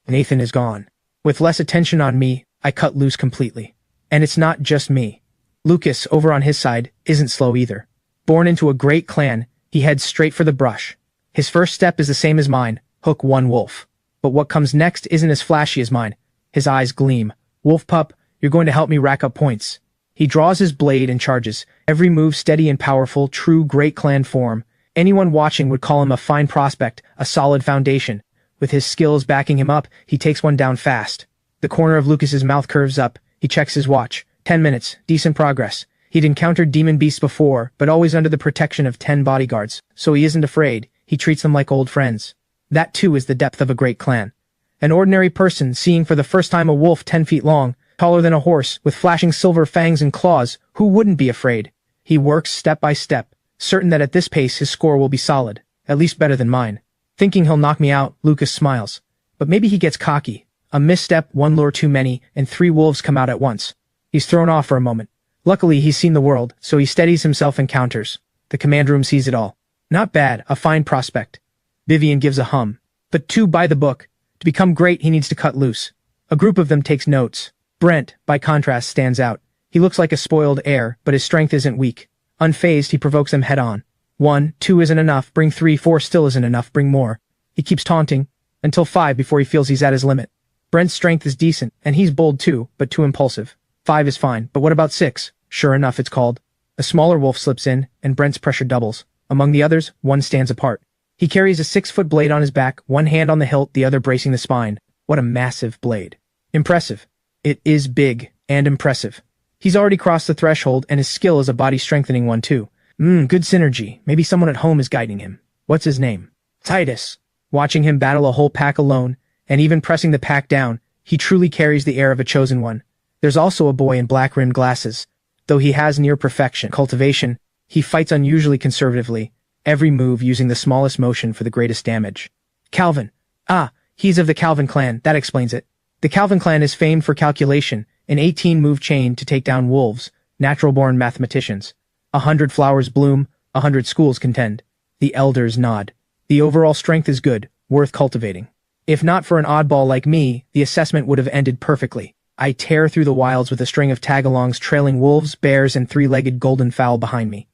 Nathan is gone. With less attention on me, I cut loose completely. And it's not just me. Lucas, over on his side, isn't slow either. Born into a great clan, he heads straight for the brush. His first step is the same as mine, hook one wolf. But what comes next isn't as flashy as mine. His eyes gleam. "Wolf pup, you're going to help me rack up points." He draws his blade and charges, every move steady and powerful, true great clan form. Anyone watching would call him a fine prospect, a solid foundation. With his skills backing him up, he takes one down fast. The corner of Lucas's mouth curves up. He checks his watch. 10 minutes, decent progress. He'd encountered demon beasts before, but always under the protection of 10 bodyguards, so he isn't afraid. He treats them like old friends. That too is the depth of a great clan. An ordinary person seeing for the first time a wolf 10 feet long, taller than a horse, with flashing silver fangs and claws, who wouldn't be afraid? He works step by step, certain that at this pace his score will be solid, at least better than mine. Thinking he'll knock me out, Lucas smiles. But maybe he gets cocky. A misstep, one lure too many, and 3 wolves come out at once. He's thrown off for a moment. Luckily, he's seen the world, so he steadies himself and counters. The command room sees it all. Not bad, a fine prospect. Vivian gives a hum. But 2 by the book. To become great, he needs to cut loose. A group of them takes notes. Brent, by contrast, stands out. He looks like a spoiled heir, but his strength isn't weak. Unfazed, he provokes them head-on. 1, 2 isn't enough, bring 3, 4 still isn't enough, bring more. He keeps taunting, until 5 before he feels he's at his limit. Brent's strength is decent, and he's bold too, but too impulsive. 5 is fine, but what about 6? Sure enough, it's called. A smaller wolf slips in, and Brent's pressure doubles. Among the others, 1 stands apart. He carries a 6-foot blade on his back, one hand on the hilt, the other bracing the spine. What a massive blade. Impressive. It is big, and impressive. He's already crossed the threshold, and his skill is a body-strengthening one too. Good synergy. Maybe someone at home is guiding him. What's his name? Titus. Watching him battle a whole pack alone, and even pressing the pack down, he truly carries the air of a chosen one. There's also a boy in black-rimmed glasses. Though he has near-perfection cultivation, he fights unusually conservatively, every move using the smallest motion for the greatest damage. Calvin. Ah, he's of the Calvin clan, that explains it. The Calvin clan is famed for calculation, an 18-move chain to take down wolves, natural-born mathematicians. 100 flowers bloom, 100 schools contend. The elders nod. The overall strength is good, worth cultivating. If not for an oddball like me, the assessment would have ended perfectly. I tear through the wilds with a string of tagalongs trailing wolves, bears, and 3-legged golden fowl behind me.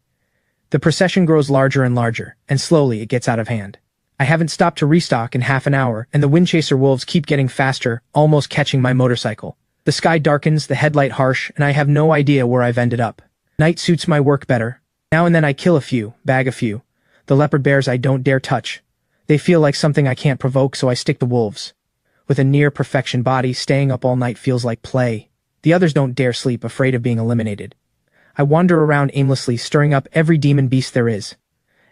The procession grows larger and larger, and slowly it gets out of hand. I haven't stopped to restock in half an hour, and the Windchaser wolves keep getting faster, almost catching my motorcycle. The sky darkens, the headlight harsh, and I have no idea where I've ended up. Night suits my work better. Now and then I kill a few, bag a few. The leopard bears I don't dare touch. They feel like something I can't provoke, so I stick to wolves. With a near-perfection body, staying up all night feels like play. The others don't dare sleep, afraid of being eliminated. I wander around aimlessly, stirring up every demon beast there is.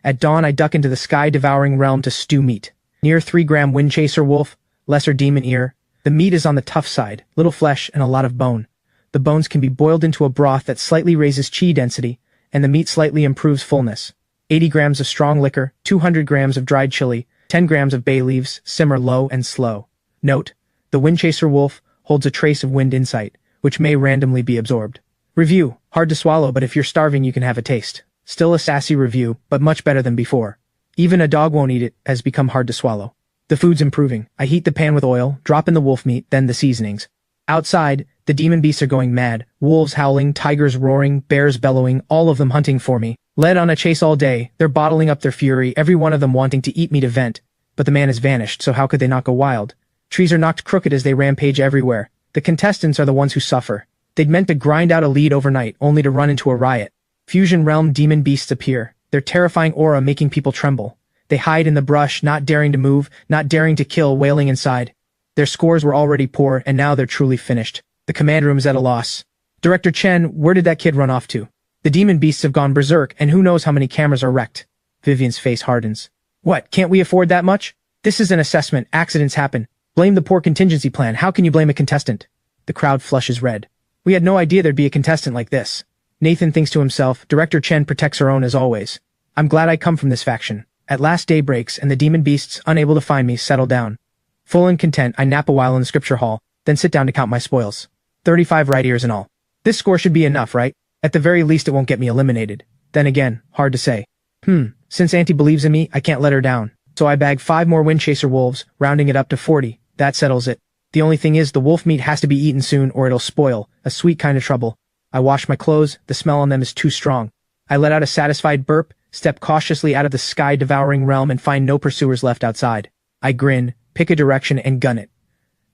At dawn I duck into the sky-devouring realm to stew meat. Near 3-gram Windchaser wolf, lesser demon ear. The meat is on the tough side, little flesh and a lot of bone. The bones can be boiled into a broth that slightly raises chi density, and the meat slightly improves fullness. 80 grams of strong liquor, 200 grams of dried chili, 10 grams of bay leaves, simmer low and slow. Note: the Windchaser wolf holds a trace of wind insight, which may randomly be absorbed. Review: hard to swallow, but if you're starving you can have a taste. Still a sassy review, but much better than before. Even a dog won't eat it, has become hard to swallow. The food's improving. I heat the pan with oil, drop in the wolf meat, then the seasonings. Outside, the demon beasts are going mad. Wolves howling, tigers roaring, bears bellowing, all of them hunting for me. Led on a chase all day, they're bottling up their fury, every one of them wanting to eat me to vent. But the man has vanished, so how could they not go wild? Trees are knocked crooked as they rampage everywhere. The contestants are the ones who suffer. They'd meant to grind out a lead overnight, only to run into a riot. Fusion realm demon beasts appear, their terrifying aura making people tremble. They hide in the brush, not daring to move, not daring to kill, wailing inside. Their scores were already poor, and now they're truly finished. The command room is at a loss. Director Chen, where did that kid run off to? The demon beasts have gone berserk, and who knows how many cameras are wrecked. Vivian's face hardens. What, can't we afford that much? This is an assessment, accidents happen. Blame the poor contingency plan, how can you blame a contestant? The crowd flushes red. We had no idea there'd be a contestant like this. Nathan thinks to himself, Director Chen protects her own as always. I'm glad I come from this faction. At last day breaks, and the demon beasts, unable to find me, settle down. Full and content, I nap a while in the scripture hall, then sit down to count my spoils. 35 right ears in all. This score should be enough, right? At the very least it won't get me eliminated. Then again, hard to say. Since Auntie believes in me, I can't let her down. So I bag 5 more Windchaser wolves, rounding it up to 40. That settles it. The only thing is the wolf meat has to be eaten soon or it'll spoil, a sweet kind of trouble. I wash my clothes, the smell on them is too strong. I let out a satisfied burp, step cautiously out of the sky-devouring realm and find no pursuers left outside. I grin, pick a direction and gun it.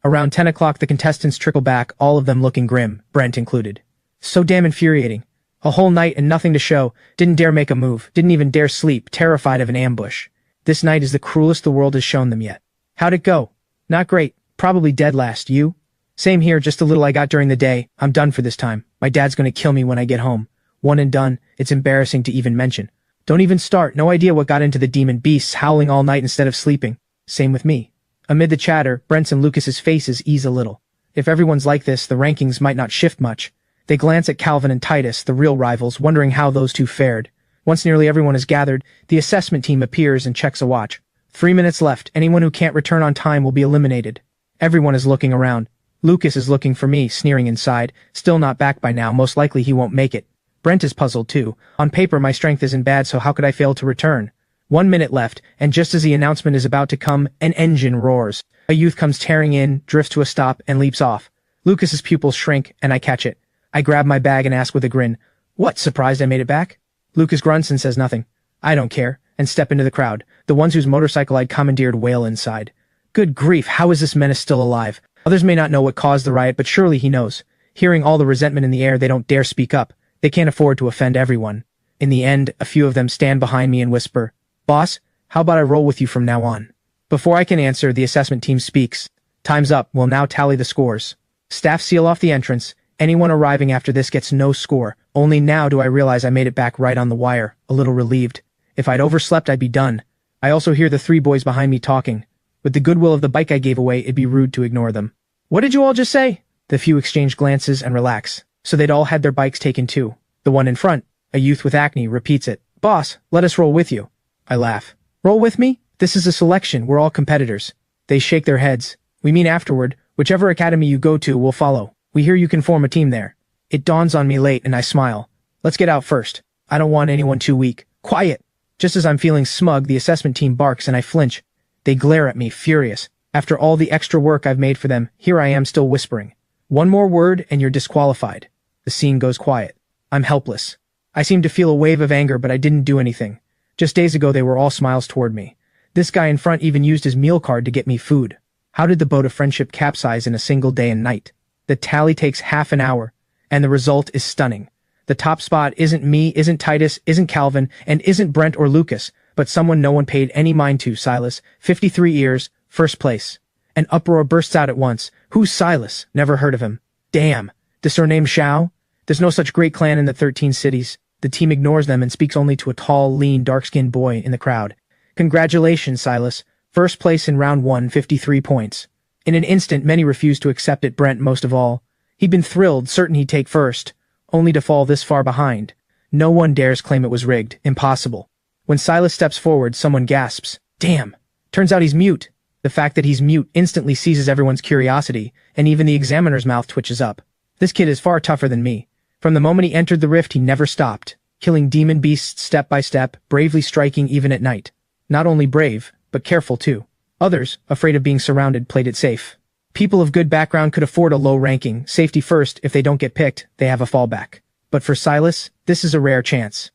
Around 10 o'clock the contestants trickle back, all of them looking grim, Brent included. So damn infuriating. A whole night and nothing to show, didn't dare make a move, didn't even dare sleep, terrified of an ambush. This night is the cruelest the world has shown them yet. How'd it go? Not great, probably dead last, you? Same here, just a little I got during the day, I'm done for this time. My dad's gonna kill me when I get home. One and done, it's embarrassing to even mention. Don't even start, no idea what got into the demon beasts howling all night instead of sleeping. Same with me. Amid the chatter, Brent's and Lucas's faces ease a little. If everyone's like this, the rankings might not shift much. They glance at Calvin and Titus, the real rivals, wondering how those two fared. Once nearly everyone is gathered, the assessment team appears and checks a watch. 3 minutes left, anyone who can't return on time will be eliminated. Everyone is looking around. Lucas is looking for me, sneering inside, still not back by now, most likely he won't make it. Brent is puzzled too. On paper my strength isn't bad, so how could I fail to return? 1 minute left, and just as the announcement is about to come, an engine roars. A youth comes tearing in, drifts to a stop, and leaps off. Lucas's pupils shrink, and I catch it. I grab my bag and ask with a grin, "What, surprised I made it back?" Lucas grunts and says nothing. I don't care, and step into the crowd. The ones whose motorcycle I'd commandeered wail inside. Good grief, how is this menace still alive? Others may not know what caused the riot, but surely he knows. Hearing all the resentment in the air, they don't dare speak up. They can't afford to offend everyone. In the end, a few of them stand behind me and whisper, "Boss, how about I roll with you from now on?" Before I can answer, the assessment team speaks. Time's up, we'll now tally the scores. Staff seal off the entrance. Anyone arriving after this gets no score. Only now do I realize I made it back right on the wire, a little relieved. If I'd overslept, I'd be done. I also hear the 3 boys behind me talking. With the goodwill of the bike I gave away, it'd be rude to ignore them. What did you all just say? The few exchange glances and relax. So they'd all had their bikes taken too. The one in front, a youth with acne, repeats it. "Boss, let us roll with you." I laugh. "Roll with me? This is a selection, we're all competitors." They shake their heads. "We mean afterward, whichever academy you go to, we'll follow. We hear you can form a team there." It dawns on me late and I smile. "Let's get out first. I don't want anyone too weak." "Quiet!" Just as I'm feeling smug, the assessment team barks and I flinch. They glare at me, furious. After all the extra work I've made for them, here I am still whispering. "One more word and you're disqualified." The scene goes quiet. I'm helpless. I seem to feel a wave of anger, but I didn't do anything. Just days ago they were all smiles toward me. This guy in front even used his meal card to get me food. How did the boat of friendship capsize in a single day and night? The tally takes half an hour, and the result is stunning. The top spot isn't me, isn't Titus, isn't Calvin, and isn't Brent or Lucas, but someone no one paid any mind to, Silas, 53 years, first place. An uproar bursts out at once. Who's Silas? Never heard of him. Damn. The surname Shao? There's no such great clan in the 13 cities. The team ignores them and speaks only to a tall, lean, dark-skinned boy in the crowd. Congratulations, Silas. First place in round 1, 53 points. In an instant, many refused to accept it, Brent most of all. He'd been thrilled, certain he'd take first, only to fall this far behind. No one dares claim it was rigged. Impossible. When Silas steps forward, someone gasps. Damn. Turns out he's mute. The fact that he's mute instantly seizes everyone's curiosity, and even the examiner's mouth twitches up. This kid is far tougher than me. From the moment he entered the rift, he never stopped, killing demon beasts step by step, bravely striking even at night. Not only brave, but careful too. Others, afraid of being surrounded, played it safe. People of good background could afford a low ranking, safety first. If they don't get picked, they have a fallback. But for Silas, this is a rare chance.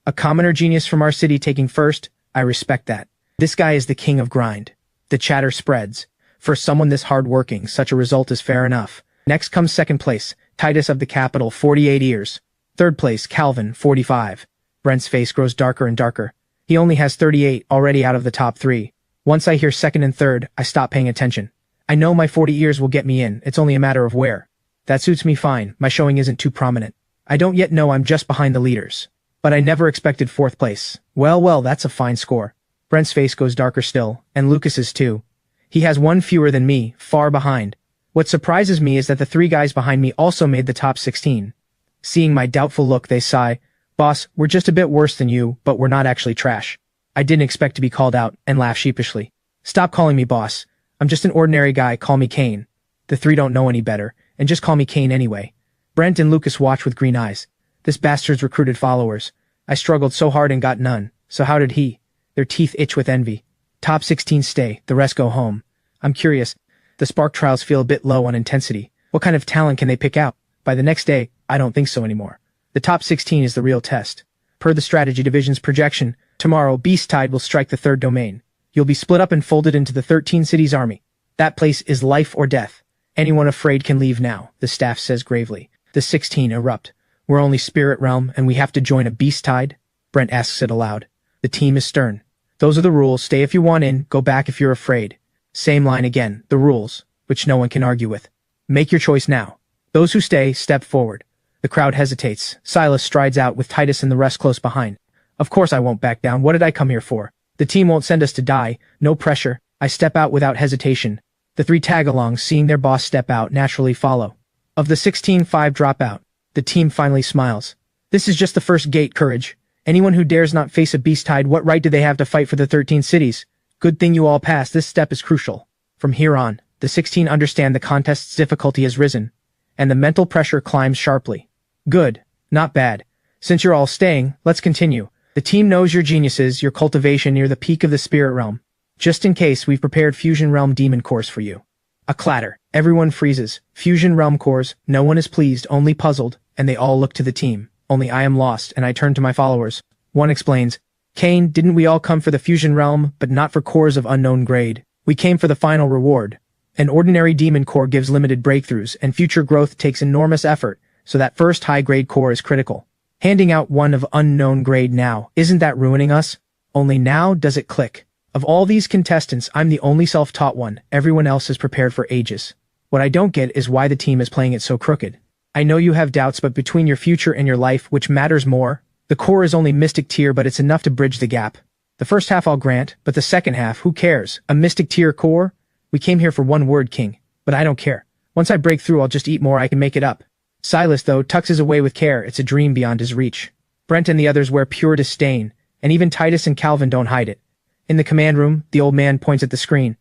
A commoner genius from our city taking first, I respect that. This guy is the king of grind. The chatter spreads. For someone this hard-working, such a result is fair enough. Next comes second place, Titus of the capital, 48 years. Third place, Calvin, 45. Brent's face grows darker and darker. He only has 38, already out of the top 3. Once I hear second and third, I stop paying attention. I know my 40 years will get me in, it's only a matter of where. That suits me fine, my showing isn't too prominent. I don't yet know I'm just behind the leaders. But I never expected 4th place. Well, that's a fine score. Brent's face goes darker still, and Lucas's too. He has 1 fewer than me, far behind. What surprises me is that the 3 guys behind me also made the top 16. Seeing my doubtful look, they sigh. "Boss, we're just a bit worse than you, but we're not actually trash." I didn't expect to be called out, and laugh sheepishly. "Stop calling me boss. I'm just an ordinary guy, call me Kane." The 3 don't know any better, and just call me Kane anyway. Brent and Lucas watch with green eyes. This bastard's recruited followers. I struggled so hard and got none, so how did he? Their teeth itch with envy. Top 16 stay, the rest go home. I'm curious. The Spark trials feel a bit low on intensity. What kind of talent can they pick out? By the next day, I don't think so anymore. The top 16 is the real test. Per the strategy division's projection, tomorrow Beast Tide will strike the 3rd domain. You'll be split up and folded into the 13 cities army. That place is life or death. Anyone afraid can leave now, the staff says gravely. The 16 erupt. We're only spirit realm and we have to join a beast tide? Brent asks it aloud. The team is stern. Those are the rules. Stay if you want in, go back if you're afraid. Same line again. The rules, which no one can argue with. Make your choice now. Those who stay, step forward. The crowd hesitates. Silas strides out with Titus and the rest close behind. Of course I won't back down. What did I come here for? The team won't send us to die. No pressure. I step out without hesitation. The 3 tag-alongs, seeing their boss step out, naturally follow. Of the 16, 5 drop out. The team finally smiles. This is just the first gate, courage. Anyone who dares not face a beast tide, what right do they have to fight for the 13 cities? Good thing you all passed. This step is crucial. From here on, the 16 understand the contest's difficulty has risen, and the mental pressure climbs sharply. Good. Not bad. Since you're all staying, let's continue. The team knows your geniuses, your cultivation near the peak of the spirit realm. Just in case, we've prepared Fusion Realm Demon Cores for you. A clatter. Everyone freezes. Fusion Realm Cores. No one is pleased, only puzzled, and they all look to the team. Only I am lost, and I turn to my followers. One explains, Kane, didn't we all come for the Fusion Realm, but not for cores of unknown grade? We came for the final reward. An ordinary demon core gives limited breakthroughs, and future growth takes enormous effort, so that first high-grade core is critical. Handing out one of unknown grade now, isn't that ruining us? Only now does it click. Of all these contestants, I'm the only self-taught one. Everyone else is prepared for ages. What I don't get is why the team is playing it so crooked. I know you have doubts, but between your future and your life, which matters more? The core is only Mystic Tier, but it's enough to bridge the gap. The first half I'll grant, but the second half, who cares? A Mystic Tier core? We came here for one word, King. But I don't care. Once I break through, I'll just eat more. I can make it up. Silas, though, tucks his away with care. It's a dream beyond his reach. Brent and the others wear pure disdain, and even Titus and Calvin don't hide it. In the command room, the old man points at the screen.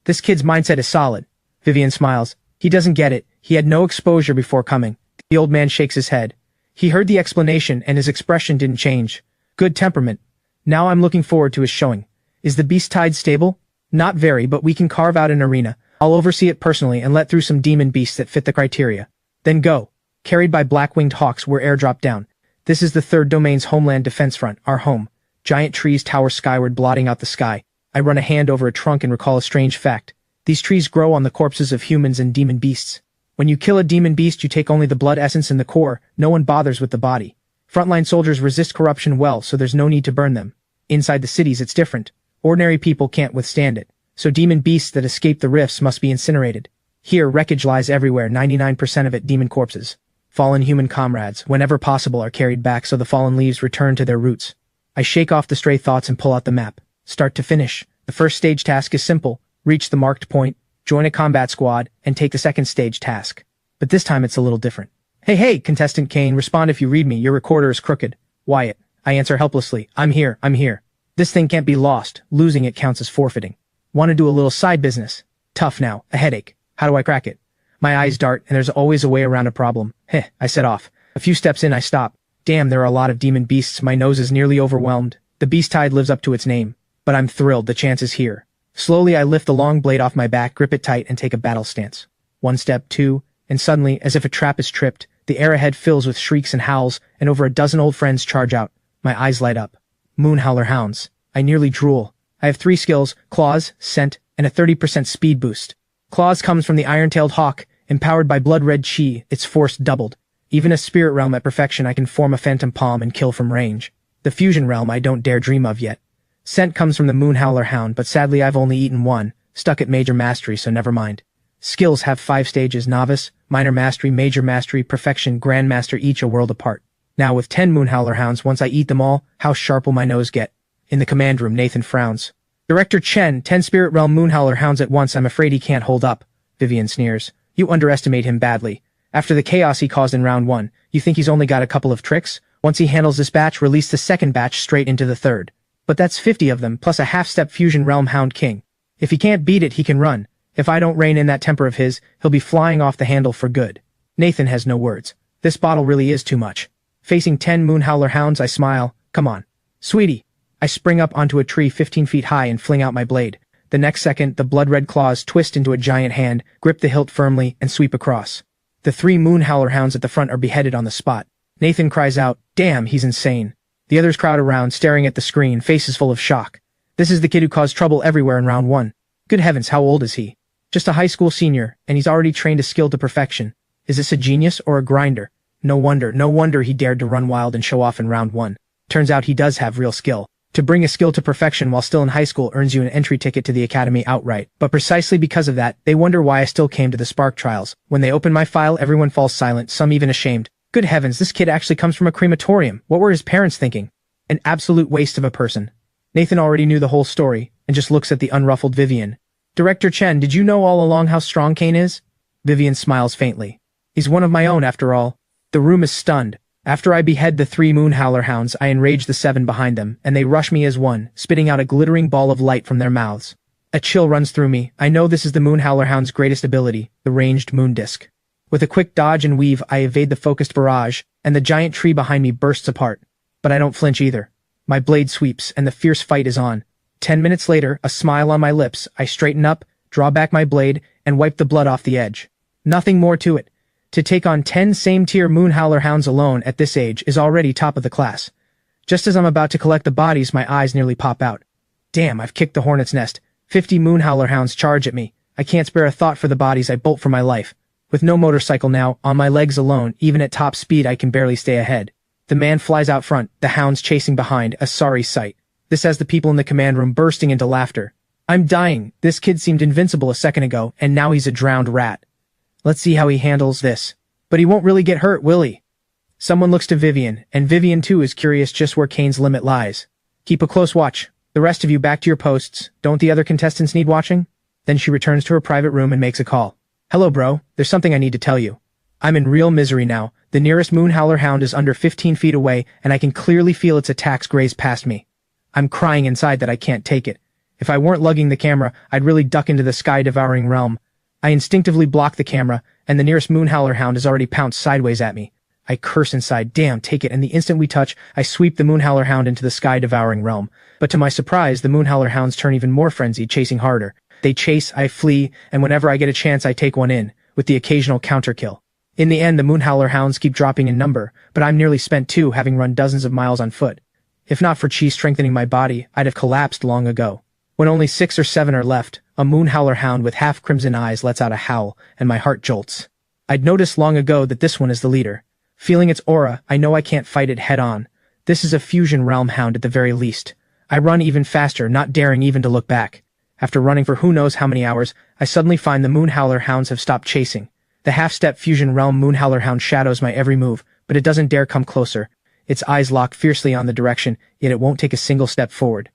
This kid's mindset is solid. Vivian smiles. He doesn't get it. He had no exposure before coming. The old man shakes his head. He heard the explanation and his expression didn't change. Good temperament. Now I'm looking forward to his showing. Is the beast tide stable? Not very, but we can carve out an arena. I'll oversee it personally and let through some demon beasts that fit the criteria. Then go. Carried by black-winged hawks, we're airdropped down. This is the third domain's homeland defense front, our home. Giant trees tower skyward, blotting out the sky. I run a hand over a trunk and recall a strange fact. These trees grow on the corpses of humans and demon beasts. When you kill a demon beast, you take only the blood essence in the core. No one bothers with the body. Frontline soldiers resist corruption well, so there's no need to burn them. Inside the cities, it's different. Ordinary people can't withstand it. So demon beasts that escape the rifts must be incinerated. Here, wreckage lies everywhere, 99% of it demon corpses. Fallen human comrades, whenever possible, are carried back so the fallen leaves return to their roots. I shake off the stray thoughts and pull out the map. Start to finish. The first stage task is simple. Reach the marked point, join a combat squad, and take the second stage task. But this time it's a little different. Hey, contestant Kane, respond if you read me. Your recorder is crooked. Wyatt. I answer helplessly. I'm here. This thing can't be lost. Losing it counts as forfeiting. Want to do a little side business. Tough now. A headache. How do I crack it? My eyes dart, and there's always a way around a problem. I set off. A few steps in, I stop. Damn, there are a lot of demon beasts. My nose is nearly overwhelmed. The beast tide lives up to its name. But I'm thrilled. The chance is here. Slowly, I lift the long blade off my back, grip it tight, and take a battle stance. 1 step, 2, and suddenly, as if a trap is tripped, the air ahead fills with shrieks and howls, and over a dozen old friends charge out. My eyes light up. Moonhowler hounds. I nearly drool. I have 3 skills, claws, scent, and a 30% speed boost. Claws comes from the iron-tailed hawk, empowered by blood-red chi, its force doubled. Even a spirit realm at perfection, I can form a phantom palm and kill from range. The fusion realm I don't dare dream of yet. Scent comes from the Moonhowler hound, but sadly I've only eaten 1, stuck at major mastery, so never mind. Skills have 5 stages: novice, minor mastery, major mastery, perfection, grandmaster, each a world apart. Now with 10 Moonhowler hounds, once I eat them all, how sharp will my nose get? In the command room, Nathan frowns. Director Chen, 10 spirit realm Moonhowler hounds at once. I'm afraid he can't hold up. Vivian sneers. You underestimate him badly. After the chaos he caused in round 1, you think he's only got a couple of tricks? Once he handles this batch, release the second batch straight into the third. But that's 50 of them, plus a half-step fusion realm hound king. If he can't beat it, he can run. If I don't rein in that temper of his, he'll be flying off the handle for good. Nathan has no words. This bottle really is too much. Facing 10 Moonhowler hounds, I smile. Come on. Sweetie. I spring up onto a tree 15 feet high and fling out my blade. The next second, the blood-red claws twist into a giant hand, grip the hilt firmly, and sweep across. The 3 Moonhowler hounds at the front are beheaded on the spot. Nathan cries out, "Damn, he's insane." The others crowd around, staring at the screen, faces full of shock. This is the kid who caused trouble everywhere in round 1. Good heavens, how old is he? Just a high school senior, and he's already trained a skill to perfection. Is this a genius or a grinder? No wonder he dared to run wild and show off in round 1. Turns out he does have real skill. To bring a skill to perfection while still in high school earns you an entry ticket to the academy outright. But precisely because of that, they wonder why I still came to the Spark trials. When they open my file, everyone falls silent, some even ashamed. Good heavens, this kid actually comes from a crematorium. What were his parents thinking? An absolute waste of a person. Nathan already knew the whole story, and just looks at the unruffled Vivian. Director Chen, did you know all along how strong Kane is? Vivian smiles faintly. He's one of my own, after all. The room is stunned. After I behead the 3 Moonhowler hounds, I enrage the 7 behind them, and they rush me as one, spitting out a glittering ball of light from their mouths. A chill runs through me. I know this is the Moonhowler hound's greatest ability, the ranged moon disc. With a quick dodge and weave, I evade the focused barrage, and the giant tree behind me bursts apart. But I don't flinch either. My blade sweeps, and the fierce fight is on. 10 minutes later, a smile on my lips, I straighten up, draw back my blade, and wipe the blood off the edge. Nothing more to it. To take on 10 same-tier Moonhowler hounds alone at this age is already top of the class. Just as I'm about to collect the bodies, my eyes nearly pop out. Damn, I've kicked the hornet's nest. 50 Moonhowler hounds charge at me. I can't spare a thought for the bodies. I bolt for my life. With no motorcycle now, on my legs alone, even at top speed I can barely stay ahead. The man flies out front, the hounds chasing behind, a sorry sight. This has the people in the command room bursting into laughter. I'm dying. This kid seemed invincible a second ago, and now he's a drowned rat. Let's see how he handles this. But he won't really get hurt, will he? Someone looks to Vivian, and Vivian too is curious just where Kane's limit lies. Keep a close watch. The rest of you back to your posts. Don't the other contestants need watching? Then she returns to her private room and makes a call. Hello, bro. There's something I need to tell you. I'm in real misery now. The nearest Moonhowler hound is under 15 feet away, and I can clearly feel its attacks graze past me. I'm crying inside that I can't take it. If I weren't lugging the camera, I'd really duck into the sky-devouring realm. I instinctively block the camera, and the nearest Moonhowler hound has already pounced sideways at me. I curse inside, damn, take it, and the instant we touch, I sweep the Moonhowler hound into the sky-devouring realm. But to my surprise, the Moonhowler hounds turn even more frenzied, chasing harder. They chase, I flee, and whenever I get a chance I take one in, with the occasional counter-kill. In the end, the Moonhowler hounds keep dropping in number, but I'm nearly spent too, having run dozens of miles on foot. If not for Chi strengthening my body, I'd have collapsed long ago. When only 6 or 7 are left, a Moonhowler hound with half-crimson eyes lets out a howl, and my heart jolts. I'd noticed long ago that this one is the leader. Feeling its aura, I know I can't fight it head-on. This is a Fusion Realm hound at the very least. I run even faster, not daring even to look back. After running for who knows how many hours, I suddenly find the Moonhowler hounds have stopped chasing. The half-step Fusion Realm Moonhowler hound shadows my every move, but it doesn't dare come closer. Its eyes lock fiercely on the direction, yet it won't take a single step forward.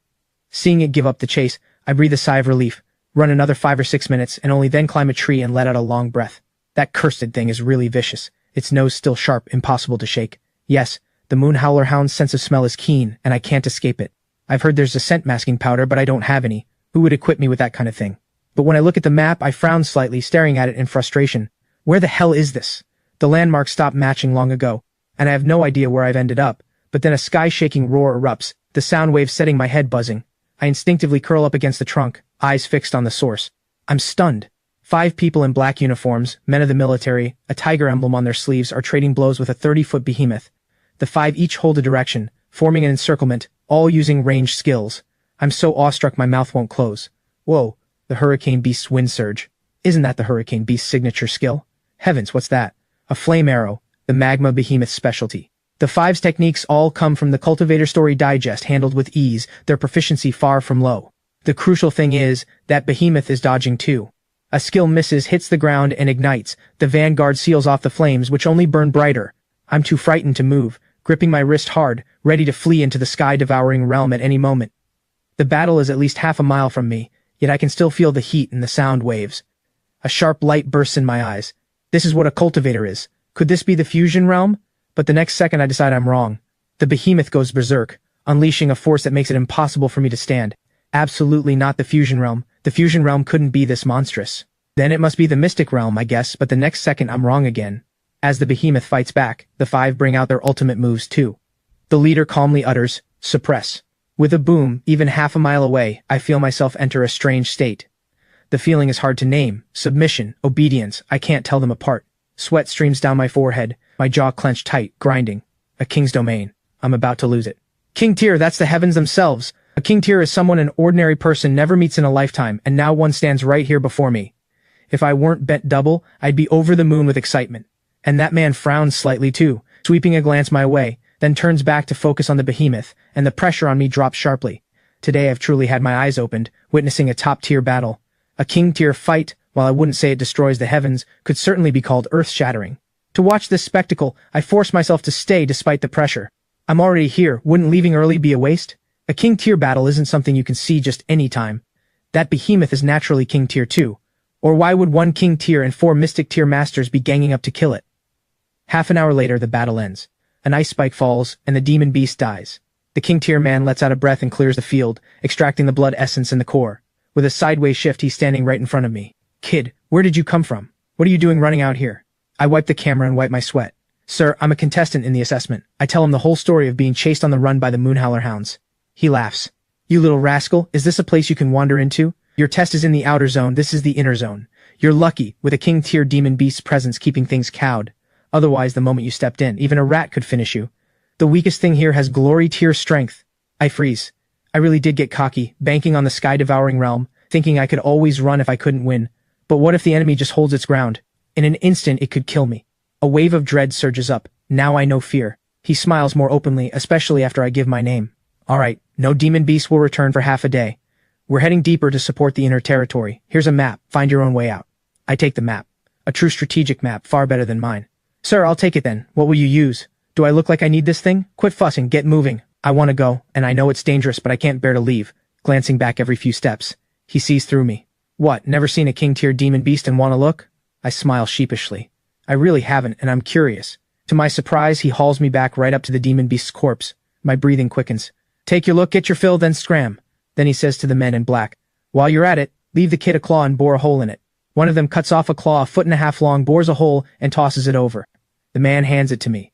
Seeing it give up the chase, I breathe a sigh of relief, run another 5 or 6 minutes, and only then climb a tree and let out a long breath. That cursed thing is really vicious. Its nose still sharp, impossible to shake. Yes, the Moonhowler hound's sense of smell is keen, and I can't escape it. I've heard there's a scent masking powder, but I don't have any. Who would equip me with that kind of thing? But when I look at the map, I frown slightly, staring at it in frustration. Where the hell is this? The landmarks stopped matching long ago, and I have no idea where I've ended up. But then a sky-shaking roar erupts, the sound wave setting my head buzzing. I instinctively curl up against the trunk, eyes fixed on the source. I'm stunned. 5 people in black uniforms, men of the military, a tiger emblem on their sleeves, are trading blows with a 30-foot behemoth. The 5 each hold a direction, forming an encirclement, all using ranged skills. I'm so awestruck my mouth won't close. Whoa, the Hurricane Beast's wind surge. Isn't that the Hurricane Beast's signature skill? Heavens, what's that? A flame arrow, the magma behemoth's specialty. The 5's techniques all come from the Cultivator Story Digest, handled with ease, their proficiency far from low. The crucial thing is, that behemoth is dodging too. A skill misses, hits the ground, and ignites. The Vanguard seals off the flames, which only burn brighter. I'm too frightened to move, gripping my wrist hard, ready to flee into the sky-devouring realm at any moment. The battle is at least half a mile from me, yet I can still feel the heat and the sound waves. A sharp light bursts in my eyes. This is what a cultivator is. Could this be the Fusion Realm? But the next second I decide I'm wrong. The behemoth goes berserk, unleashing a force that makes it impossible for me to stand. Absolutely not the Fusion Realm. The Fusion Realm couldn't be this monstrous. Then it must be the Mystic Realm, I guess, but the next second I'm wrong again. As the behemoth fights back, the 5 bring out their ultimate moves too. The leader calmly utters, "Suppress." With a boom, even half a mile away, I feel myself enter a strange state. The feeling is hard to name. Submission, obedience, I can't tell them apart. Sweat streams down my forehead, my jaw clenched tight, grinding. A king's domain. I'm about to lose it. King Tyr, that's the heavens themselves. A King Tyr is someone an ordinary person never meets in a lifetime, and now one stands right here before me. If I weren't bent double, I'd be over the moon with excitement. And that man frowns slightly too, sweeping a glance my way, then turns back to focus on the behemoth, and the pressure on me drops sharply. Today I've truly had my eyes opened, witnessing a top-tier battle. A king-tier fight, while I wouldn't say it destroys the heavens, could certainly be called earth-shattering. To watch this spectacle, I force myself to stay despite the pressure. I'm already here, wouldn't leaving early be a waste? A king-tier battle isn't something you can see just any time. That behemoth is naturally king-tier too. Or why would one king-tier and 4 mystic-tier masters be ganging up to kill it? Half an hour later, the battle ends. An ice spike falls, and the demon beast dies. The king-tier man lets out a breath and clears the field, extracting the blood essence in the core. With a sideways shift, he's standing right in front of me. Kid, where did you come from? What are you doing running out here? I wipe the camera and wipe my sweat. Sir, I'm a contestant in the assessment. I tell him the whole story of being chased on the run by the Moonhowler hounds. He laughs. You little rascal, is this a place you can wander into? Your test is in the outer zone, this is the inner zone. You're lucky, with a king-tier demon beast's presence keeping things cowed. Otherwise, the moment you stepped in, even a rat could finish you. The weakest thing here has glory-tier strength. I freeze. I really did get cocky, banking on the sky-devouring realm, thinking I could always run if I couldn't win. But what if the enemy just holds its ground? In an instant, it could kill me. A wave of dread surges up. Now I know fear. He smiles more openly, especially after I give my name. Alright, no demon beast will return for half a day. We're heading deeper to support the inner territory. Here's a map. Find your own way out. I take the map. A true strategic map, far better than mine. Sir, I'll take it then. What will you use? Do I look like I need this thing? Quit fussing, get moving. I want to go, and I know it's dangerous, but I can't bear to leave. Glancing back every few steps. He sees through me. What, never seen a king-tier demon beast and want to look? I smile sheepishly. I really haven't, and I'm curious. To my surprise, he hauls me back right up to the demon beast's corpse. My breathing quickens. Take your look, get your fill, then scram. Then he says to the men in black, while you're at it, leave the kid a claw and bore a hole in it. One of them cuts off a claw 1.5 feet long, bores a hole, and tosses it over. The man hands it to me.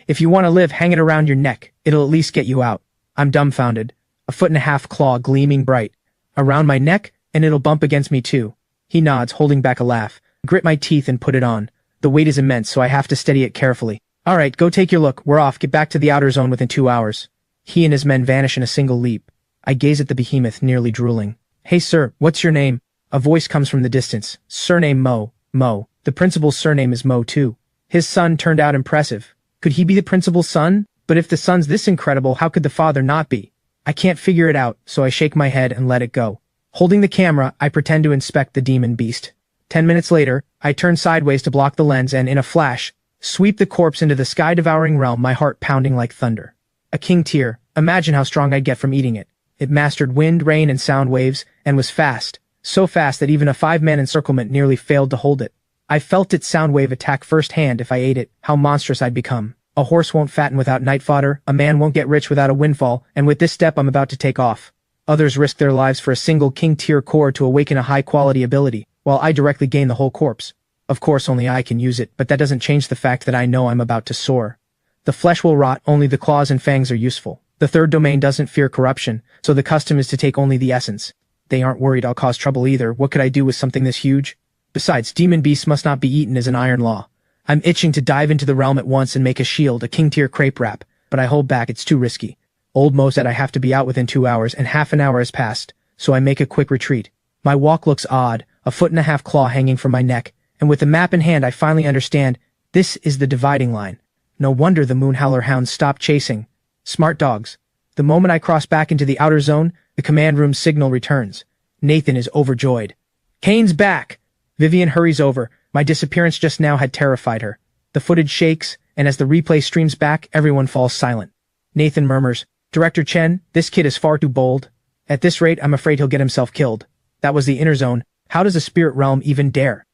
If you want to live, hang it around your neck. It'll at least get you out. I'm dumbfounded. 1.5 foot claw gleaming bright. Around my neck, and it'll bump against me too. He nods, holding back a laugh. Grit my teeth and put it on. The weight is immense, so I have to steady it carefully. Alright, go take your look. We're off. Get back to the outer zone within 2 hours. He and his men vanish in a single leap. I gaze at the behemoth, nearly drooling. Hey sir, what's your name? A voice comes from the distance. Surname Mo. Mo. The principal's surname is Mo too. His son turned out impressive. Could he be the principal's son? But if the son's this incredible, how could the father not be? I can't figure it out, so I shake my head and let it go. Holding the camera, I pretend to inspect the demon beast. 10 minutes later, I turn sideways to block the lens and, in a flash, sweep the corpse into the sky-devouring realm, my heart pounding like thunder. A king-tier. Imagine how strong I'd get from eating it. It mastered wind, rain, and sound waves, and was fast. So fast that even a 5-man encirclement nearly failed to hold it. I felt its sound wave attack firsthand. If I ate it, how monstrous I'd become. A horse won't fatten without night fodder, a man won't get rich without a windfall, and with this step I'm about to take off. Others risk their lives for a single king-tier core to awaken a high-quality ability, while I directly gain the whole corpse. Of course only I can use it, but that doesn't change the fact that I know I'm about to soar. The flesh will rot, only the claws and fangs are useful. The third domain doesn't fear corruption, so the custom is to take only the essence. They aren't worried I'll cause trouble either. What could I do with something this huge? Besides, demon beasts must not be eaten as an iron law. I'm itching to dive into the realm at once and make a shield, a king-tier crepe wrap, but I hold back, it's too risky. Old Mo said I have to be out within 2 hours, and half an hour has passed, so I make a quick retreat. My walk looks odd, 1.5 foot claw hanging from my neck, and with the map in hand I finally understand, this is the dividing line. No wonder the Moonhowler hounds stopped chasing. Smart dogs. The moment I cross back into the outer zone, the command room signal returns. Nathan is overjoyed. Kane's back! Vivian hurries over. My disappearance just now had terrified her. The footage shakes, and as the replay streams back, everyone falls silent. Nathan murmurs, Director Chen, this kid is far too bold. At this rate, I'm afraid he'll get himself killed. That was the inner zone. How does a spirit realm even dare?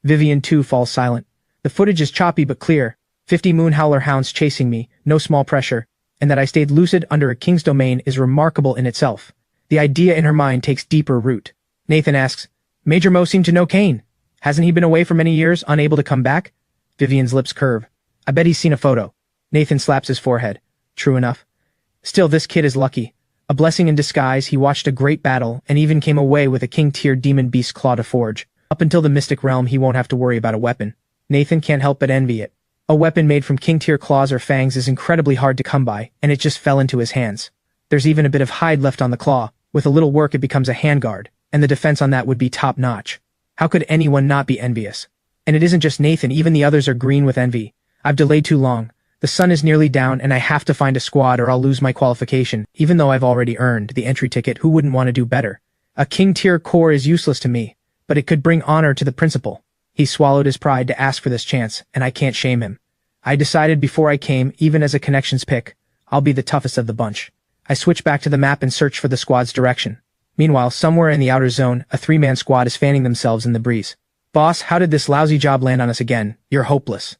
Vivian too falls silent. The footage is choppy but clear. 50 Moonhowler hounds chasing me, no small pressure, and that I stayed lucid under a king's domain is remarkable in itself. The idea in her mind takes deeper root. Nathan asks, Major Mo seemed to know Kane. Hasn't he been away for many years, unable to come back? Vivian's lips curve. I bet he's seen a photo. Nathan slaps his forehead. True enough. Still, this kid is lucky. A blessing in disguise, he watched a great battle, and even came away with a king-tier demon beast claw to forge. Up until the mystic realm, he won't have to worry about a weapon. Nathan can't help but envy it. A weapon made from king-tier claws or fangs is incredibly hard to come by, and it just fell into his hands. There's even a bit of hide left on the claw. With a little work it becomes a handguard, and the defense on that would be top-notch. How could anyone not be envious? And it isn't just Nathan, even the others are green with envy. I've delayed too long. The sun is nearly down and I have to find a squad or I'll lose my qualification, even though I've already earned the entry ticket. Who wouldn't want to do better? A king tier corps is useless to me, but it could bring honor to the principal. He swallowed his pride to ask for this chance, and I can't shame him. I decided before I came, even as a connections pick, I'll be the toughest of the bunch. I switch back to the map and search for the squad's direction. Meanwhile, somewhere in the outer zone, a 3-man squad is fanning themselves in the breeze. Boss, how did this lousy job land on us again? You're hopeless.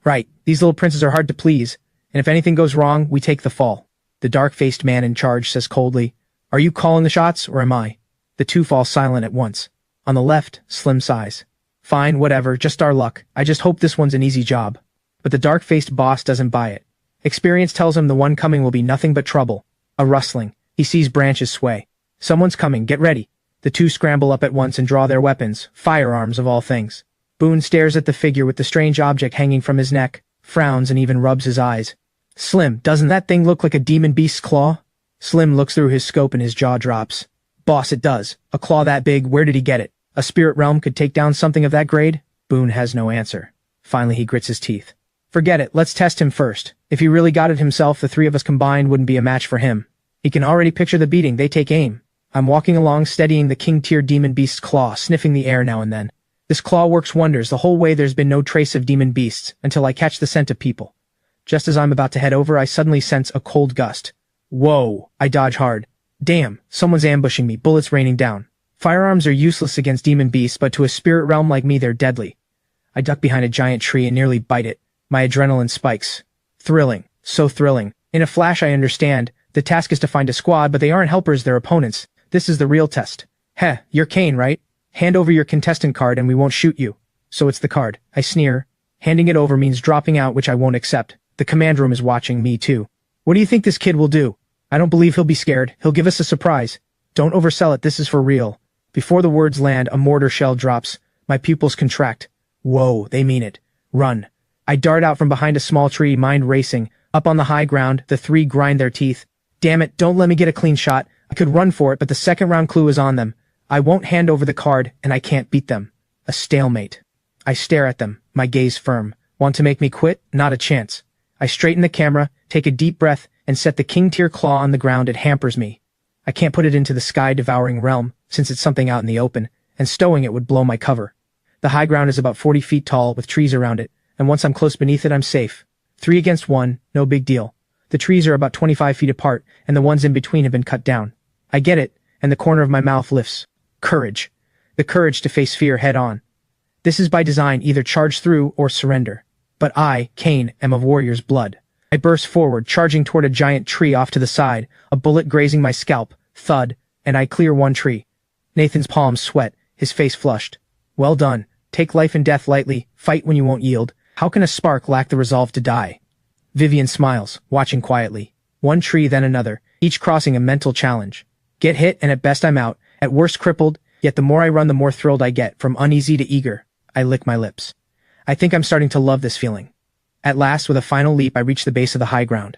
Right, these little princes are hard to please, and if anything goes wrong, we take the fall. The dark-faced man in charge says coldly, "Are you calling the shots, or am I?" The two fall silent at once. On the left, Slim sighs. "Fine, whatever, just our luck. I just hope this one's an easy job." But the dark-faced boss doesn't buy it. Experience tells him the one coming will be nothing but trouble. A rustling. He sees branches sway. Someone's coming, get ready. The two scramble up at once and draw their weapons, firearms of all things. Boone stares at the figure with the strange object hanging from his neck, frowns and even rubs his eyes. "Slim, doesn't that thing look like a demon beast's claw?" Slim looks through his scope and his jaw drops. "Boss, it does. A claw that big, where did he get it? A spirit realm could take down something of that grade?" Boone has no answer. Finally he grits his teeth. "Forget it, let's test him first. If he really got it himself, the three of us combined wouldn't be a match for him." He can already picture the beating. They take aim. I'm walking along, steadying the king-tier demon beast's claw, sniffing the air now and then. This claw works wonders. The whole way there's been no trace of demon beasts, until I catch the scent of people. Just as I'm about to head over, I suddenly sense a cold gust. Whoa! I dodge hard. Damn, someone's ambushing me, bullets raining down. Firearms are useless against demon beasts, but to a spirit realm like me they're deadly. I duck behind a giant tree and nearly bite it. My adrenaline spikes. Thrilling. So thrilling. In a flash I understand. The task is to find a squad, but they aren't helpers, they're opponents. This is the real test. Heh, you're Kane, right? Hand over your contestant card and we won't shoot you. So it's the card. I sneer. Handing it over means dropping out, which I won't accept. The command room is watching me too. What do you think this kid will do? I don't believe he'll be scared. He'll give us a surprise. Don't oversell it, this is for real. Before the words land, a mortar shell drops. My pupils contract. Whoa, they mean it. Run. I dart out from behind a small tree, mind racing. Up on the high ground, the three grind their teeth. Damn it, don't let me get a clean shot. I could run for it, but the second round clue is on them. I won't hand over the card, and I can't beat them. A stalemate. I stare at them, my gaze firm. Want to make me quit? Not a chance. I straighten the camera, take a deep breath, and set the king-tier claw on the ground. It hampers me. I can't put it into the sky-devouring realm, since it's something out in the open, and stowing it would blow my cover. The high ground is about 40 feet tall, with trees around it, and once I'm close beneath it, I'm safe. 3 against 1, no big deal. The trees are about 25 feet apart, and the ones in between have been cut down. I get it, and the corner of my mouth lifts. Courage. The courage to face fear head on. This is by design, either charge through or surrender. But I, Kane, am of warrior's blood. I burst forward, charging toward a giant tree off to the side, a bullet grazing my scalp, thud, and I clear one tree. Nathan's palms sweat, his face flushed. Well done. Take life and death lightly, fight when you won't yield. How can a spark lack the resolve to die? Vivian smiles, watching quietly. One tree, then another, each crossing a mental challenge. Get hit, and at best I'm out, at worst crippled, yet the more I run the more thrilled I get, from uneasy to eager. I lick my lips. I think I'm starting to love this feeling. At last, with a final leap, I reach the base of the high ground.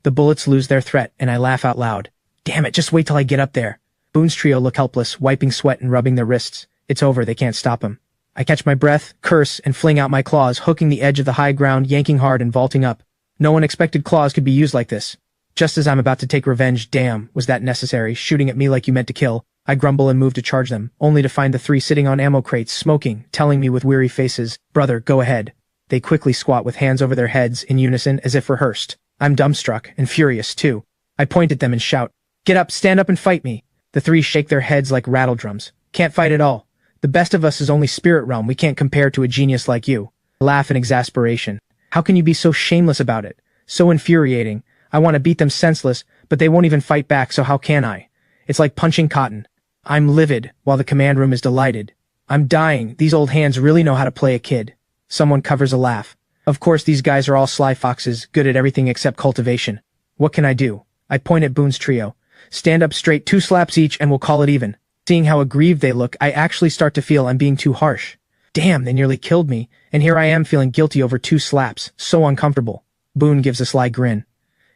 The bullets lose their threat, and I laugh out loud. Damn it, just wait till I get up there. Boone's trio look helpless, wiping sweat and rubbing their wrists. It's over, they can't stop him. I catch my breath, curse, and fling out my claws, hooking the edge of the high ground, yanking hard and vaulting up. No one expected claws could be used like this. Just as I'm about to take revenge, damn, was that necessary, shooting at me like you meant to kill. I grumble and move to charge them, only to find the three sitting on ammo crates, smoking, telling me with weary faces, "Brother, go ahead." They quickly squat with hands over their heads, in unison, as if rehearsed. I'm dumbstruck, and furious, too. I point at them and shout, "Get up, stand up and fight me." The three shake their heads like rattle drums. Can't fight at all. The best of us is only spirit realm, we can't compare to a genius like you. I laugh in exasperation. How can you be so shameless about it? So infuriating. I want to beat them senseless, but they won't even fight back, so how can I? It's like punching cotton. I'm livid, while the command room is delighted. I'm dying, these old hands really know how to play a kid. Someone covers a laugh. Of course these guys are all sly foxes, good at everything except cultivation. What can I do? I point at Boone's trio. Stand up straight, 2 slaps each, and we'll call it even. Seeing how aggrieved they look, I actually start to feel I'm being too harsh. Damn, they nearly killed me, and here I am feeling guilty over 2 slaps, so uncomfortable. Boone gives a sly grin.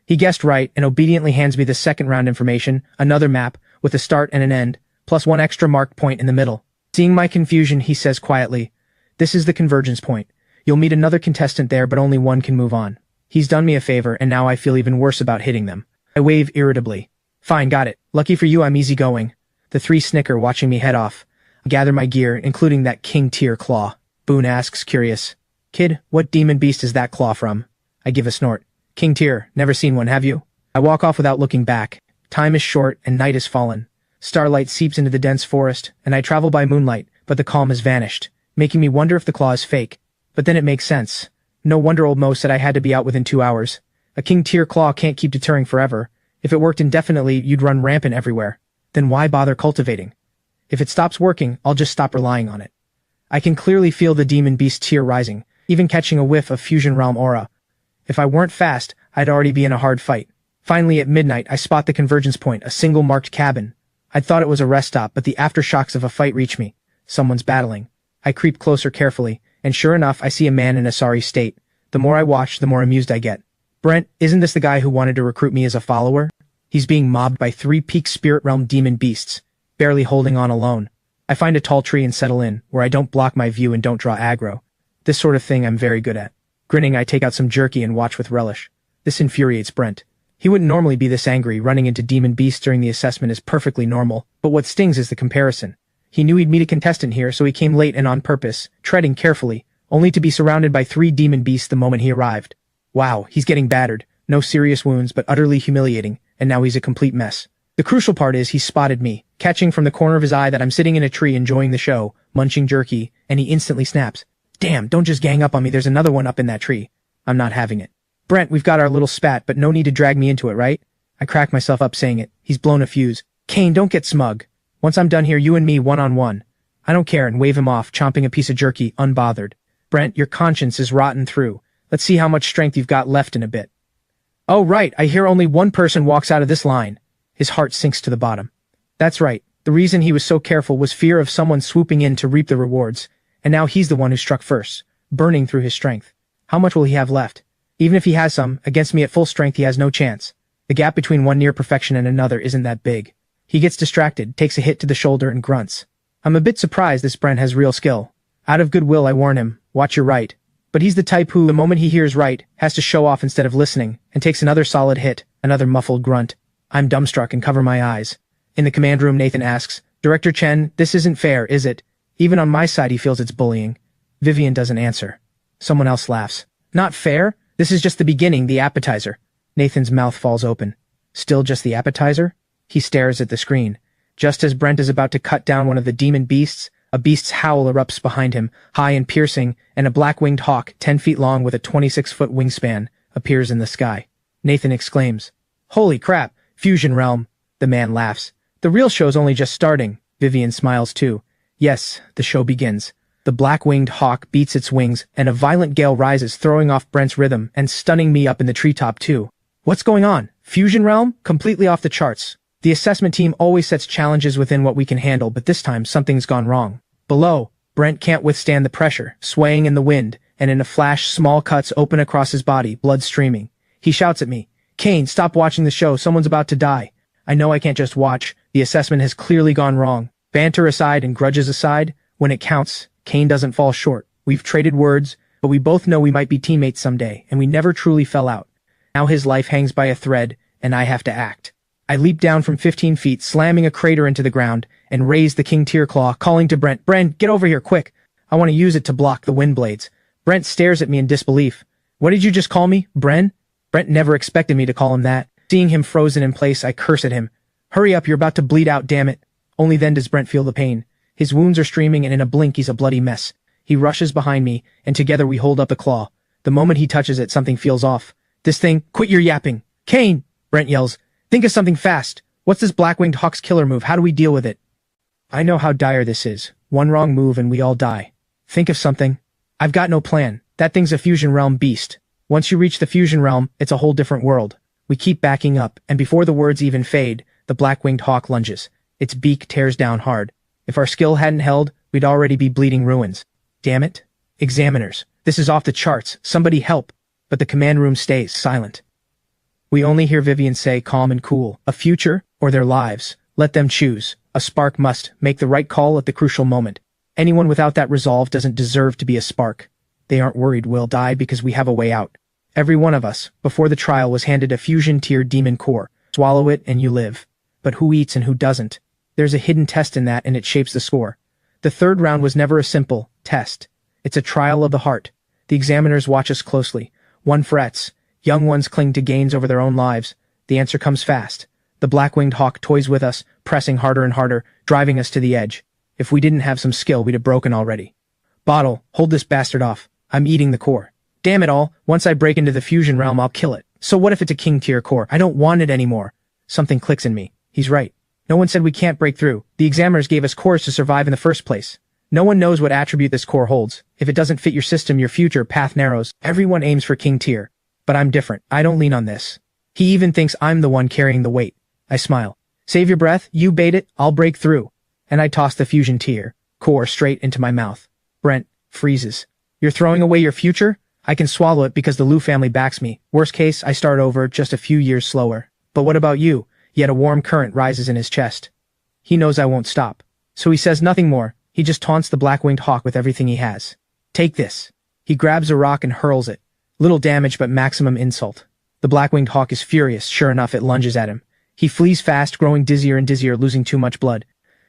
He guessed right, and obediently hands me the second round information, another map, with a start and an end, plus 1 extra marked point in the middle. Seeing my confusion, he says quietly, This is the convergence point. You'll meet another contestant there, but only one can move on. He's done me a favor, and now I feel even worse about hitting them. I wave irritably. Fine, got it. Lucky for you I'm easygoing. The three snicker, watching me head off. I gather my gear, including that king tier claw. Boone asks, curious. Kid, what demon beast is that claw from? I give a snort. King tier, never seen one, have you? I walk off without looking back. Time is short, and night has fallen. Starlight seeps into the dense forest, and I travel by moonlight, but the calm has vanished, making me wonder if the claw is fake. But then it makes sense. No wonder old Mo said I had to be out within 2 hours. A king tier claw can't keep deterring forever. If it worked indefinitely, you'd run rampant everywhere. Then why bother cultivating? If it stops working, I'll just stop relying on it. I can clearly feel the demon beast tier rising, even catching a whiff of Fusion Realm aura. If I weren't fast, I'd already be in a hard fight. Finally, at midnight, I spot the convergence point, a single marked cabin. I'd thought it was a rest stop, but the aftershocks of a fight reach me. Someone's battling. I creep closer carefully, and sure enough, I see a man in a sorry state. The more I watch, the more amused I get. Brent, isn't this the guy who wanted to recruit me as a follower? He's being mobbed by 3 peak spirit realm demon beasts, barely holding on alone. I find a tall tree and settle in, where I don't block my view and don't draw aggro. This sort of thing I'm very good at. Grinning, I take out some jerky and watch with relish. This infuriates Brent. He wouldn't normally be this angry. Running into demon beasts during the assessment is perfectly normal, but what stings is the comparison. He knew he'd meet a contestant here, so he came late and on purpose, treading carefully, only to be surrounded by 3 demon beasts the moment he arrived. Wow, he's getting battered. No serious wounds, but utterly humiliating, and now he's a complete mess. The crucial part is he spotted me, catching from the corner of his eye that I'm sitting in a tree enjoying the show, munching jerky, and he instantly snaps. Damn, don't just gang up on me, there's another one up in that tree. I'm not having it. Brent, we've got our little spat, but no need to drag me into it, right? I crack myself up saying it. He's blown a fuse. Kane, don't get smug. Once I'm done here, you and me one-on-one. I don't care, and wave him off, chomping a piece of jerky, unbothered. Brent, your conscience is rotten through. Let's see how much strength you've got left in a bit. Oh right, I hear only one person walks out of this line. His heart sinks to the bottom. That's right, the reason he was so careful was fear of someone swooping in to reap the rewards, and now he's the one who struck first, burning through his strength. How much will he have left? Even if he has some, against me at full strength he has no chance. The gap between one near perfection and another isn't that big. He gets distracted, takes a hit to the shoulder and grunts. I'm a bit surprised this Brent has real skill. Out of goodwill I warn him, watch your right. But he's the type who, the moment he hears right, has to show off instead of listening, and takes another solid hit, another muffled grunt. I'm dumbstruck and cover my eyes. In the command room, Nathan asks, Director Chen, this isn't fair, is it? Even on my side he feels it's bullying. Vivian doesn't answer. Someone else laughs. Not fair? This is just the beginning, the appetizer. Nathan's mouth falls open. Still just the appetizer? He stares at the screen. Just as Brent is about to cut down one of the demon beasts, a beast's howl erupts behind him, high and piercing, and a black-winged hawk, 10 feet long with a 26-foot wingspan, appears in the sky. Nathan exclaims, Holy crap, Fusion Realm. The man laughs. The real show's only just starting. Vivian smiles too. Yes, the show begins. The black-winged hawk beats its wings, and a violent gale rises, throwing off Brent's rhythm and stunning me up in the treetop too. What's going on? Fusion Realm? Completely off the charts. The assessment team always sets challenges within what we can handle, but this time something's gone wrong. Below, Brent can't withstand the pressure, swaying in the wind, and in a flash small cuts open across his body, blood streaming. He shouts at me, Kane, stop watching the show, someone's about to die. I know I can't just watch, the assessment has clearly gone wrong. Banter aside and grudges aside, when it counts, Kane doesn't fall short. We've traded words, but we both know we might be teammates someday, and we never truly fell out. Now his life hangs by a thread, and I have to act. I leap down from 15 feet, slamming a crater into the ground, and raise the King Tier Claw, calling to Brent, Brent, get over here, quick. I want to use it to block the wind blades. Brent stares at me in disbelief. What did you just call me, Bren? Brent never expected me to call him that. Seeing him frozen in place, I curse at him. Hurry up, you're about to bleed out, damn it. Only then does Brent feel the pain. His wounds are streaming, and in a blink he's a bloody mess. He rushes behind me, and together we hold up the claw. The moment he touches it, something feels off. This thing, quit your yapping. Kane! Brent yells. Think of something fast. What's this black-winged hawk's killer move? How do we deal with it? I know how dire this is. One wrong move and we all die. Think of something. I've got no plan. That thing's a Fusion Realm beast. Once you reach the Fusion Realm, it's a whole different world. We keep backing up, and before the words even fade, the black-winged hawk lunges. Its beak tears down hard. If our skill hadn't held, we'd already be bleeding ruins. Damn it. Examiners. This is off the charts. Somebody help. But the command room stays silent. We only hear Vivian say, calm and cool, a future or their lives. Let them choose. A spark must make the right call at the crucial moment. Anyone without that resolve doesn't deserve to be a spark. They aren't worried we'll die because we have a way out. Every one of us, before the trial, was handed a fusion tier demon core. Swallow it and you live. But who eats and who doesn't? There's a hidden test in that and it shapes the score. The third round was never a simple test. It's a trial of the heart. The examiners watch us closely. One frets. Young ones cling to gains over their own lives. The answer comes fast. The black-winged hawk toys with us, pressing harder and harder, driving us to the edge. If we didn't have some skill, we'd have broken already. Bottle, hold this bastard off. I'm eating the core. Damn it all, once I break into the fusion realm, I'll kill it. So what if it's a king tier core? I don't want it anymore. Something clicks in me. He's right. No one said we can't break through. The examiners gave us cores to survive in the first place. No one knows what attribute this core holds. If it doesn't fit your system, your future path narrows. Everyone aims for king tier. But I'm different. I don't lean on this. He even thinks I'm the one carrying the weight. I smile. Save your breath, you bait it, I'll break through. And I toss the fusion tier core straight into my mouth. Brent freezes. You're throwing away your future? I can swallow it because the Liu family backs me. Worst case, I start over, just a few years slower. But what about you? Yet a warm current rises in his chest. He knows I won't stop. So he says nothing more. He just taunts the black-winged hawk with everything he has. Take this. He grabs a rock and hurls it. Little damage but maximum insult. The black-winged hawk is furious. Sure enough, it lunges at him. He flees fast, growing dizzier and dizzier, losing too much blood.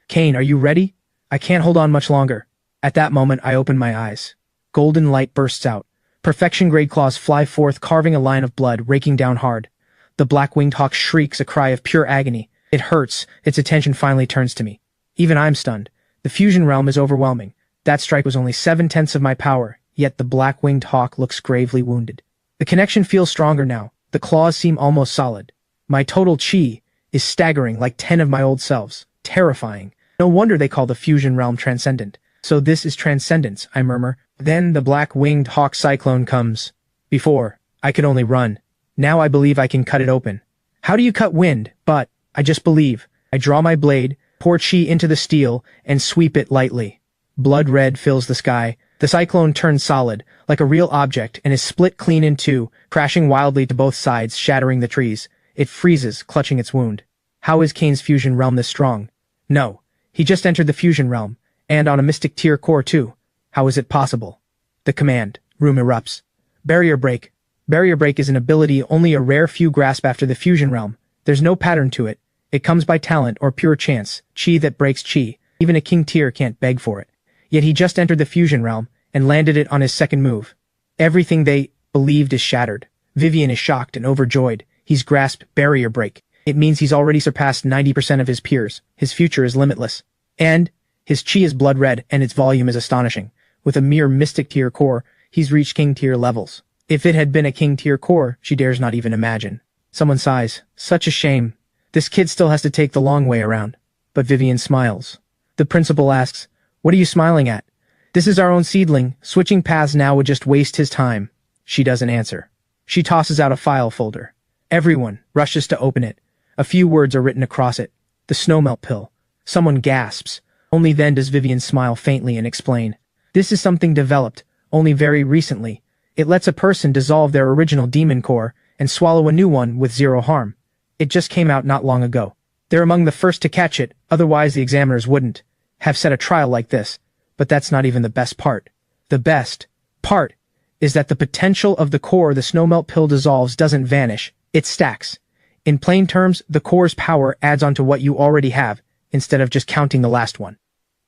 Kane, are you ready? I can't hold on much longer. At that moment, I open my eyes. Golden light bursts out. Perfection-grade claws fly forth, carving a line of blood, raking down hard. The black-winged hawk shrieks a cry of pure agony. It hurts. Its attention finally turns to me. Even I'm stunned. The fusion realm is overwhelming. That strike was only 7/10 of my power, yet the black-winged hawk looks gravely wounded. The connection feels stronger now. The claws seem almost solid. My total chi is staggering, like 10 of my old selves. Terrifying. No wonder they call the fusion realm transcendent. So this is transcendence, I murmur. Then the black-winged hawk cyclone comes. Before, I could only run. Now I believe I can cut it open. How do you cut wind? But I just believe. I draw my blade, pour chi into the steel, and sweep it lightly. Blood red fills the sky. The cyclone turns solid, like a real object, and is split clean in two, crashing wildly to both sides, shattering the trees. It freezes, clutching its wound. How is Kane's fusion realm this strong? No. He just entered the fusion realm, and on a mystic tier core too. How is it possible? The command. Room erupts. Barrier break. Barrier break is an ability only a rare few grasp after the fusion realm. There's no pattern to it. It comes by talent or pure chance. Chi that breaks chi. Even a king tier can't beg for it. Yet he just entered the fusion realm and landed it on his second move. Everything they believed is shattered. Vivian is shocked and overjoyed. He's grasped barrier break. It means he's already surpassed 90% of his peers. His future is limitless. And his chi is blood red and its volume is astonishing. With a mere mystic tier core, he's reached king tier levels. If it had been a king tier core, she dares not even imagine. Someone sighs. Such a shame. This kid still has to take the long way around. But Vivian smiles. The principal asks, what are you smiling at? This is our own seedling. Switching paths now would just waste his time. She doesn't answer. She tosses out a file folder. Everyone rushes to open it. A few words are written across it. The snowmelt pill. Someone gasps. Only then does Vivian smile faintly and explain. This is something developed, only very recently. It lets a person dissolve their original demon core and swallow a new one with zero harm. It just came out not long ago. They're among the first to catch it, otherwise the examiners wouldn't have set a trial like this. But that's not even the best part. The best part is that the potential of the core the snowmelt pill dissolves doesn't vanish, it stacks. In plain terms, the core's power adds onto what you already have, instead of just counting the last one.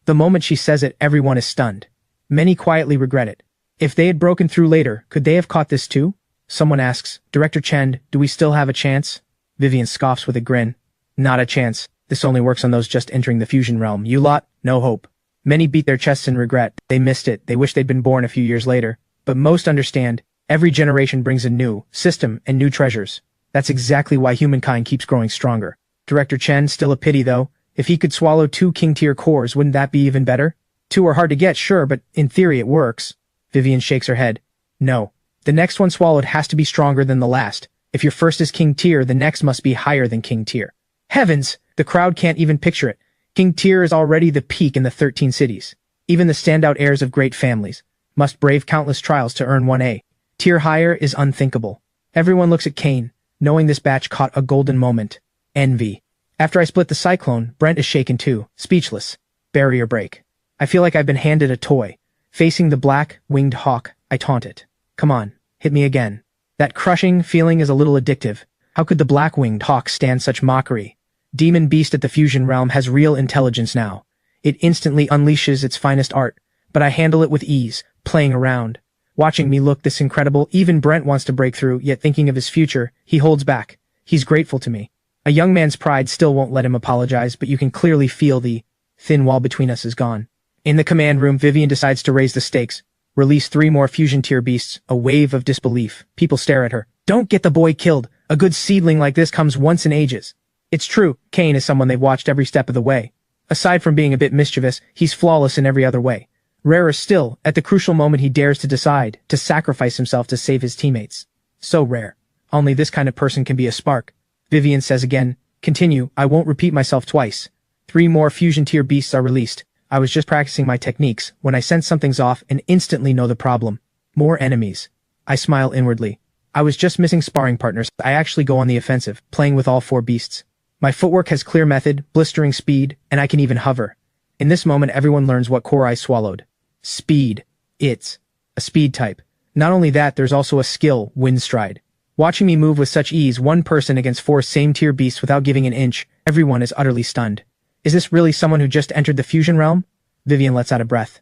The moment she says it, everyone is stunned. Many quietly regret it. If they had broken through later, could they have caught this too? Someone asks, Director Chen, do we still have a chance? Vivian scoffs with a grin. Not a chance. This only works on those just entering the fusion realm. You lot, no hope. Many beat their chests in regret. They missed it. They wish they'd been born a few years later. But most understand, every generation brings a new system and new treasures. That's exactly why humankind keeps growing stronger. Director Chen, still a pity though. If he could swallow 2 king-tier cores, wouldn't that be even better? 2 are hard to get, sure, but in theory it works. Vivian shakes her head. No. The next one swallowed has to be stronger than the last. If your first is king tier, the next must be higher than king tier. Heavens! The crowd can't even picture it. King tier is already the peak in the 13 cities. Even the standout heirs of great families must brave countless trials to earn 1A. Tier higher is unthinkable. Everyone looks at Kane, knowing this batch caught a golden moment. Envy. After I split the cyclone, Brent is shaken too, speechless. Barrier break. I feel like I've been handed a toy. Facing the black-winged hawk, I taunt it. Come on, hit me again. That crushing feeling is a little addictive. How could the black-winged hawk stand such mockery? Demon Beast at the Fusion Realm has real intelligence now. It instantly unleashes its finest art, but I handle it with ease, playing around. Watching me look this incredible, even Brent wants to break through, yet thinking of his future, he holds back. He's grateful to me. A young man's pride still won't let him apologize, but you can clearly feel the thin wall between us is gone. In the command room, Vivian decides to raise the stakes. Release 3 more fusion tier beasts, a wave of disbelief. People stare at her. Don't get the boy killed. A good seedling like this comes once in ages. It's true, Cain is someone they've watched every step of the way. Aside from being a bit mischievous, he's flawless in every other way. Rarer still, at the crucial moment he dares to decide to sacrifice himself to save his teammates. So rare. Only this kind of person can be a spark. Vivian says again, continue, I won't repeat myself twice. 3 more fusion tier beasts are released. I was just practicing my techniques when I sense something's off and instantly know the problem. More enemies. I smile inwardly. I was just missing sparring partners. I actually go on the offensive, playing with all 4 beasts. My footwork has clear method, blistering speed, and I can even hover. In this moment, everyone learns what core I swallowed. Speed. It's a speed type. Not only that, there's also a skill, Wind Stride. Watching me move with such ease, one person against 4 same-tier beasts without giving an inch, everyone is utterly stunned. Is this really someone who just entered the fusion realm? Vivian lets out a breath.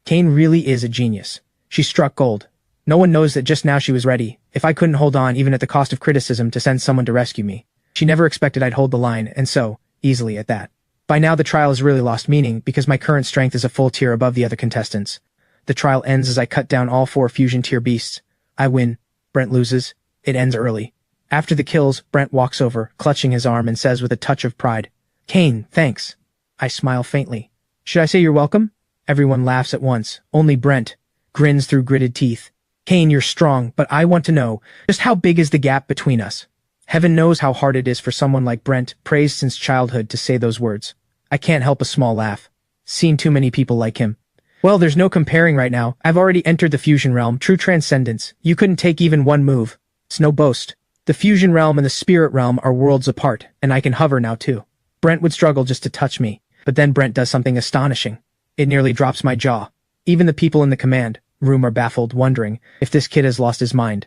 Cain really is a genius. She struck gold. No one knows that just now she was ready, if I couldn't hold on even at the cost of criticism, to send someone to rescue me. She never expected I'd hold the line, and so, easily at that. By now the trial has really lost meaning, because my current strength is a full tier above the other contestants. The trial ends as I cut down all 4 fusion tier beasts. I win. Brent loses. It ends early. After the kills, Brent walks over, clutching his arm, and says with a touch of pride, Cain, thanks. I smile faintly. Should I say you're welcome? Everyone laughs at once. Only Brent grins through gritted teeth. Cain, you're strong, but I want to know, just how big is the gap between us? Heaven knows how hard it is for someone like Brent, praised since childhood, to say those words. I can't help a small laugh. Seen too many people like him. Well, there's no comparing right now. I've already entered the fusion realm, true transcendence. You couldn't take even one move. It's no boast. The fusion realm and the spirit realm are worlds apart, and I can hover now too. Brent would struggle just to touch me, but then Brent does something astonishing. It nearly drops my jaw. Even the people in the command room are baffled, wondering if this kid has lost his mind.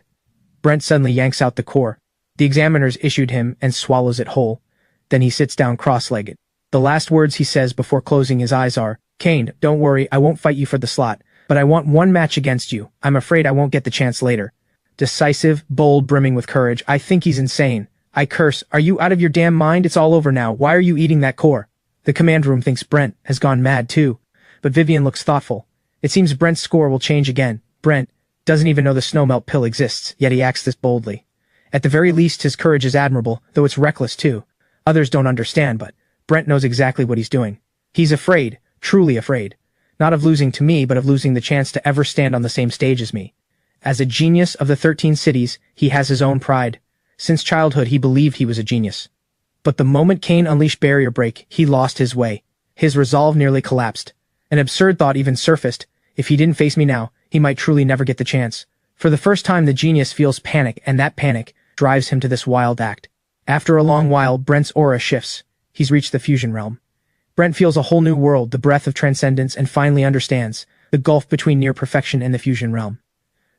Brent suddenly yanks out the core. The examiners issued him and swallows it whole. Then he sits down cross-legged. The last words he says before closing his eyes are, Cain, don't worry, I won't fight you for the slot, but I want one match against you. I'm afraid I won't get the chance later. Decisive, bold, brimming with courage. I think he's insane. I curse, are you out of your damn mind? It's all over now. Why are you eating that core? The command room thinks Brent has gone mad too, but Vivian looks thoughtful. It seems Brent's score will change again. Brent doesn't even know the snowmelt pill exists, yet he acts this boldly. At the very least, his courage is admirable, though it's reckless too. Others don't understand, but Brent knows exactly what he's doing. He's afraid, truly afraid. Not of losing to me, but of losing the chance to ever stand on the same stage as me. As a genius of the 13 cities, he has his own pride. Since childhood, he believed he was a genius. But the moment Cain unleashed Barrier Break, he lost his way. His resolve nearly collapsed. An absurd thought even surfaced. If he didn't face me now, he might truly never get the chance. For the first time, the genius feels panic, and that panic drives him to this wild act. After a long while, Brent's aura shifts. He's reached the fusion realm. Brent feels a whole new world, the breath of transcendence, and finally understands the gulf between near perfection and the fusion realm.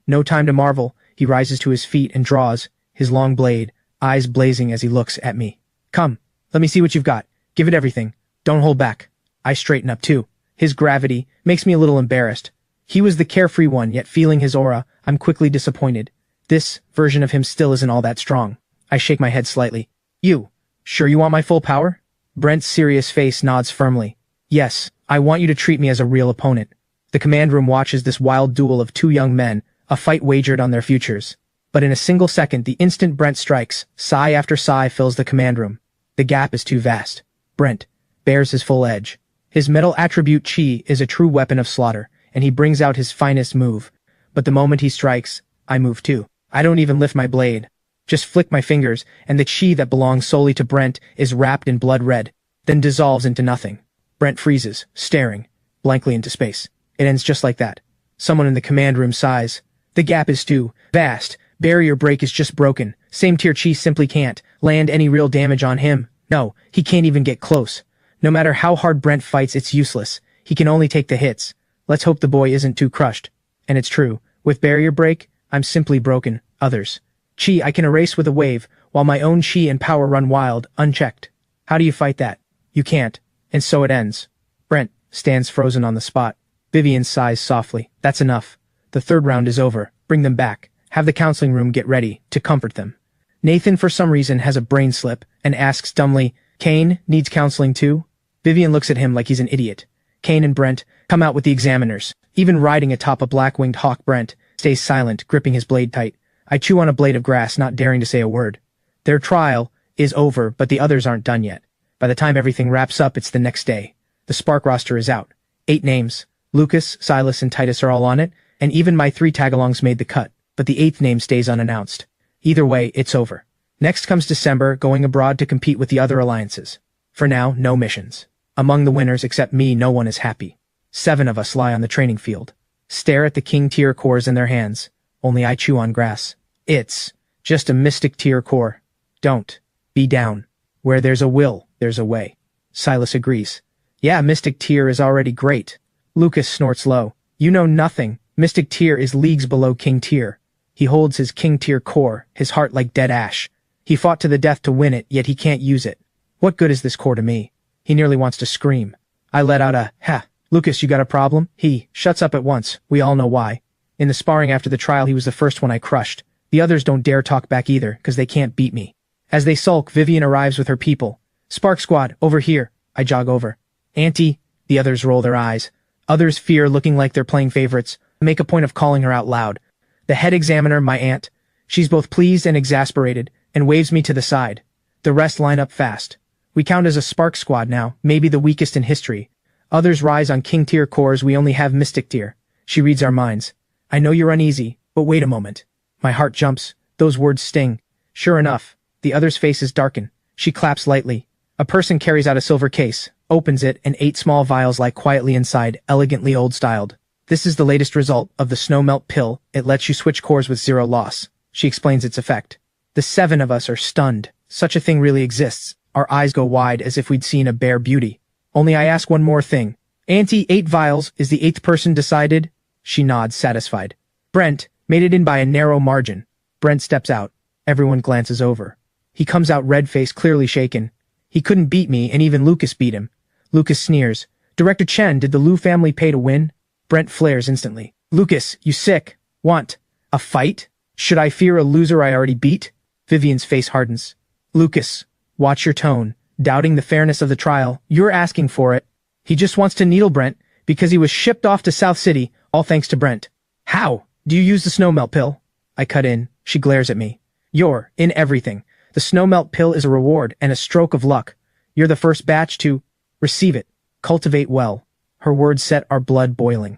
No time to marvel, he rises to his feet and draws, his long blade, eyes blazing as he looks at me. Come, let me see what you've got. Give it everything. Don't hold back. I straighten up too. His gravity makes me a little embarrassed. He was the carefree one, yet feeling his aura, I'm quickly disappointed. This version of him still isn't all that strong. I shake my head slightly. You, sure you want my full power? Brent's serious face nods firmly. Yes, I want you to treat me as a real opponent. The command room watches this wild duel of 2 young men, a fight wagered on their futures. But in a single second, the instant Brent strikes, sigh after sigh fills the command room. The gap is too vast. Brent bears his full edge. His metal attribute Chi is a true weapon of slaughter, and he brings out his finest move. But the moment he strikes, I move too. I don't even lift my blade. Just flick my fingers, and the Chi that belongs solely to Brent is wrapped in blood red, then dissolves into nothing. Brent freezes, staring blankly into space. It ends just like that. Someone in the command room sighs. The gap is too vast. Barrier Break is just broken. Same tier Chi simply can't land any real damage on him. No, he can't even get close. No matter how hard Brent fights, it's useless. He can only take the hits. Let's hope the boy isn't too crushed. And it's true. With barrier break, I'm simply broken. Others. Chi I can erase with a wave, while my own chi and power run wild, unchecked. How do you fight that? You can't. And so it ends. Brent stands frozen on the spot. Vivian sighs softly. That's enough. The third round is over. Bring them back. Have the counseling room get ready to comfort them. Nathan for some reason has a brain slip and asks dumbly, Kane needs counseling too? Vivian looks at him like he's an idiot. Kane and Brent come out with the examiners. Even riding atop a black-winged hawk, Brent stays silent, gripping his blade tight. I chew on a blade of grass, not daring to say a word. Their trial is over, but the others aren't done yet. By the time everything wraps up, it's the next day. The Spark roster is out. 8 names. Lucas, Silas, and Titus are all on it, and even my 3 tagalongs made the cut, but the 8th name stays unannounced. Either way, it's over. Next comes December, going abroad to compete with the other alliances. For now, no missions. Among the winners except me, no one is happy. 7 of us lie on the training field. Stare at the king tier cores in their hands. Only I chew on grass. It's just a mystic tier core. Don't be down. Where there's a will, there's a way. Silas agrees. Yeah, mystic tier is already great. Lucas snorts low. You know nothing. Mystic tier is leagues below king tier. He holds his king tier core, his heart like dead ash. He fought to the death to win it, yet he can't use it. What good is this core to me? He nearly wants to scream. I let out a, ha. Lucas, you got a problem? He shuts up at once. We all know why. In the sparring after the trial, he was the first one I crushed. The others don't dare talk back either, because they can't beat me. As they sulk, Vivian arrives with her people. Spark Squad, over here. I jog over. Auntie. The others roll their eyes. Others fear, looking like they're playing favorites. Make a point of calling her out loud. The head examiner, my aunt. She's both pleased and exasperated, and waves me to the side. The rest line up fast. We count as a Spark Squad now, maybe the weakest in history. Others rise on king tier cores, we only have mystic tier. She reads our minds. I know you're uneasy, but wait a moment. My heart jumps. Those words sting. Sure enough, the other's faces darken. She claps lightly. A person carries out a silver case, opens it, and 8 small vials lie quietly inside, elegantly old-styled. This is the latest result of the snow melt pill. It lets you switch cores with 0 loss. She explains its effect. The 7 of us are stunned. Such a thing really exists. Our eyes go wide as if we'd seen a bare beauty. Only I ask one more thing. Auntie, 8 vials, is the 8th person decided? She nods, satisfied. Brent made it in by a narrow margin. Brent steps out. Everyone glances over. He comes out red-faced, clearly shaken. He couldn't beat me, and even Lucas beat him. Lucas sneers. Director Chen, did the Liu family pay to win? Brent flares instantly. Lucas, you sick. Want a fight? Should I fear a loser I already beat? Vivian's face hardens. Lucas, watch your tone. Doubting the fairness of the trial, you're asking for it. He just wants to needle Brent, because he was shipped off to South City, all thanks to Brent. How? Do you use the snow melt pill? I cut in. She glares at me. You're in everything. The snow melt pill is a reward and a stroke of luck. You're the first batch to receive it. Cultivate well. Her words set our blood boiling.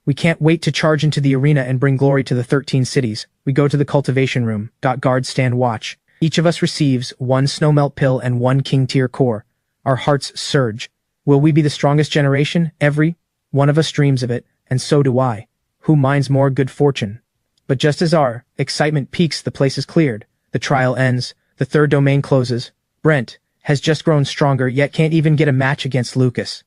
We can't wait to charge into the arena and bring glory to the 13 cities. We go to the cultivation room. Guards stand watch. Each of us receives 1 snow melt pill and 1 king tier core. Our hearts surge. Will we be the strongest generation? Every one of us dreams of it, and so do I. Who minds more good fortune? But just as our excitement peaks, the place is cleared. The trial ends. The third domain closes. Brent has just grown stronger, yet can't even get a match against Lucas.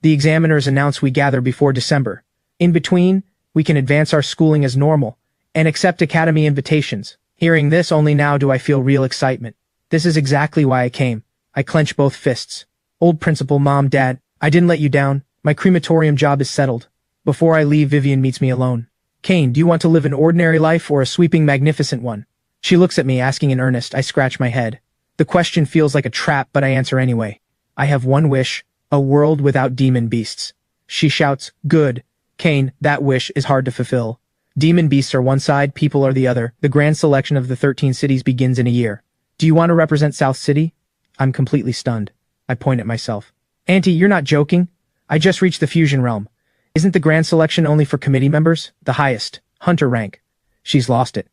The examiners announce we gather before December. In between, we can advance our schooling as normal and accept academy invitations. Hearing this, only now do I feel real excitement. This is exactly why I came. I clench both fists. Old principal, Mom, Dad, I didn't let you down. My crematorium job is settled. Before I leave, Vivian meets me alone. Kane, do you want to live an ordinary life or a sweeping, magnificent one? She looks at me, asking in earnest. I scratch my head. The question feels like a trap, but I answer anyway. I have one wish, a world without demon beasts. She shouts, good. Kane, that wish is hard to fulfill. Demon beasts are one side, people are the other. The grand selection of the 13 cities begins in a year. Do you want to represent South City? I'm completely stunned. I point at myself. Auntie, you're not joking? I just reached the fusion realm. Isn't the grand selection only for committee members? The highest, hunter rank. She's lost it.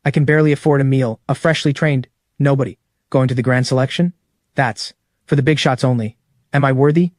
I can barely afford a meal, a freshly trained nobody. Going to the grand selection? That's for the big shots only. Am I worthy?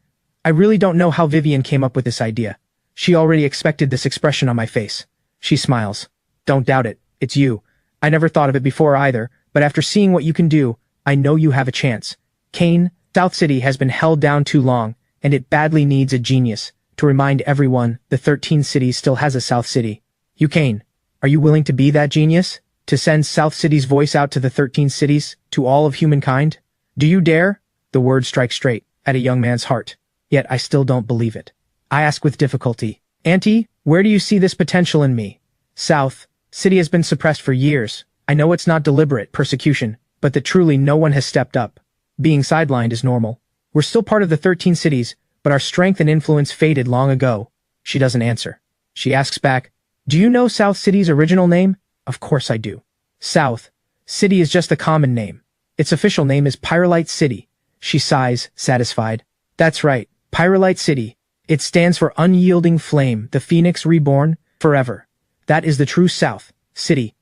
I really don't know how Vivian came up with this idea. She already expected this expression on my face. She smiles. Don't doubt it. It's you. I never thought of it before either, but after seeing what you can do, I know you have a chance. Kane, South City has been held down too long, and it badly needs a genius. to remind everyone the 13 cities still has a South City. Kane, are you willing to be that genius? To send South City's voice out to the 13 cities, to all of humankind? Do you dare? The words strike straight at a young man's heart. Yet I still don't believe it. I ask with difficulty, Auntie, where do you see this potential in me? South City has been suppressed for years. I know it's not deliberate persecution, but that truly no one has stepped up. Being sidelined is normal. We're still part of the 13 cities, but our strength and influence faded long ago. She doesn't answer. She asks back, do you know South City's original name? Of course I do. South City is just a common name. Its official name is Pyrolite City. She sighs, satisfied. That's right, Pyrolite City. It stands for Unyielding Flame, the Phoenix Reborn, forever. That is the true South City.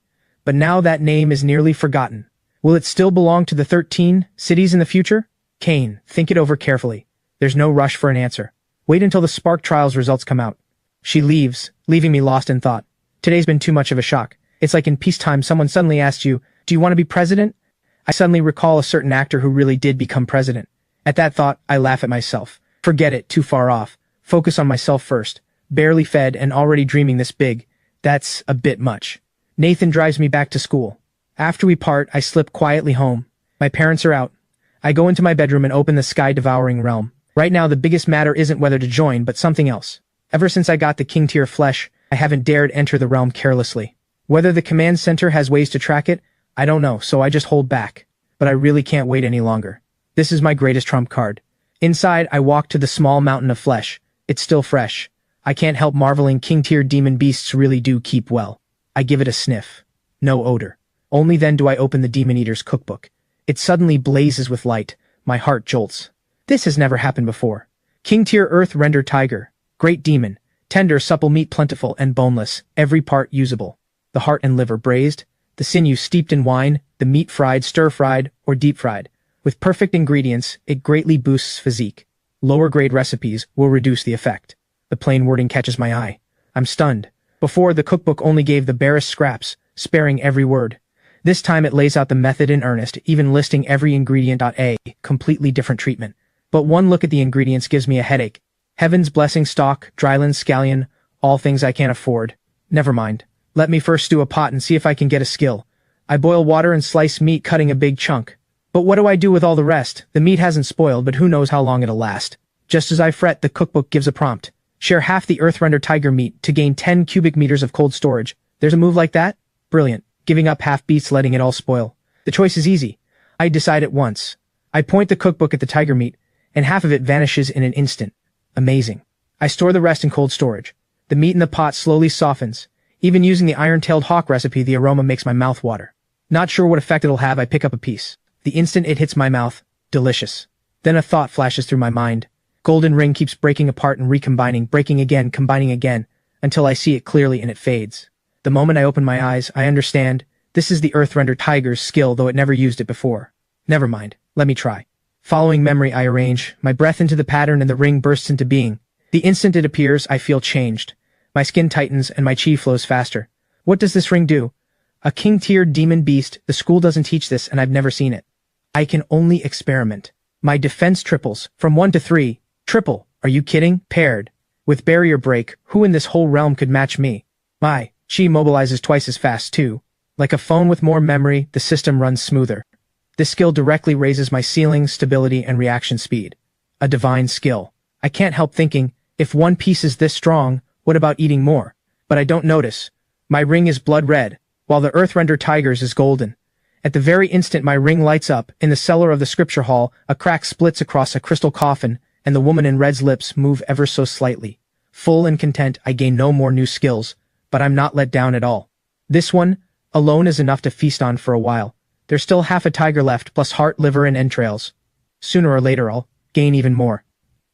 But now that name is nearly forgotten. Will it still belong to the 13 cities in the future? Kane, think it over carefully. There's no rush for an answer. Wait until the Spark Trials results come out. She leaves, leaving me lost in thought. Today's been too much of a shock. It's like in peacetime someone suddenly asks you, do you want to be president? I suddenly recall a certain actor who really did become president. At that thought, I laugh at myself. Forget it, too far off. Focus on myself first. Barely fed and already dreaming this big. That's a bit much. Nathan drives me back to school. After we part, I slip quietly home. My parents are out. I go into my bedroom and open the sky-devouring realm. Right now, the biggest matter isn't whether to join, but something else. Ever since I got the king tier flesh, I haven't dared enter the realm carelessly. Whether the command center has ways to track it, I don't know, so I just hold back. But I really can't wait any longer. This is my greatest trump card. Inside, I walk to the small mountain of flesh. It's still fresh. I can't help marveling king tier demon beasts really do keep well. I give it a sniff. No odor. Only then do I open the Demon Eater's cookbook. It suddenly blazes with light. My heart jolts. This has never happened before. King tier earth render tiger. Great demon. Tender, supple meat plentiful and boneless. Every part usable. The heart and liver braised. The sinew steeped in wine. The meat fried, stir-fried, or deep-fried. With perfect ingredients, it greatly boosts physique. Lower grade recipes will reduce the effect. The plain wording catches my eye. I'm stunned. Before, the cookbook only gave the barest scraps, sparing every word. This time it lays out the method in earnest, even listing every ingredient. A completely different treatment. But one look at the ingredients gives me a headache. Heaven's blessing stock, dryland scallion, all things I can't afford. Never mind. Let me first stew a pot and see if I can get a skill. I boil water and slice meat, cutting a big chunk. But what do I do with all the rest? The meat hasn't spoiled, but who knows how long it'll last. Just as I fret, the cookbook gives a prompt. Share half the earthrender tiger meat to gain 10 cubic meters of cold storage. There's a move like that? Brilliant. Giving up half beats letting it all spoil. The choice is easy. I decide at once. I point the cookbook at the tiger meat, and half of it vanishes in an instant. Amazing. I store the rest in cold storage. The meat in the pot slowly softens. Even using the iron-tailed hawk recipe, the aroma makes my mouth water. Not sure what effect it'll have, I pick up a piece. The instant it hits my mouth, delicious. Then a thought flashes through my mind. Golden ring keeps breaking apart and recombining, breaking again, combining again, until I see it clearly and it fades. The moment I open my eyes, I understand. This is the Earthrender Tiger's skill, though it never used it before. Never mind. Let me try. Following memory, I arrange my breath into the pattern and the ring bursts into being. The instant it appears, I feel changed. My skin tightens and my chi flows faster. What does this ring do? A king-tiered demon beast. The school doesn't teach this and I've never seen it. I can only experiment. My defense triples, from 1 to 3. Triple, are you kidding? Paired. With barrier break, who in this whole realm could match me? My chi mobilizes twice as fast too. Like a phone with more memory, the system runs smoother. This skill directly raises my ceiling, stability, and reaction speed. A divine skill. I can't help thinking, if one piece is this strong, what about eating more? But I don't notice. My ring is blood red, while the Earthrender Tiger's is golden. At the very instant my ring lights up, in the cellar of the scripture hall, a crack splits across a crystal coffin, and the woman in red's lips move ever so slightly. Full and content, I gain no more new skills, but I'm not let down at all. This one, alone, is enough to feast on for a while. There's still half a tiger left, plus heart, liver, and entrails. Sooner or later I'll gain even more.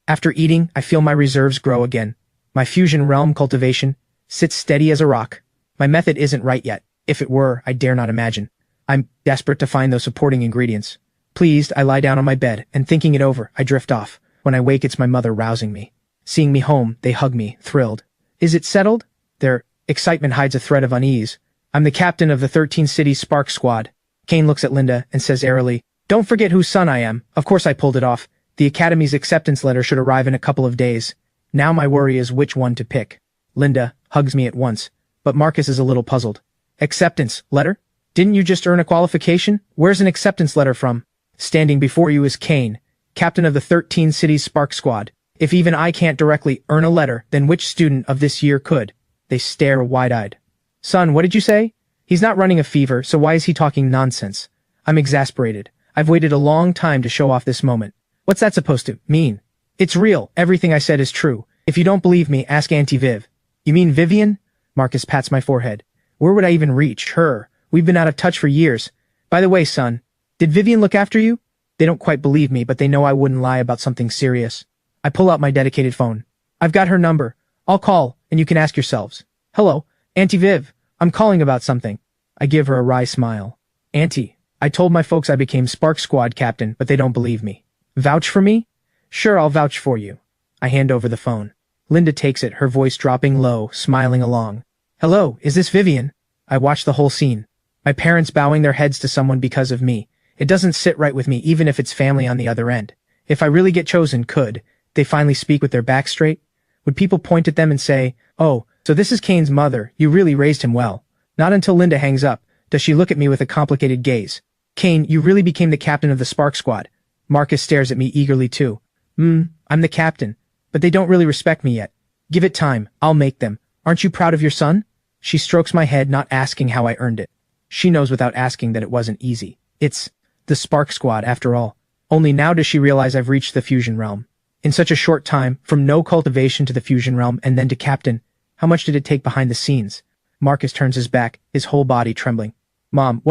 After eating, I feel my reserves grow again. My fusion realm cultivation sits steady as a rock. My method isn't right yet. If it were, I dare not imagine. I'm desperate to find those supporting ingredients. Pleased, I lie down on my bed, and thinking it over, I drift off. When I wake, it's my mother rousing me. Seeing me home, they hug me, thrilled. Is it settled? Their excitement hides a thread of unease. I'm the captain of the 13 City Spark Squad. Kane looks at Linda and says airily, "Don't forget whose son I am." Of course I pulled it off. The Academy's acceptance letter should arrive in a couple of days. Now my worry is which one to pick. Linda hugs me at once, but Marcus is a little puzzled. Acceptance letter? Didn't you just earn a qualification? Where's an acceptance letter from? Standing before you is Kane, captain of the 13 Cities Spark Squad. If even I can't directly earn a letter, then which student of this year could? They stare wide-eyed. Son, what did you say? He's not running a fever, so why is he talking nonsense? I'm exasperated. I've waited a long time to show off this moment. What's that supposed to mean? It's real. Everything I said is true. If you don't believe me, ask Auntie Viv. You mean Vivian? Marcus pats my forehead. Where would I even reach her? We've been out of touch for years. By the way, son, did Vivian look after you? They don't quite believe me, but they know I wouldn't lie about something serious. I pull out my dedicated phone. I've got her number. I'll call, and you can ask yourselves. Hello, Auntie Viv. I'm calling about something. I give her a wry smile. Auntie, I told my folks I became Spark Squad captain, but they don't believe me. Vouch for me? Sure, I'll vouch for you. I hand over the phone. Linda takes it, her voice dropping low, smiling along. Hello, is this Vivian? I watch the whole scene. My parents bowing their heads to someone because of me. It doesn't sit right with me, even if it's family on the other end. If I really get chosen, could they finally speak with their back straight? Would people point at them and say, oh, so this is Kane's mother, you really raised him well? Not until Linda hangs up does she look at me with a complicated gaze. Kane, you really became the captain of the Spark Squad. Marcus stares at me eagerly too. I'm the captain, but they don't really respect me yet. Give it time, I'll make them. Aren't you proud of your son? She strokes my head, not asking how I earned it. She knows without asking that it wasn't easy. It's the Spark Squad, after all. Only now does she realize I've reached the fusion realm. In such a short time, from no cultivation to the fusion realm and then to captain, how much did it take behind the scenes? Marcus turns his back, his whole body trembling. Mom,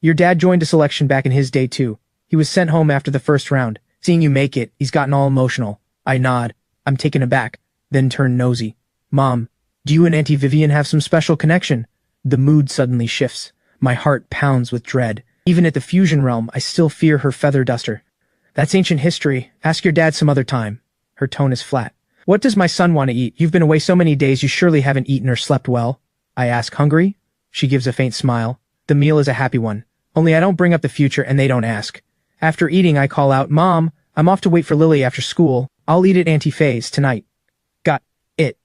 your dad joined a selection back in his day too. He was sent home after the first round. Seeing you make it, he's gotten all emotional. I nod. I'm taken aback, then turn nosy. Mom, do you and Auntie Vivian have some special connection? The mood suddenly shifts. My heart pounds with dread. Even at the fusion realm, I still fear her feather duster. That's ancient history. Ask your dad some other time. Her tone is flat. What does my son want to eat? You've been away so many days, you surely haven't eaten or slept well. I ask, hungry? She gives a faint smile. The meal is a happy one. Only I don't bring up the future and they don't ask. After eating, I call out, Mom, I'm off to wait for Lily after school. I'll eat at Auntie Faye's tonight. Got it.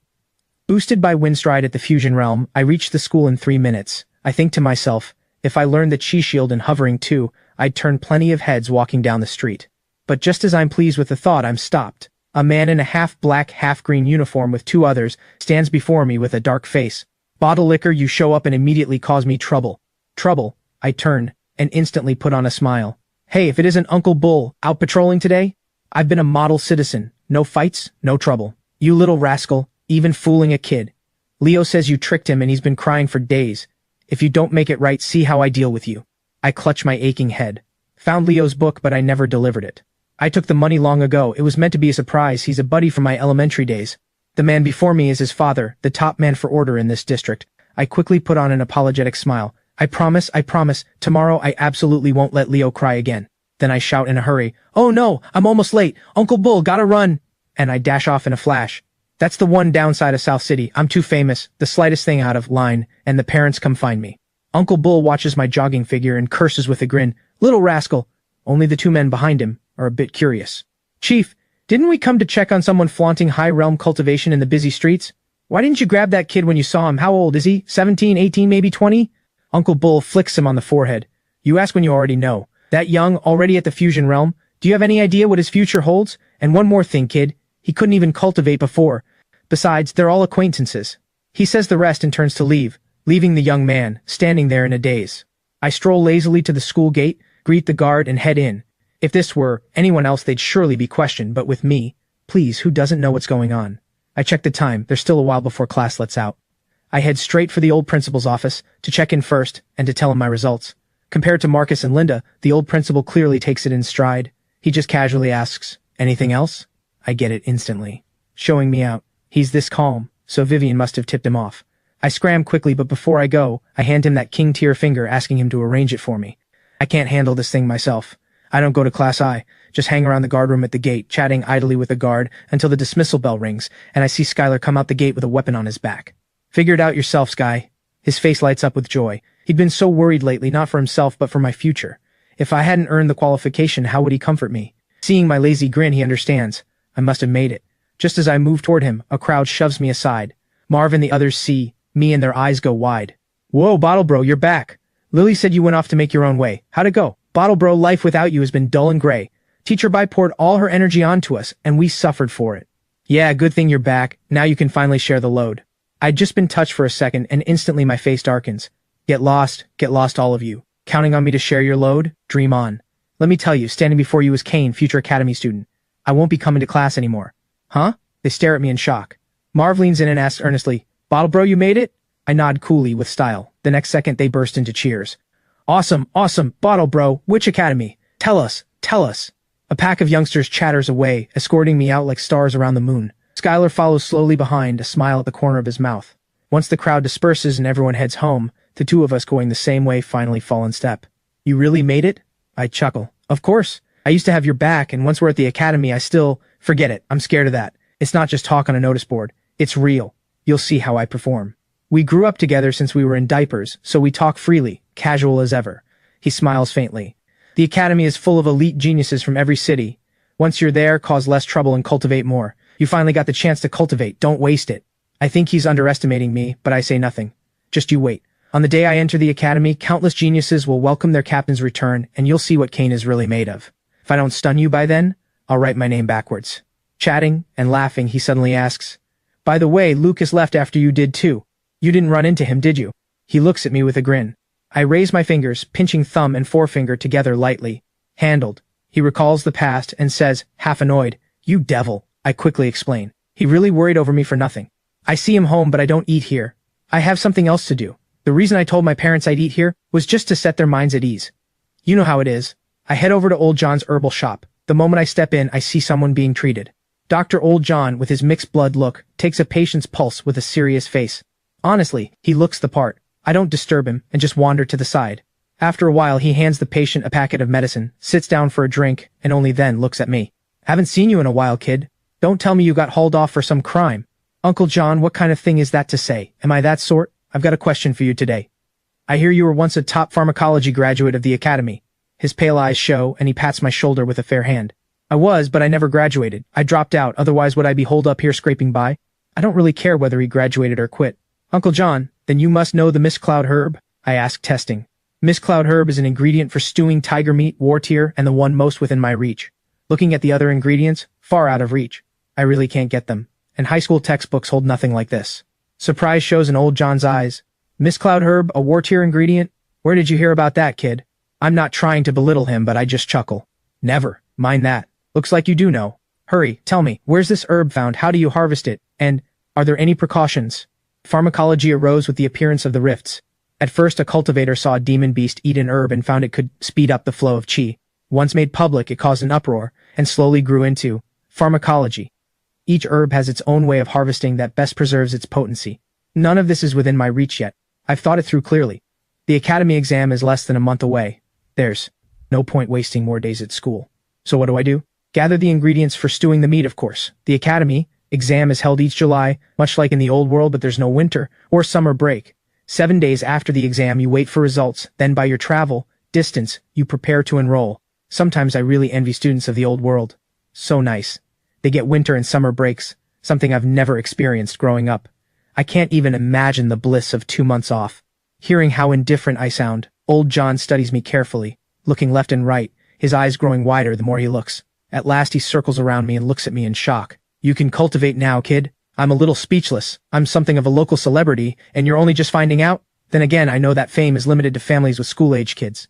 Boosted by Windstride at the fusion realm, I reach the school in 3 minutes. I think to myself, if I learned the Chi Shield and hovering too, I'd turn plenty of heads walking down the street. But just as I'm pleased with the thought, I'm stopped. A man in a half-black, half-green uniform with 2 others stands before me with a dark face. Bottle liquor, you show up and immediately cause me trouble. Trouble? I turn, and instantly put on a smile. Hey, if it isn't Uncle Bull, out patrolling today? I've been a model citizen. No fights, no trouble. You little rascal, even fooling a kid. Leo says you tricked him and he's been crying for days. If you don't make it right, see how I deal with you. I clutch my aching head. Found Leo's book, but I never delivered it. I took the money long ago. It was meant to be a surprise. He's a buddy from my elementary days. The man before me is his father, the top man for order in this district. I quickly put on an apologetic smile. I promise, tomorrow I absolutely won't let Leo cry again. Then I shout in a hurry, oh no, I'm almost late. Uncle Bull, gotta run. And I dash off in a flash. That's the one downside of South City. I'm too famous, the slightest thing out of line, and the parents come find me. Uncle Bull watches my jogging figure and curses with a grin. Little rascal. Only the 2 men behind him are a bit curious. Chief, didn't we come to check on someone flaunting high realm cultivation in the busy streets? Why didn't you grab that kid when you saw him? How old is he? 17, 18, maybe 20? Uncle Bull flicks him on the forehead. You ask when you already know. That young, already at the fusion realm? Do you have any idea what his future holds? And one more thing, kid. He couldn't even cultivate before. Besides, they're all acquaintances. He says the rest and turns to leave, leaving the young man, standing there in a daze. I stroll lazily to the school gate, greet the guard, and head in. If this were anyone else, they'd surely be questioned, but with me, please, who doesn't know what's going on? I check the time. There's still a while before class lets out. I head straight for the old principal's office, to check in first, and to tell him my results. Compared to Marcus and Linda, the old principal clearly takes it in stride. He just casually asks, anything else? I get it instantly. Showing me out. He's this calm, so Vivian must have tipped him off. I scram quickly, but before I go, I hand him that king-tier finger asking him to arrange it for me. I can't handle this thing myself. I don't go to class I, just hang around the guard room at the gate, chatting idly with the guard until the dismissal bell rings, and I see Skylar come out the gate with a weapon on his back. Figure it out yourself, Sky. His face lights up with joy. He'd been so worried lately, not for himself, but for my future. If I hadn't earned the qualification, how would he comfort me? Seeing my lazy grin, he understands. I must have made it. Just as I move toward him, a crowd shoves me aside. Marv and the others see me and their eyes go wide. Whoa, Bottle Bro, you're back. Lily said you went off to make your own way. How'd it go? Bottle Bro, life without you has been dull and gray. Teacher Bai poured all her energy onto us, and we suffered for it. Yeah, good thing you're back. Now you can finally share the load. I'd just been touched for a second, and instantly my face darkens. Get lost all of you. Counting on me to share your load? Dream on. Let me tell you, standing before you is Kane, future academy student. I won't be coming to class anymore. Huh? They stare at me in shock. Marv leans in and asks earnestly, Bottle Bro, you made it? I nod coolly with style. The next second they burst into cheers. Awesome, Bottle Bro, which academy? Tell us. A pack of youngsters chatters away, escorting me out like stars around the moon. Skylar follows slowly behind, a smile at the corner of his mouth. Once the crowd disperses and everyone heads home, the two of us going the same way finally fall in step. You really made it? I chuckle. Of course. I used to have your back, and once we're at the academy forget it, I'm scared of that. It's not just talk on a notice board. It's real. You'll see how I perform. We grew up together since we were in diapers, so we talk freely, casual as ever. He smiles faintly. The academy is full of elite geniuses from every city. Once you're there, cause less trouble and cultivate more. You finally got the chance to cultivate, don't waste it. I think he's underestimating me, but I say nothing. Just you wait. On the day I enter the academy, countless geniuses will welcome their captain's return, and you'll see what Kane is really made of. If I don't stun you by then, I'll write my name backwards. Chatting and laughing, he suddenly asks, By the way, Lucas left after you did too. You didn't run into him, did you? He looks at me with a grin. I raise my fingers, pinching thumb and forefinger together lightly. Handled. He recalls the past and says, half annoyed, You devil. I quickly explain. He really worried over me for nothing. I see him home, but I don't eat here. I have something else to do. The reason I told my parents I'd eat here was just to set their minds at ease. You know how it is. I head over to Old John's herbal shop. The moment I step in, I see someone being treated. Dr. Old John, with his mixed blood look, takes a patient's pulse with a serious face. Honestly, he looks the part. I don't disturb him and just wander to the side. After a while, he hands the patient a packet of medicine, sits down for a drink, and only then looks at me. Haven't seen you in a while, kid. Don't tell me you got hauled off for some crime. Uncle John, what kind of thing is that to say? Am I that sort? I've got a question for you today. I hear you were once a top pharmacology graduate of the academy. His pale eyes show, and he pats my shoulder with a fair hand. I was, but I never graduated. I dropped out, otherwise would I be holed up here scraping by? I don't really care whether he graduated or quit. Uncle John, then you must know the Mist Cloud herb? I ask, testing. Mist Cloud herb is an ingredient for stewing tiger meat, war tier, and the one most within my reach. Looking at the other ingredients, far out of reach. I really can't get them, and high school textbooks hold nothing like this. Surprise shows in Old John's eyes. Mist Cloud herb, a war tier ingredient? Where did you hear about that, kid? I'm not trying to belittle him, but I just chuckle. Never. Mind that. Looks like you do know. Hurry, tell me, where's this herb found? How do you harvest it? And, are there any precautions? Pharmacology arose with the appearance of the rifts. At first, a cultivator saw a demon beast eat an herb and found it could speed up the flow of chi. Once made public, it caused an uproar, and slowly grew into pharmacology. Each herb has its own way of harvesting that best preserves its potency. None of this is within my reach yet. I've thought it through clearly. The academy exam is less than a month away. There's no point wasting more days at school. So what do? Gather the ingredients for stewing the meat, of course. The academy exam is held each July, much like in the old world, but there's no winter or summer break. 7 days after the exam, you wait for results. Then by your travel distance, you prepare to enroll. Sometimes I really envy students of the old world. So nice. They get winter and summer breaks, something I've never experienced growing up. I can't even imagine the bliss of 2 months off. Hearing how indifferent I sound, Old John studies me carefully, looking left and right, his eyes growing wider the more he looks. At last he circles around me and looks at me in shock. You can cultivate now, kid. I'm a little speechless. I'm something of a local celebrity, and you're only just finding out? Then again, I know that fame is limited to families with school-age kids.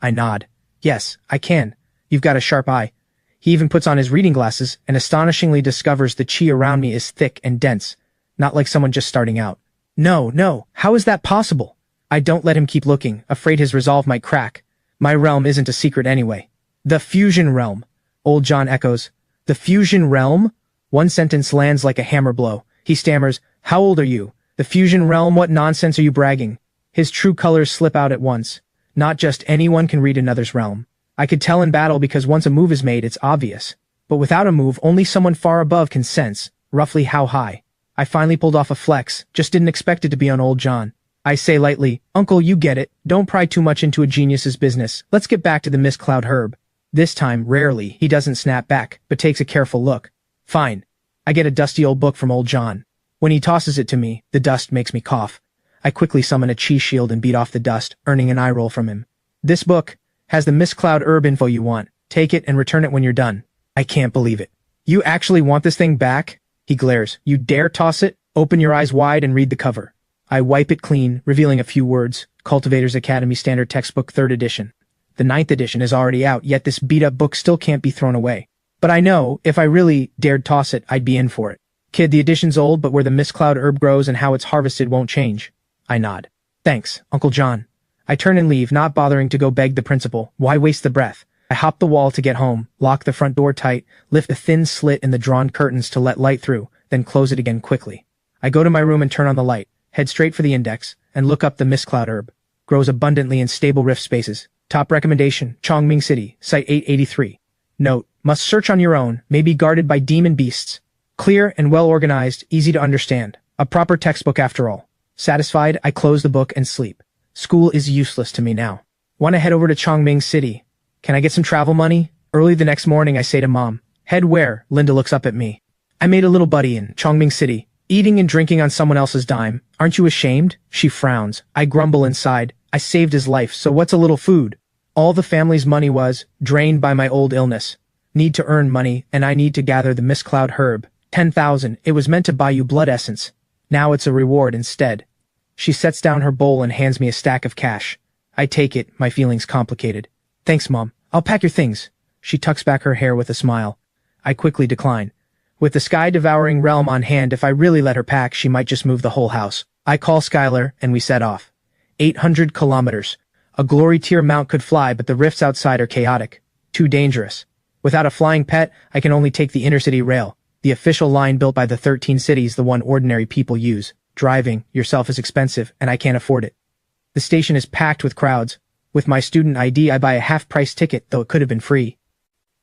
I nod. Yes, I can. You've got a sharp eye. He even puts on his reading glasses and astonishingly discovers the chi around me is thick and dense, not like someone just starting out. No, how is that possible? I don't let him keep looking, afraid his resolve might crack. My realm isn't a secret anyway. The fusion realm. Old John echoes. The fusion realm? One sentence lands like a hammer blow. He stammers, How old are you? The fusion realm? What nonsense are you bragging? His true colors slip out at once. Not just anyone can read another's realm. I could tell in battle because once a move is made, it's obvious. But without a move, only someone far above can sense, roughly how high. I finally pulled off a flex, just didn't expect it to be on Old John. I say lightly, Uncle, you get it. Don't pry too much into a genius's business. Let's get back to the Mist Cloud herb. This time, rarely, he doesn't snap back, but takes a careful look. Fine. I get a dusty old book from old John. When he tosses it to me, the dust makes me cough. I quickly summon a chi shield and beat off the dust, earning an eye roll from him. This book has the Miss Cloud herb info you want. Take it and return it when you're done. I can't believe it. You actually want this thing back? He glares. You dare toss it? Open your eyes wide and read the cover. I wipe it clean, revealing a few words. Cultivators Academy Standard Textbook 3rd edition. The 9th edition is already out, yet this beat-up book still can't be thrown away. But I know, if I really dared toss it, I'd be in for it. Kid, the edition's old, but where the Miss Cloud herb grows and how it's harvested won't change. I nod. Thanks, Uncle John. I turn and leave, not bothering to go beg the principal. Why waste the breath? I hop the wall to get home, lock the front door tight, lift the thin slit in the drawn curtains to let light through, then close it again quickly. I go to my room and turn on the light, head straight for the index, and look up the Miss Cloud herb. Grows abundantly in stable rift spaces. Top recommendation, Chongming City, Site 883. Note, must search on your own, may be guarded by demon beasts. Clear and well organized, easy to understand. A proper textbook after all. Satisfied, I close the book and sleep. School is useless to me now. Want to head over to Chongming City. Can I get some travel money? Early the next morning I say to Mom. Head where? Linda looks up at me. I made a little buddy in Chongming City. Eating and drinking on someone else's dime. Aren't you ashamed? She frowns. I grumble inside. I saved his life, so what's a little food? All the family's money was drained by my old illness. Need to earn money, and I need to gather the Miss Cloud herb. 10,000. It was meant to buy you blood essence. Now it's a reward instead. She sets down her bowl and hands me a stack of cash. I take it, my feelings complicated. Thanks, Mom. I'll pack your things. She tucks back her hair with a smile. I quickly decline. With the sky-devouring realm on hand, if I really let her pack, she might just move the whole house. I call Skylar, and we set off. 800 kilometers. A glory tier mount could fly, but the rifts outside are chaotic. Too dangerous. Without a flying pet, I can only take the intercity rail, the official line built by the 13 cities, the one ordinary people use. Driving yourself is expensive, and I can't afford it. The station is packed with crowds. With my student ID, I buy a half-price ticket, though it could have been free.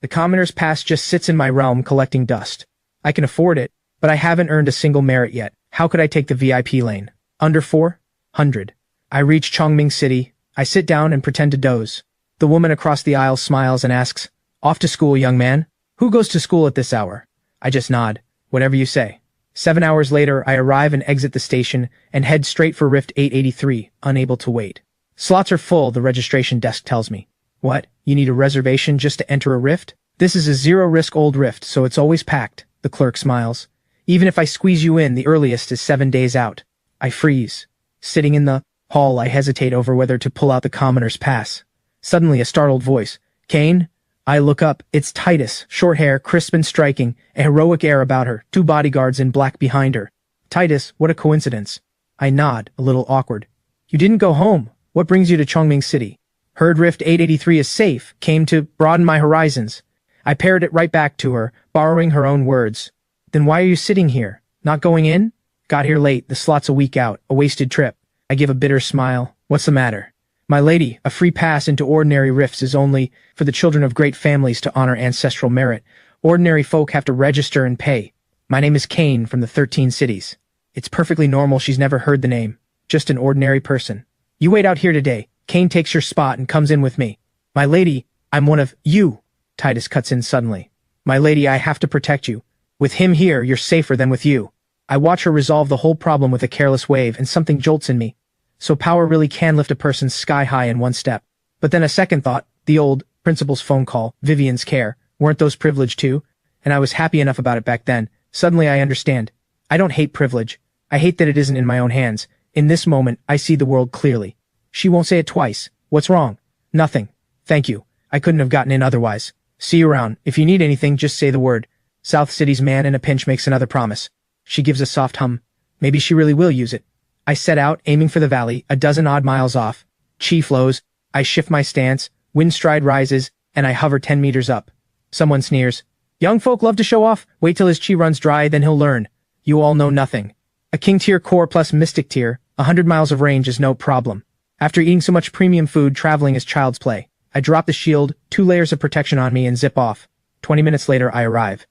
The Commoner's Pass just sits in my realm collecting dust. I can afford it, but I haven't earned a single merit yet. How could I take the VIP lane? Under 400. I reach Chongming City. I sit down and pretend to doze. The woman across the aisle smiles and asks, "Off to school, young man? Who goes to school at this hour?" I just nod. Whatever you say. 7 hours later, I arrive and exit the station and head straight for Rift 883, unable to wait. Slots are full, the registration desk tells me. What? You need a reservation just to enter a rift? This is a zero-risk old rift, so it's always packed, the clerk smiles. Even if I squeeze you in, the earliest is 7 days out. I freeze. Sitting in the hall, I hesitate over whether to pull out the Commoner's Pass. Suddenly, a startled voice. Kane? I look up. It's Titus, short hair, crisp and striking, a heroic air about her, 2 bodyguards in black behind her. Titus, what a coincidence. I nod, a little awkward. You didn't go home. What brings you to Chongming City? Heard Rift 883 is safe, came to broaden my horizons. I parrot it right back to her, borrowing her own words. Then why are you sitting here? Not going in? Got here late, the slot's a week out, a wasted trip. I give a bitter smile. What's the matter? My lady, a free pass into ordinary rifts is only for the children of great families to honor ancestral merit. Ordinary folk have to register and pay. My name is Kane from the 13 cities. It's perfectly normal she's never heard the name. Just an ordinary person. You wait out here today. Kane takes your spot and comes in with me. My lady, I'm one of you. Titus cuts in suddenly. My lady, I have to protect you. With him here, you're safer than with you. I watch her resolve the whole problem with a careless wave and something jolts in me. So power really can lift a person sky high in one step. But then a second thought, the old principal's phone call, Vivian's care, weren't those privileged too? And I was happy enough about it back then. Suddenly I understand. I don't hate privilege. I hate that it isn't in my own hands. In this moment, I see the world clearly. She won't say it twice. What's wrong? Nothing. Thank you. I couldn't have gotten in otherwise. See you around. If you need anything, just say the word. South City's man in a pinch makes another promise. She gives a soft hum. Maybe she really will use it. I set out, aiming for the valley, a dozen odd miles off. Chi flows. I shift my stance. Wind stride rises, and I hover 10 meters up. Someone sneers. Young folk love to show off. Wait till his chi runs dry, then he'll learn. You all know nothing. A king tier core plus mystic tier, 100 miles of range is no problem. After eating so much premium food, traveling is child's play. I drop the shield, 2 layers of protection on me, and zip off. 20 minutes later, I arrive.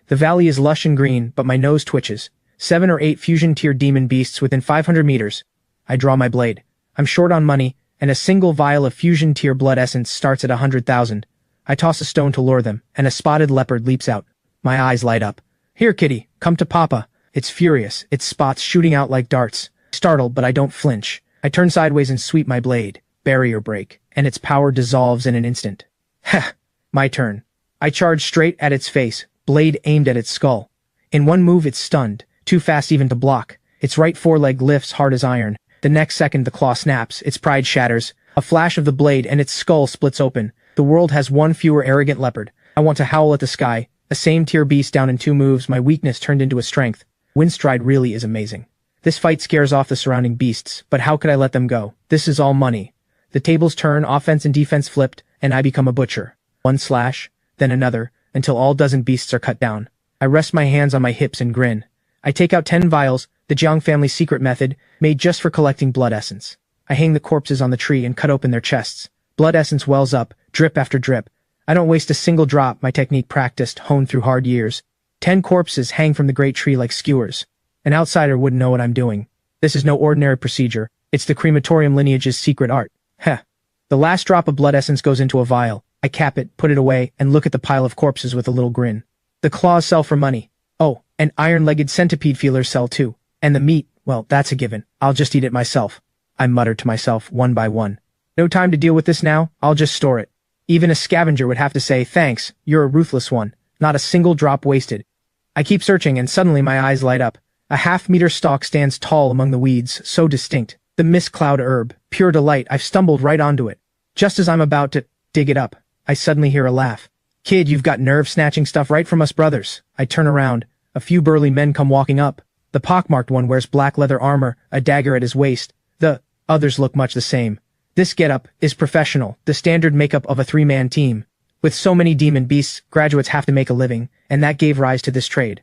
The valley is lush and green, but my nose twitches. 7 or 8 fusion tier demon beasts within 500 meters. I draw my blade. I'm short on money, and a single vial of fusion tier blood essence starts at 100,000. I toss a stone to lure them, and a spotted leopard leaps out. My eyes light up. Here, kitty, Come to Papa. It's furious, its spots shooting out like darts. Startled, but I don't flinch. I turn sideways and sweep my blade. Barrier break, and its power dissolves in an instant. Heh! My turn. I charge straight at its face, blade aimed at its skull. In one move it's stunned, too fast even to block. Its right foreleg lifts hard as iron. The next second the claw snaps, its pride shatters. A flash of the blade and its skull splits open. The world has one fewer arrogant leopard. I want to howl at the sky. A same-tier beast down in 2 moves, my weakness turned into a strength. Windstride really is amazing. This fight scares off the surrounding beasts, but how could I let them go? This is all money. The tables turn, offense and defense flipped, and I become a butcher. One slash, then another, until all dozen beasts are cut down. I rest my hands on my hips and grin. I take out 10 vials, the Jiang family's secret method, made just for collecting blood essence. I hang the corpses on the tree and cut open their chests. Blood essence wells up, drip after drip. I don't waste a single drop, my technique practiced, honed through hard years. 10 corpses hang from the great tree like skewers. An outsider wouldn't know what I'm doing. This is no ordinary procedure. It's the crematorium lineage's secret art. Heh. The last drop of blood essence goes into a vial. I cap it, put it away, and look at the pile of corpses with a little grin. The claws sell for money. Oh, and iron-legged centipede feelers sell too. And the meat, well, that's a given. I'll just eat it myself. I muttered to myself, one by one. No time to deal with this now, I'll just store it. Even a scavenger would have to say, thanks, you're a ruthless one. Not a single drop wasted. I keep searching and suddenly my eyes light up. A half-meter stalk stands tall among the weeds, so distinct. The mist cloud herb. Pure delight, I've stumbled right onto it. Just as I'm about to dig it up, I suddenly hear a laugh. Kid, you've got nerve-snatching stuff right from us brothers. I turn around. A few burly men come walking up. The pockmarked one wears black leather armor, a dagger at his waist. The others look much the same. This getup is professional, the standard makeup of a 3-man team. With so many demon beasts, graduates have to make a living, and that gave rise to this trade.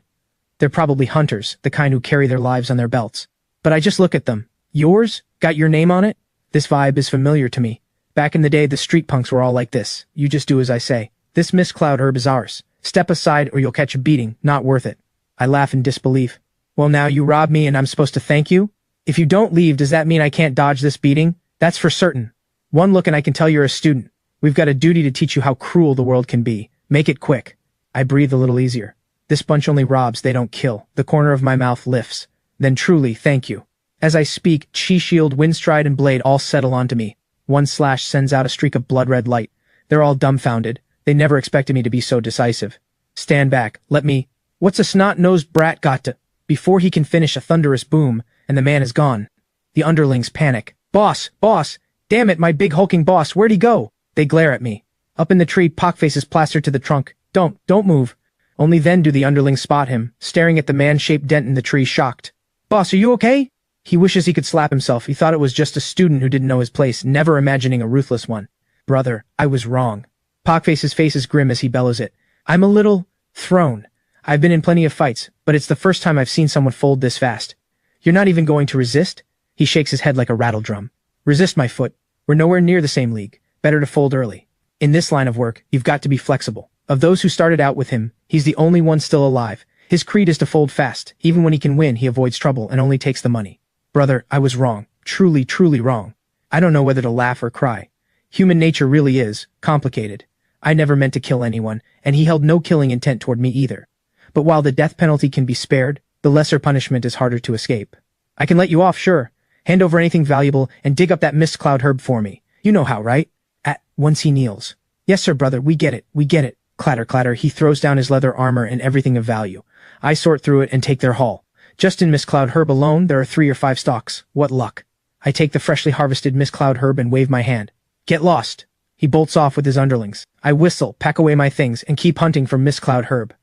They're probably hunters, the kind who carry their lives on their belts. But I just look at them. Yours? Got your name on it? This vibe is familiar to me. Back in the day, the street punks were all like this. You just do as I say. This mist cloud herb is ours. Step aside or you'll catch a beating. Not worth it. I laugh in disbelief. Well, now you robbed me and I'm supposed to thank you? If you don't leave, does that mean I can't dodge this beating? That's for certain. One look and I can tell you're a student. We've got a duty to teach you how cruel the world can be. Make it quick. I breathe a little easier. This bunch only robs, they don't kill. The corner of my mouth lifts. Then truly, thank you. As I speak, chi shield, windstride, and blade all settle onto me. One slash sends out a streak of blood-red light. They're all dumbfounded. They never expected me to be so decisive. Stand back. Let me... What's a snot-nosed brat got to... Before he can finish, a thunderous boom, and the man is gone. The underlings panic. Boss! Boss! Damn it, my big hulking boss, where'd he go? They glare at me. Up in the tree, Pockface is plastered to the trunk. Don't move. Only then do the underlings spot him, staring at the man-shaped dent in the tree, shocked. Boss, are you okay? He wishes he could slap himself. He thought it was just a student who didn't know his place, never imagining a ruthless one. Brother, I was wrong. Pockface's face is grim as he bellows it. I'm a little... thrown. I've been in plenty of fights, but it's the first time I've seen someone fold this fast. You're not even going to resist? He shakes his head like a rattle drum. Resist, my foot. We're nowhere near the same league. Better to fold early. In this line of work, you've got to be flexible. Of those who started out with him, he's the only one still alive. His creed is to fold fast. Even when he can win, he avoids trouble and only takes the money. Brother, I was wrong. Truly, truly wrong. I don't know whether to laugh or cry. Human nature really is complicated. I never meant to kill anyone, and he held no killing intent toward me either. But while the death penalty can be spared, the lesser punishment is harder to escape. I can let you off, sure. Hand over anything valuable and dig up that mist cloud herb for me. You know how, right? At once he kneels. Yes, sir, brother, we get it, we get it. Clatter, clatter, he throws down his leather armor and everything of value. I sort through it and take their haul. Just in mist cloud herb alone, there are 3 or 5 stalks. What luck. I take the freshly harvested mist cloud herb and wave my hand. Get lost. He bolts off with his underlings. I whistle, pack away my things, and keep hunting for mist cloud herb.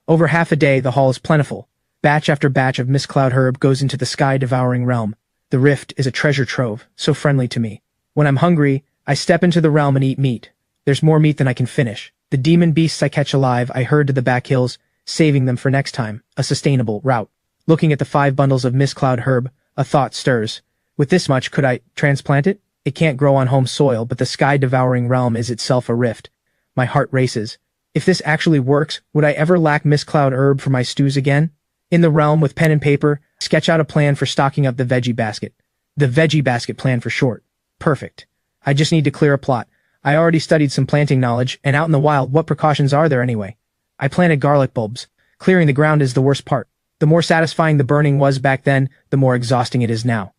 Over half a day, the haul is plentiful. Batch after batch of mist cloud herb goes into the sky-devouring realm. The rift is a treasure trove, so friendly to me. When I'm hungry, I step into the realm and eat meat. There's more meat than I can finish. The demon beasts I catch alive, I herd to the back hills, saving them for next time, a sustainable route. Looking at the 5 bundles of mist cloud herb, a thought stirs. With this much, could I transplant it? It can't grow on home soil, but the sky-devouring realm is itself a rift. My heart races. If this actually works, would I ever lack mist cloud herb for my stews again? In the realm, with pen and paper, sketch out a plan for stocking up the veggie basket. The veggie basket plan for short. Perfect. I just need to clear a plot. I already studied some planting knowledge, and out in the wild, what precautions are there anyway? I planted garlic bulbs. Clearing the ground is the worst part. The more satisfying the burning was back then, the more exhausting it is now.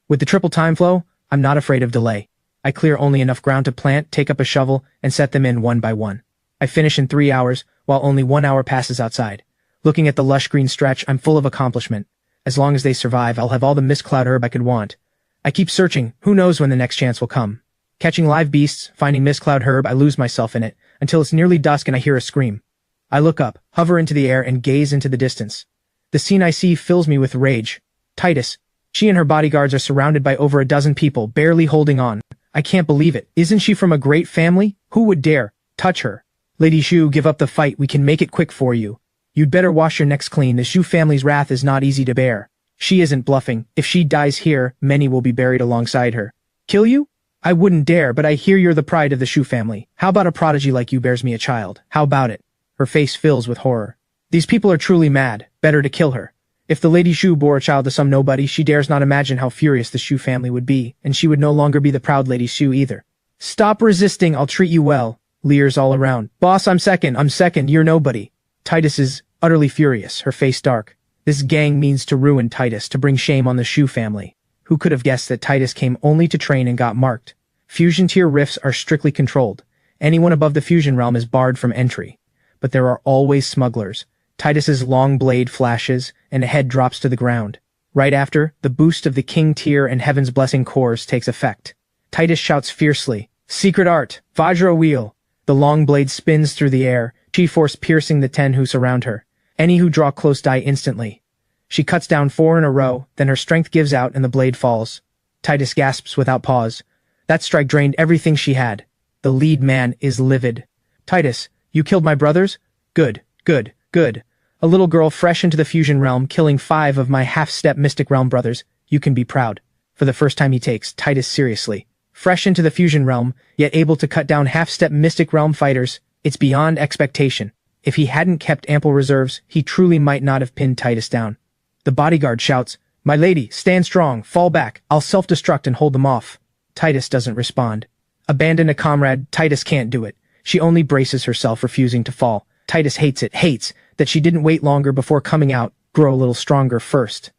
With the triple time flow, I'm not afraid of delay. I clear only enough ground to plant, take up a shovel, and set them in one by one. I finish in 3 hours, while only 1 hour passes outside. Looking at the lush green stretch, I'm full of accomplishment. As long as they survive, I'll have all the mist cloud herb I could want. I keep searching, who knows when the next chance will come. Catching live beasts, finding mist cloud herb, I lose myself in it, until it's nearly dusk and I hear a scream. I look up, hover into the air, and gaze into the distance. The scene I see fills me with rage. Titus. She and her bodyguards are surrounded by over a dozen people, barely holding on. I can't believe it. Isn't she from a great family? Who would dare touch her? Lady Xu, give up the fight. We can make it quick for you. You'd better wash your necks clean. The Xu family's wrath is not easy to bear. She isn't bluffing. If she dies here, many will be buried alongside her. Kill you? I wouldn't dare, but I hear you're the pride of the Xu family. How about a prodigy like you bears me a child? How about it? Her face fills with horror. These people are truly mad. Better to kill her. If the Lady Xu bore a child to some nobody, she dares not imagine how furious the Xu family would be, and she would no longer be the proud Lady Xu either. Stop resisting, I'll treat you well. Leers all around. Boss, I'm second, you're nobody. Titus is utterly furious, her face dark. This gang means to ruin Titus, to bring shame on the Xu family. Who could have guessed that Titus came only to train and got marked? Fusion tier rifts are strictly controlled. Anyone above the fusion realm is barred from entry. But there are always smugglers. Titus's long blade flashes, and a head drops to the ground. Right after, the boost of the King tier and Heaven's Blessing cores takes effect. Titus shouts fiercely, "Secret art! Vajra wheel!" The long blade spins through the air, chi force piercing the 10 who surround her. Any who draw close die instantly. She cuts down 4 in a row, then her strength gives out and the blade falls. Titus gasps without pause. That strike drained everything she had. The lead man is livid. Titus, you killed my brothers? Good, good, good. A little girl fresh into the fusion realm, killing 5 of my half-step mystic realm brothers. You can be proud. For the first time he takes Titus seriously. Fresh into the fusion realm, yet able to cut down half-step mystic realm fighters, it's beyond expectation. If he hadn't kept ample reserves, he truly might not have pinned Titus down. The bodyguard shouts, "My lady, stand strong, fall back, I'll self-destruct and hold them off." Titus doesn't respond. Abandon a comrade, Titus can't do it. She only braces herself, refusing to fall. Titus hates it, hates that she didn't wait longer before coming out, grow a little stronger first.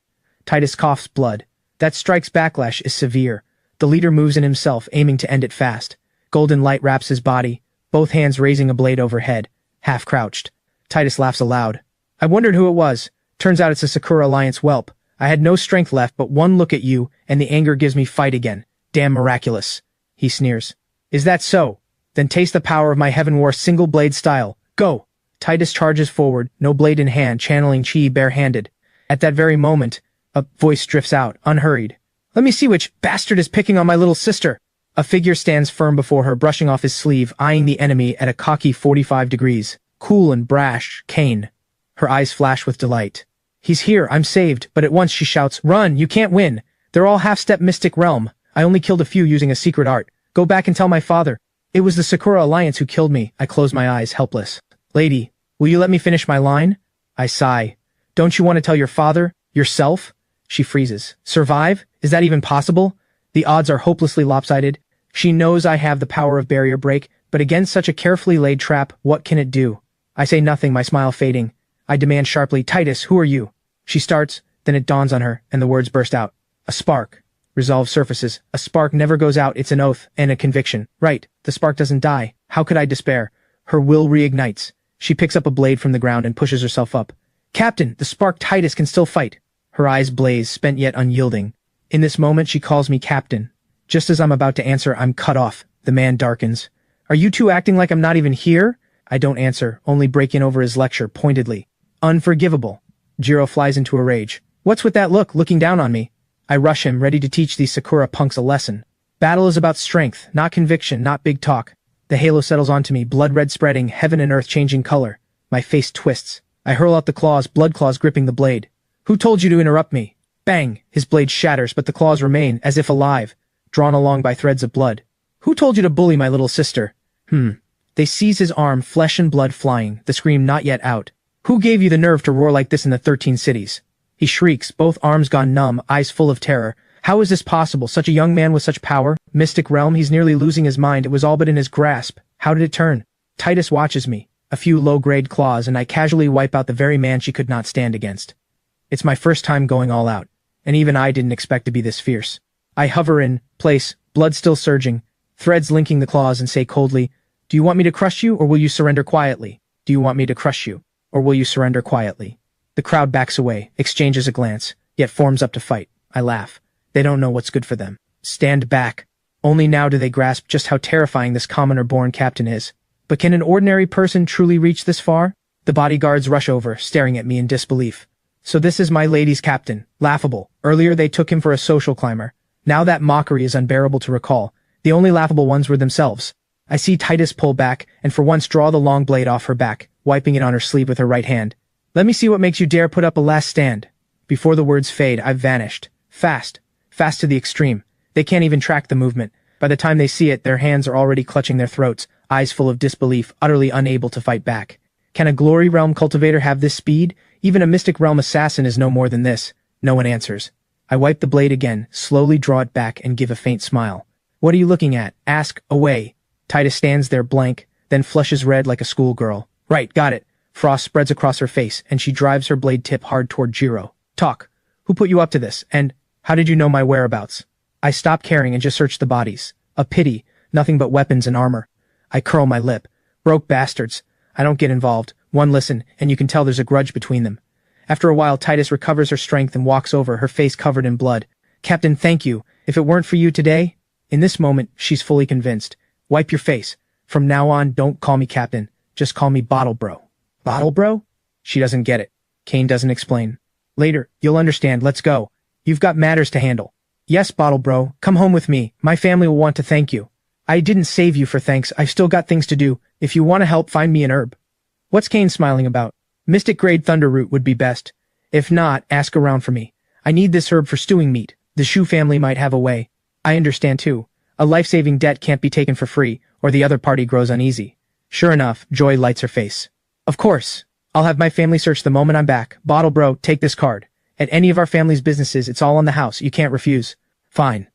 Titus coughs blood. That strike's backlash is severe. The leader moves in himself, aiming to end it fast. Golden light wraps his body, both hands raising a blade overhead, half crouched. Titus laughs aloud. I wondered who it was. Turns out it's a Sakura Alliance whelp. I had no strength left, but one look at you, and the anger gives me fight again. Damn miraculous. He sneers. Is that so? Then taste the power of my Heaven War single blade style. Go! Titus charges forward, no blade in hand, channeling chi bare-handed. At that very moment, a voice drifts out, unhurried. Let me see which bastard is picking on my little sister. A figure stands firm before her, brushing off his sleeve, eyeing the enemy at a cocky 45 degrees. Cool and brash, Kane. Her eyes flash with delight. He's here, I'm saved, but at once she shouts, Run, you can't win. They're all half-step mystic realm. I only killed a few using a secret art. Go back and tell my father. It was the Sakura Alliance who killed me. I close my eyes, helpless. Lady, will you let me finish my line? I sigh. Don't you want to tell your father? Yourself? She freezes. Survive? Is that even possible? The odds are hopelessly lopsided. She knows I have the power of barrier break, but against such a carefully laid trap, what can it do? I say nothing, my smile fading. I demand sharply, Titus, who are you? She starts, then it dawns on her, and the words burst out. A spark. Resolve surfaces. A spark never goes out, it's an oath, and a conviction. Right, the spark doesn't die. How could I despair? Her will reignites. She picks up a blade from the ground and pushes herself up. Captain, the spark Titus can still fight. Her eyes blaze, spent yet unyielding. In this moment she calls me captain. Just as I'm about to answer, I'm cut off. The man darkens. Are you two acting like I'm not even here? I don't answer, only break in over his lecture, pointedly. Unforgivable. Jiro flies into a rage. What's with that look, looking down on me? I rush him, ready to teach these Sakura punks a lesson. Battle is about strength, not conviction, not big talk. The halo settles onto me, blood red spreading, heaven and earth changing color. My face twists. I hurl out the claws, blood claws gripping the blade. Who told you to interrupt me? Bang! His blade shatters, but the claws remain, as if alive, drawn along by threads of blood. Who told you to bully my little sister? They seize his arm, flesh and blood flying, the scream not yet out. Who gave you the nerve to roar like this in the 13 cities? He shrieks, both arms gone numb, eyes full of terror. How is this possible? Such a young man with such power? Mystic realm, he's nearly losing his mind. It was all but in his grasp. How did it turn? Titus watches me. A few low-grade claws, and I casually wipe out the very man she could not stand against. It's my first time going all out, and even I didn't expect to be this fierce. I hover in place, blood still surging, threads linking the claws, and say coldly, "Do you want me to crush you, or will you surrender quietly? Do you want me to crush you, or will you surrender quietly?" The crowd backs away, exchanges a glance, yet forms up to fight. I laugh. They don't know what's good for them. Stand back. Only now do they grasp just how terrifying this commoner-born captain is. But can an ordinary person truly reach this far? The bodyguards rush over, staring at me in disbelief. So this is my lady's captain. Laughable. Earlier they took him for a social climber. Now that mockery is unbearable to recall. The only laughable ones were themselves. I see Titus pull back, and for once draw the long blade off her back, wiping it on her sleeve with her right hand. "Let me see what makes you dare put up a last stand." Before the words fade, I've vanished. Fast to the extreme. They can't even track the movement. By the time they see it, their hands are already clutching their throats, eyes full of disbelief, utterly unable to fight back. Can a Glory Realm cultivator have this speed? Even a Mystic Realm assassin is no more than this. No one answers. I wipe the blade again, slowly draw it back, and give a faint smile. "What are you looking at? Ask away." Titus stands there blank, then flushes red like a schoolgirl. "Right, got it." Frost spreads across her face, and she drives her blade tip hard toward Jiro. "Talk. Who put you up to this? And how did you know my whereabouts?" I stop caring and just search the bodies. A pity. Nothing but weapons and armor. I curl my lip. Broke bastards. I don't get involved. One listen, and you can tell there's a grudge between them. After a while, Titus recovers her strength and walks over, her face covered in blood. "Captain, thank you. If it weren't for you today..." In this moment, she's fully convinced. "Wipe your face. From now on, don't call me Captain. Just call me Bottle Bro." "Bottle Bro?" She doesn't get it. Kane doesn't explain. "Later, you'll understand. Let's go. You've got matters to handle." "Yes, Bottle Bro. Come home with me. My family will want to thank you." "I didn't save you for thanks. I've still got things to do. If you want to help, find me an herb." "What's Kane smiling about?" "Mystic Grade Thunder Root would be best. If not, ask around for me. I need this herb for stewing meat. The Shu family might have a way." "I understand too. A life-saving debt can't be taken for free, or the other party grows uneasy." Sure enough, joy lights her face. "Of course. I'll have my family search the moment I'm back. Bottle Bro, take this card. At any of our family's businesses, it's all on the house. You can't refuse." "Fine."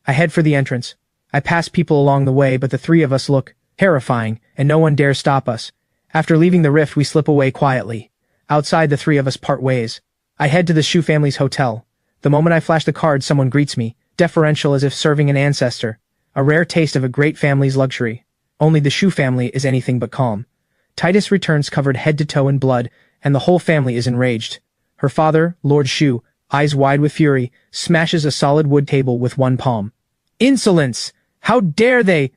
I head for the entrance. I pass people along the way, but the three of us look terrifying, and no one dares stop us. After leaving the rift, we slip away quietly. Outside, the three of us part ways. I head to the Shu family's hotel. The moment I flash the card, someone greets me, deferential as if serving an ancestor. A rare taste of a great family's luxury. Only the Shu family is anything but calm. Titus returns covered head to toe in blood, and the whole family is enraged. Her father, Lord Shu, eyes wide with fury, smashes a solid wood table with one palm. "Insolence! How dare they!